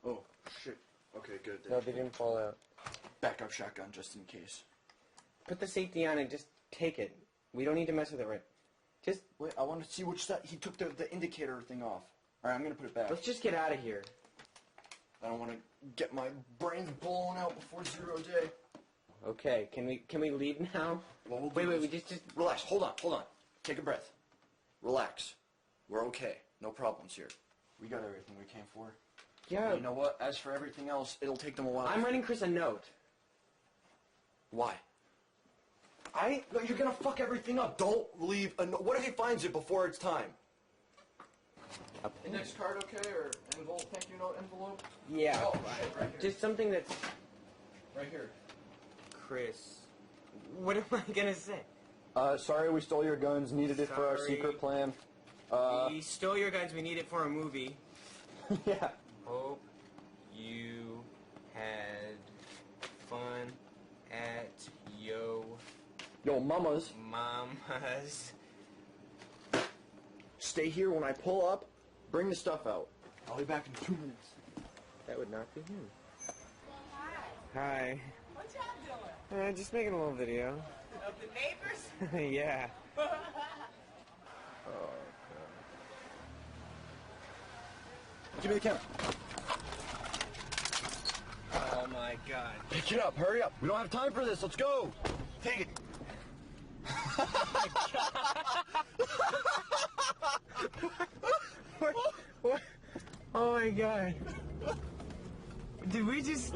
Oh, shit. Okay, good. No, they didn't fall out. Backup shotgun, just in case. Put the safety on and just take it. We don't need to mess with it, right? Just... Wait, I want to see which side... He took the indicator thing off. Alright, I'm gonna put it back. Let's just get out of here. I don't want to get my brains blown out before 0 day. Okay, can we leave now? Well, wait, we just... Relax, hold on. Take a breath. Relax. We're okay. No problems here. We got everything we came for. Yeah. And you know what? As for everything else, it'll take them a while. I'm writing Chris a note. Why? No, you're gonna fuck everything up. Don't leave a note. What if he finds it before it's time? Index card okay, or envelope, thank you note envelope? Yeah. Oh, shit, right here. Just something that's... Right here. Chris, what am I gonna say? Sorry we stole your guns, needed it for our secret plan. We stole your guns, we need it for a movie. Yeah. Hope you had fun at Yo Mama's. Stay here when I pull up, bring the stuff out. I'll be back in 2 minutes. That would not be him. Hi. Hi. What y'all doing? Just making a little video. Of the neighbors? Yeah. Oh. Give me the camera. Oh my god. Pick it up, hurry up. We don't have time for this, let's go. Take it. What? Oh my god. Did we just...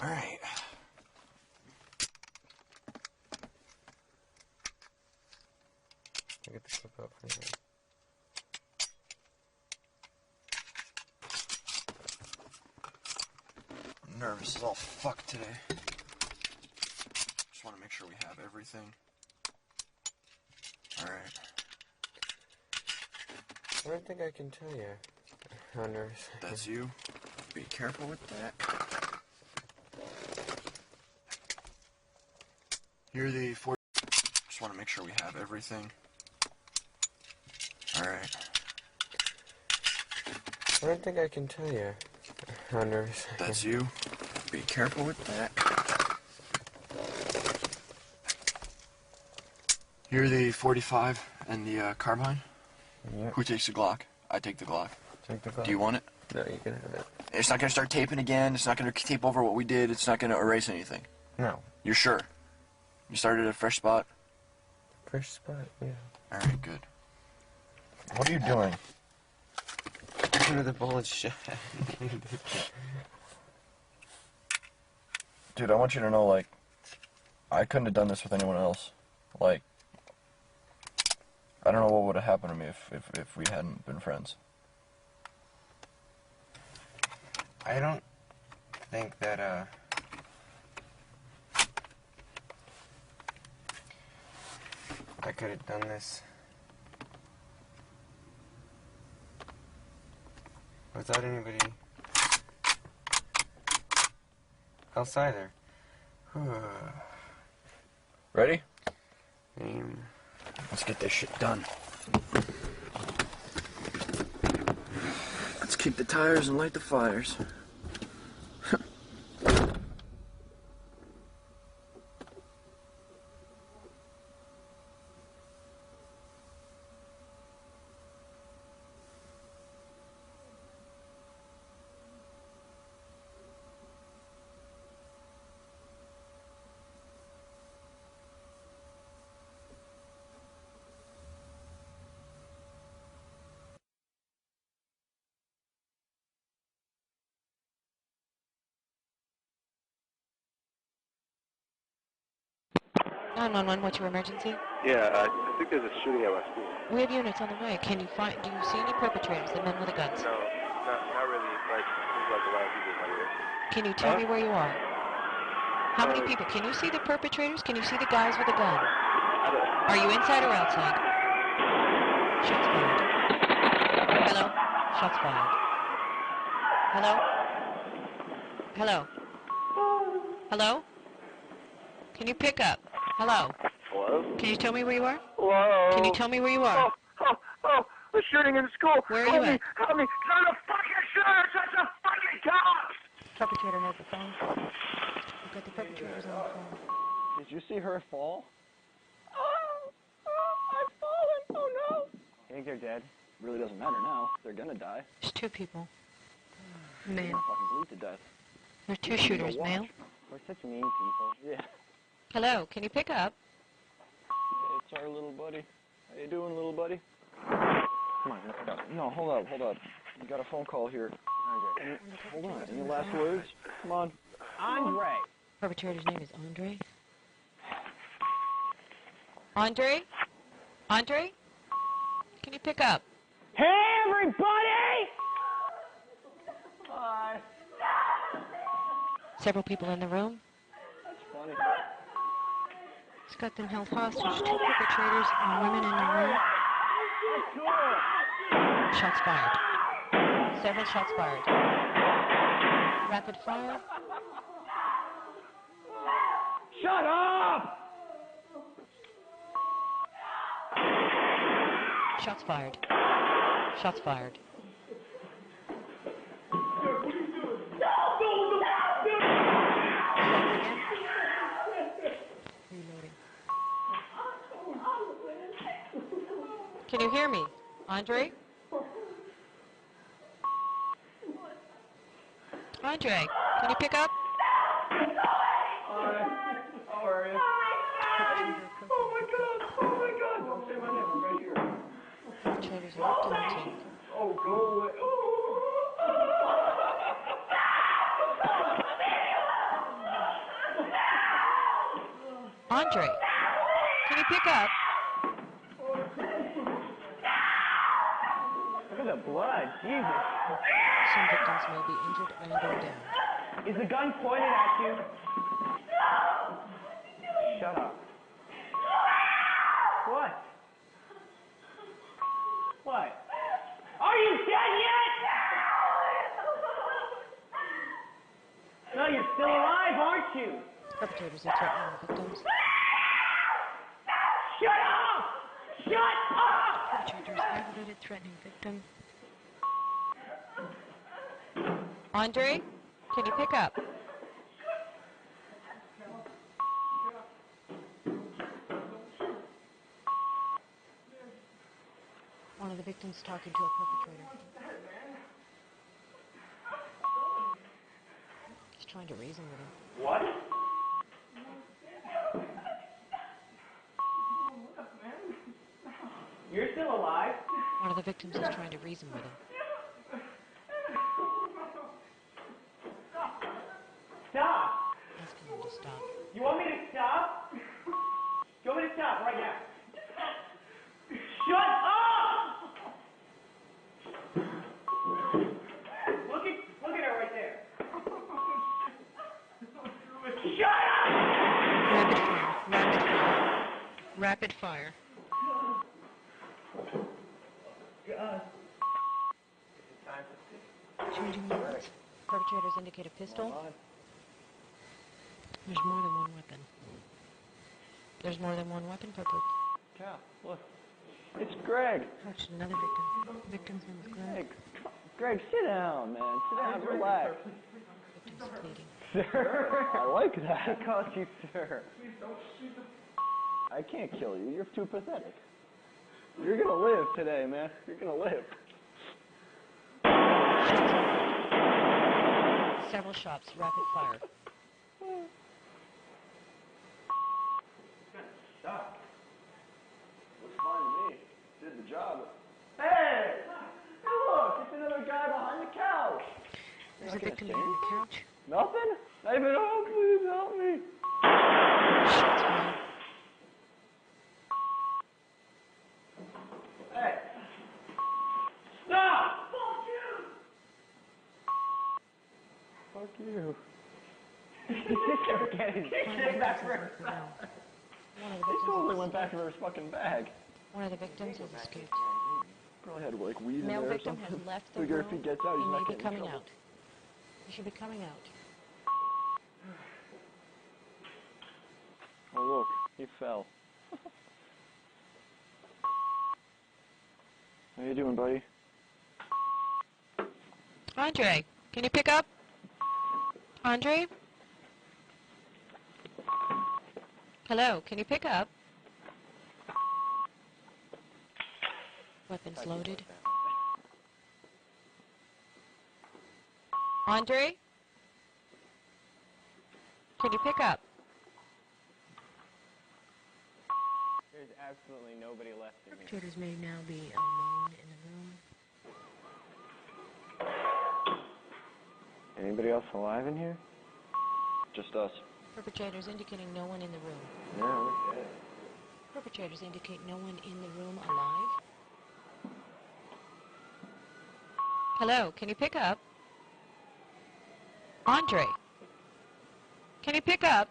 Alright. I get the clip out for you. I'm nervous as all fuck today. Just want to make sure we have everything. Alright. I don't think I can tell you how nervous I am. That's you. Be careful with that. Here are the four. Just want to make sure we have everything. Alright. I don't think I can tell you how nervous I am. That's you. Be careful with that. Here are the 45 and the carbine. Yep. Who takes the Glock? I take the Glock. Take the Glock. Do you want it? No, you can have it. It's not going to start taping again. It's not going to tape over what we did. It's not going to erase anything. No. You're sure? You started at a fresh spot? Fresh spot, yeah. Alright, good. What are you doing? Where the bullets shot. Dude, I want you to know, like, I couldn't have done this with anyone else. Like, I don't know what would have happened to me if we hadn't been friends. I don't think that, I could have done this without anybody else either. Ready? Let's get this shit done. Let's keep the tires and light the fires. What's your emergency? Yeah, I think there's a shooting at my school. We have units on the way. Can you find? Do you see any perpetrators? The men with the guns? No, not really. Like, there's like a lot of people in my area. Can you tell me where you are? How many people? Can you see the perpetrators? Can you see the guys with the gun? Are you inside or outside? Shots fired. Hello? Shots fired. Hello? Hello? Hello? Can you pick up? Hello? Hello? Can you tell me where you are? Hello? Can you tell me where you are? The shooting in the school! Where are you at? Help me! Not a fucking shooter! It's a fucking cops! Perpetrator has the phone. We've got the perpetrators on the phone. Did you see her fall? I've fallen! Oh no! I think they're dead. Really doesn't matter now. They're gonna die. There's two people. They're Male. gonna fucking bleed to death. There's two shooters, male. We're such mean people. Yeah. Hello, can you pick up? It's our little buddy. How you doing, little buddy? Come on, no, hold up. You got a phone call here. Hold on. Any last words? Come on. Andre. Perpetrator's name is Andre. Andre? Andre? Can you pick up? Hey, everybody! Hi. Several people in the room. That's funny. He's got them held hostage. Two perpetrators and women in the room. Shots fired. Several shots fired. Rapid fire. Shut up! Shots fired. Shots fired. Reloading. Can you hear me? Andre? Andre, can you pick up? Hi. How are you? Oh my god! Oh my god! Don't say my name. I'm right here. Perpetrators are Littleton. Oh, go away. Andre, can you pick up? Look at the blood. Jesus. Some victims may be injured and or down. Is the gun pointed at you? Shut up. What? What? Are you dead yet? No, you're still alive, aren't you? Perpetrators are threatening the victims. Shut up! Shut up! Perpetrators aggravated threatening victim. Andre, can you pick up? One of the victims talking to a perpetrator. He's trying to reason with him. What? You're still alive? One of the victims is trying to reason with him. Stop! Asking him to stop. You want me to stop? You want me to stop right now? Shut up! Look at her right there. Shut up! Rapid fire. Rapid fire. God. Changing weapons. Perpetrators indicate a pistol. There's more than one weapon. There's more than one weapon, Cal, look. It's Greg. Touched another victim. Victim's name is Greg. Greg, sit down, man. Sit down, relax. Victim's pleading. Sir, I like that. I called you sir. I can't kill you. You're too pathetic. You're gonna live today, man. You're gonna live. Several shots, rapid fire. Stop. Looks fine to me. Did the job. Hey! Hey, look! It's another guy behind the couch. There's a victim behind the couch. Nothing? Not even, oh, please help me. Shots fired. Hey! Stop! Fuck you. Get back for her. He totally went back for his fucking bag. One of the victims has escaped. Probably had like weed in Male there or victim something. has left the Figure room. if he gets out, he's He not may be getting in coming trouble. out. He should be coming out. Oh look, he fell. How you doing, buddy? Andre, can you pick up? Andre? Hello, can you pick up? Weapons loaded. Andre? Can you pick up? There's absolutely nobody left in here. Perpetrators may now be alone in the room. Anybody else alive in here? Just us. Perpetrators indicating no one in the room. No, we're dead. Perpetrators indicate no one in the room alive. Hello, can you pick up? Andre, can you pick up?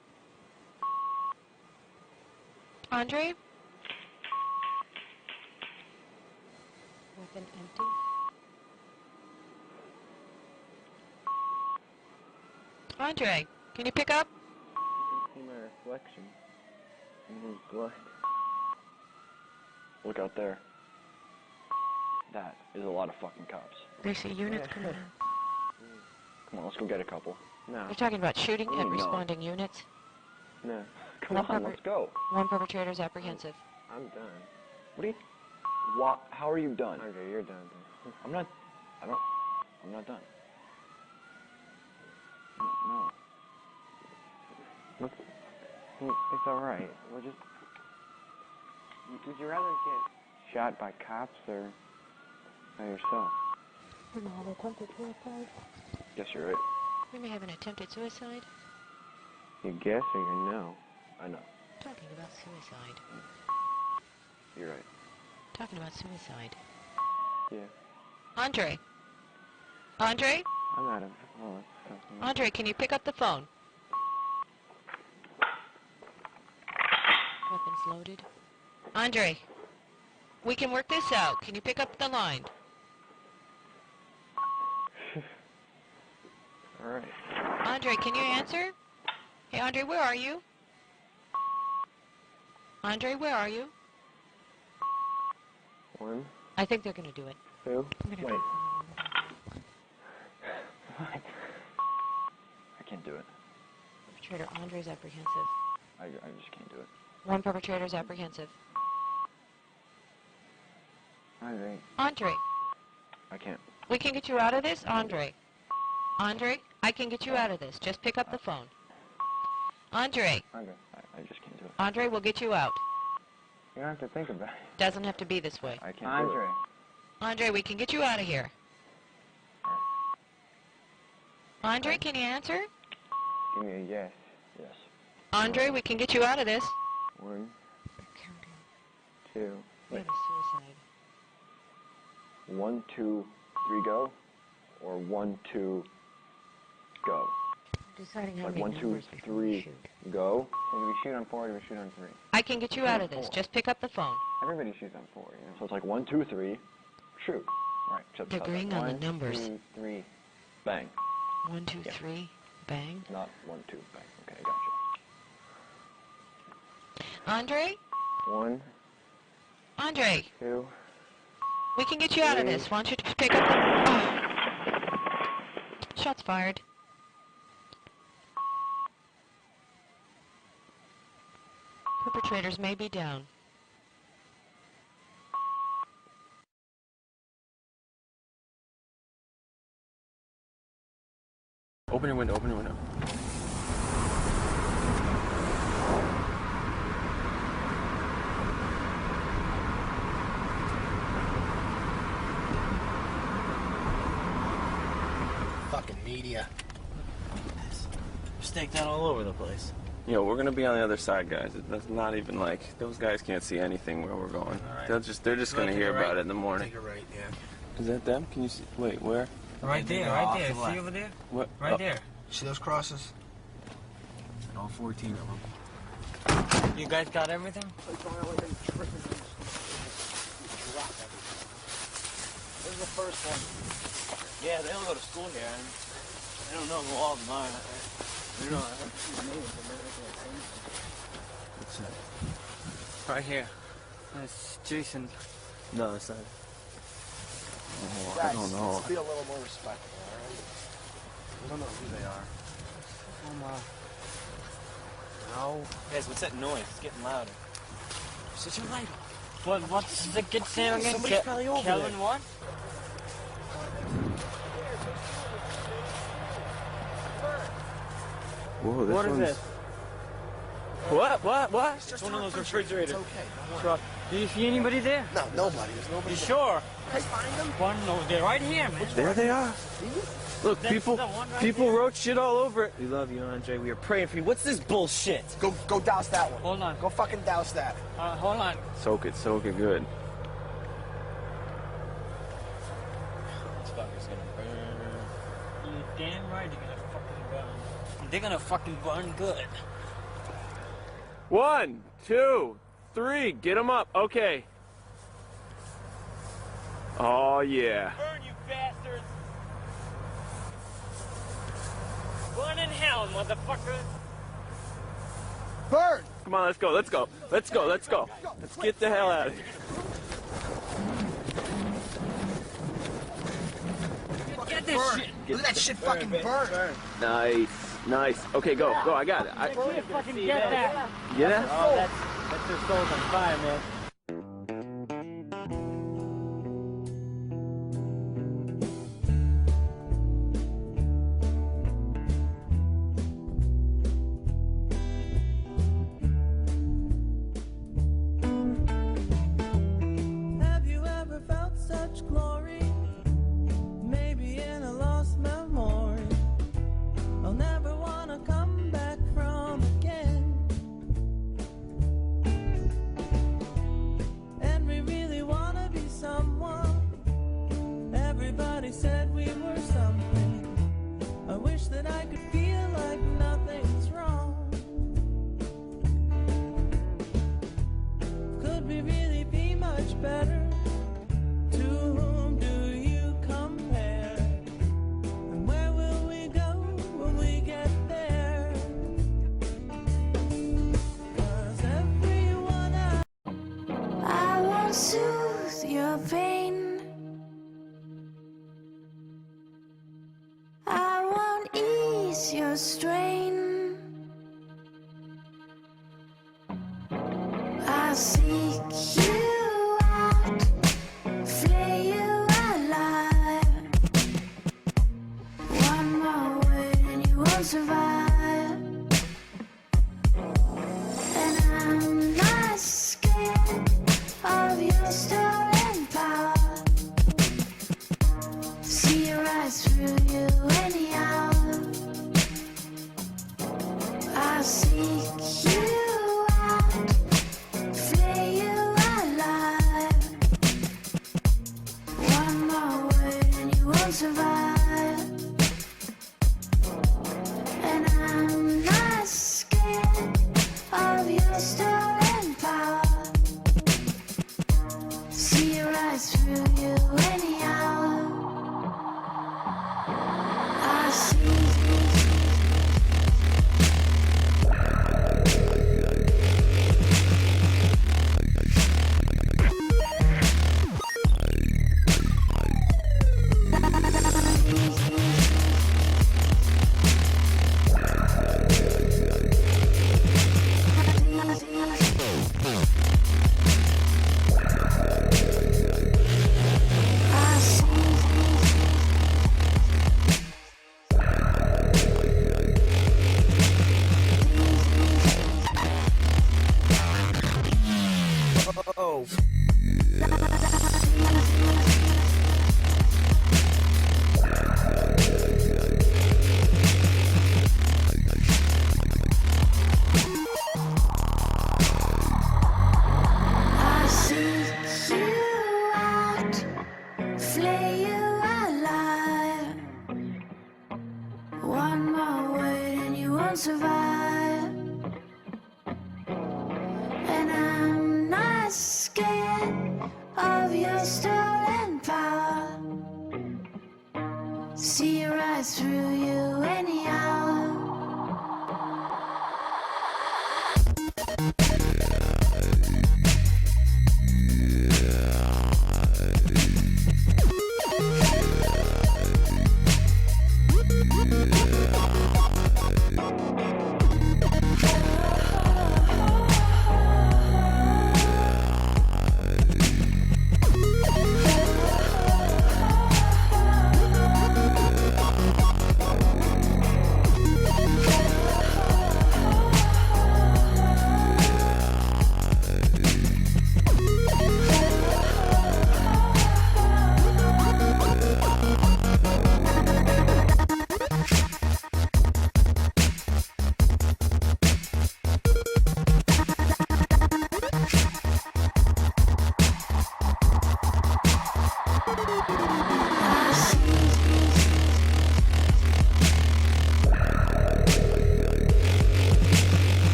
Andre? Weapon empty. Andre, can you pick up? What? reflection in his blood. Look out there. That is a lot of fucking cops. They see units coming in. Come on, let's go get a couple. No. You're talking about shooting What do at you mean, no? responding units? No. Come on, let's go. One perpetrator's apprehensive. I'm done. What are you... What? How are you done? Okay, you're done. I'm not done. No. Look, it's alright. We'll just... Would you rather get shot by cops or by yourself? We may have attempted suicide. Guess you're right. We may have an attempted suicide. You guess or you know? I know. Talking about suicide. You're right. Talking about suicide. Yeah. Andre? Andre? I'm out of... Oh, that's something. Andre, can you pick up the phone? Weapons loaded. Andre, we can work this out. Can you pick up the line? Alright. Andre, can you answer? Hey, Andre, where are you? Andre, where are you? One. I think they're going to do it. Two. Wait. I can't do it. Perpetrator Andre's apprehensive. I just can't do it. One perpetrator's apprehensive. Andre. Andre, I can't. we can get you out of this? Andre. Andre, I can get you out of this. Just pick up the phone. Andre. Andre, I just can't do it. Andre, we'll get you out. You don't have to think about it. Doesn't have to be this way. I can't do it. Andre, we can get you out of here. Andre, can you answer? Give me a yes. Yes. Andre, we can get you out of this. One. Two. We have a suicide. 1, 2, 3, go. Or 1, 2, go. Deciding how Like many 1, 2, numbers we can 3, shoot. go. So do we shoot on 4 or do we shoot on 3? I can get you out of this. Just pick up the phone. Everybody shoots on 4, you know? So it's like 1, 2, 3, shoot. Right. Except They're agreeing on the numbers. 1, 2, 3, bang. 1, 2, 3, bang. Not 1, 2, bang. Okay, I gotcha. Andre? 1. Andre. 2. We can get you out of this. Why don't you just pick up the... Oh. Shots fired. Perpetrators may be down. Open your window, open your window. Fucking media. Staked out all over the place. You know, we're gonna be on the other side, guys. That's not even like those guys can't see anything where we're going. Right. They're just gonna hear about it in the morning. Take a right, yeah. Is that them? Can you see? Wait, where? Right there, right there. See over there? What? Right Oh. there. See those crosses? All 14 of them. You guys got everything? This is the first one. Yeah, they don't go to school here. And they don't know who all of them are. They don't know. What's that? Right here. That's Jason. No, it's not. Oh, Guys, I don't know. let's be a little more respectful, alright? We don't know who they are. No. Guys, what's that noise? It's getting louder. Set your light off. What's the kid's name again? Somebody's probably over Kellen there. what? Whoa, this What is one's... this? What? It's It's just one of our those refrigerator. refrigerators. It's okay. Don't worry. Truck. Do you see anybody there? No, nobody. There's nobody You there. sure? Can I find them? One over there, right here, man. There they are. Look, That's people the one right people there. wrote shit all over it. We love you, Andre. We are praying for you. What's this bullshit? Go douse that one. Hold on. Go fucking douse that. Hold on. Soak it good. This fucker's gonna burn. You're damn right they're gonna fucking burn. They're gonna fucking burn good. 1, 2, 3, get them up. Okay. Oh yeah. Burn, you bastards! Burn in hell, motherfucker! Bird! Come on, let's go. Let's go. Let's go. Let's go. Let's get the hell out of here. Get this shit. Look at that shit fucking burn. Nice. Nice. Okay, go. Go. I got it. Where do you fucking get that? Get it? Oh, that's their souls on fire, man. Have you ever felt such glory? Maybe in a lost memory I'll never want to come back from again. And we really want to be someone. Everybody said we were something. I wish that I could feel like nothing's wrong. Could we really be much better? To whom do you compare? And where will we go when we get there? 'Cause everyone I won't soothe your pain. I won't ease your strain. I seek you out, flay you alive. One more word and you won't survive. And I'm not scared of your stolen power. See your eyes through you anyhow. I seek you out, flay you alive. One more word and you won't survive. And I'm not scared of your stolen power. See your eyes through you anyhow. I see. Oh. I seek you out, flay you alive. One more word and you won't survive. And I'm not scared of your stolen power. See your eyes through you anyhow.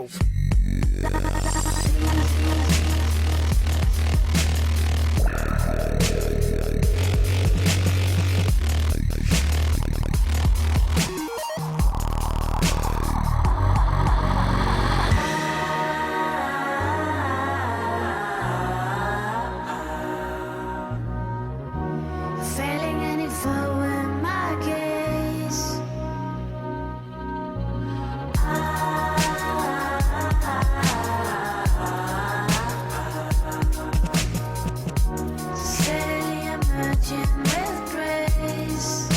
go. Failing and if I were my case, steadily emerging with grace.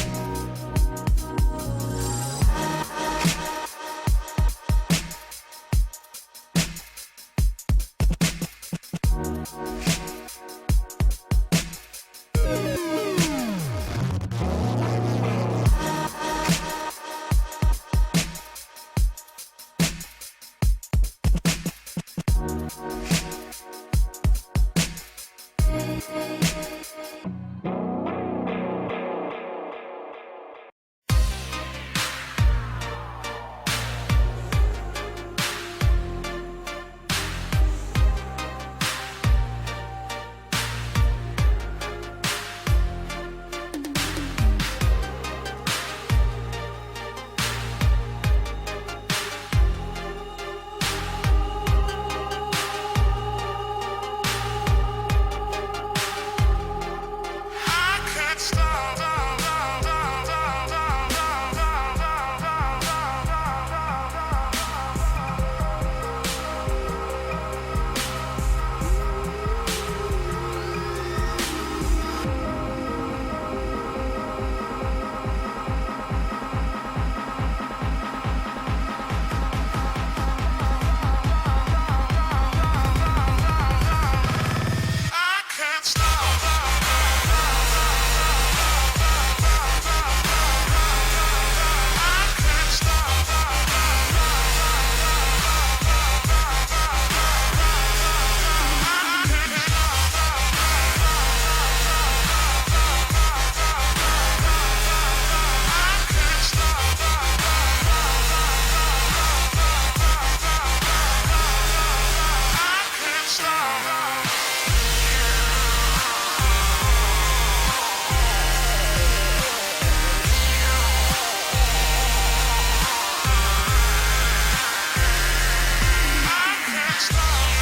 Stop.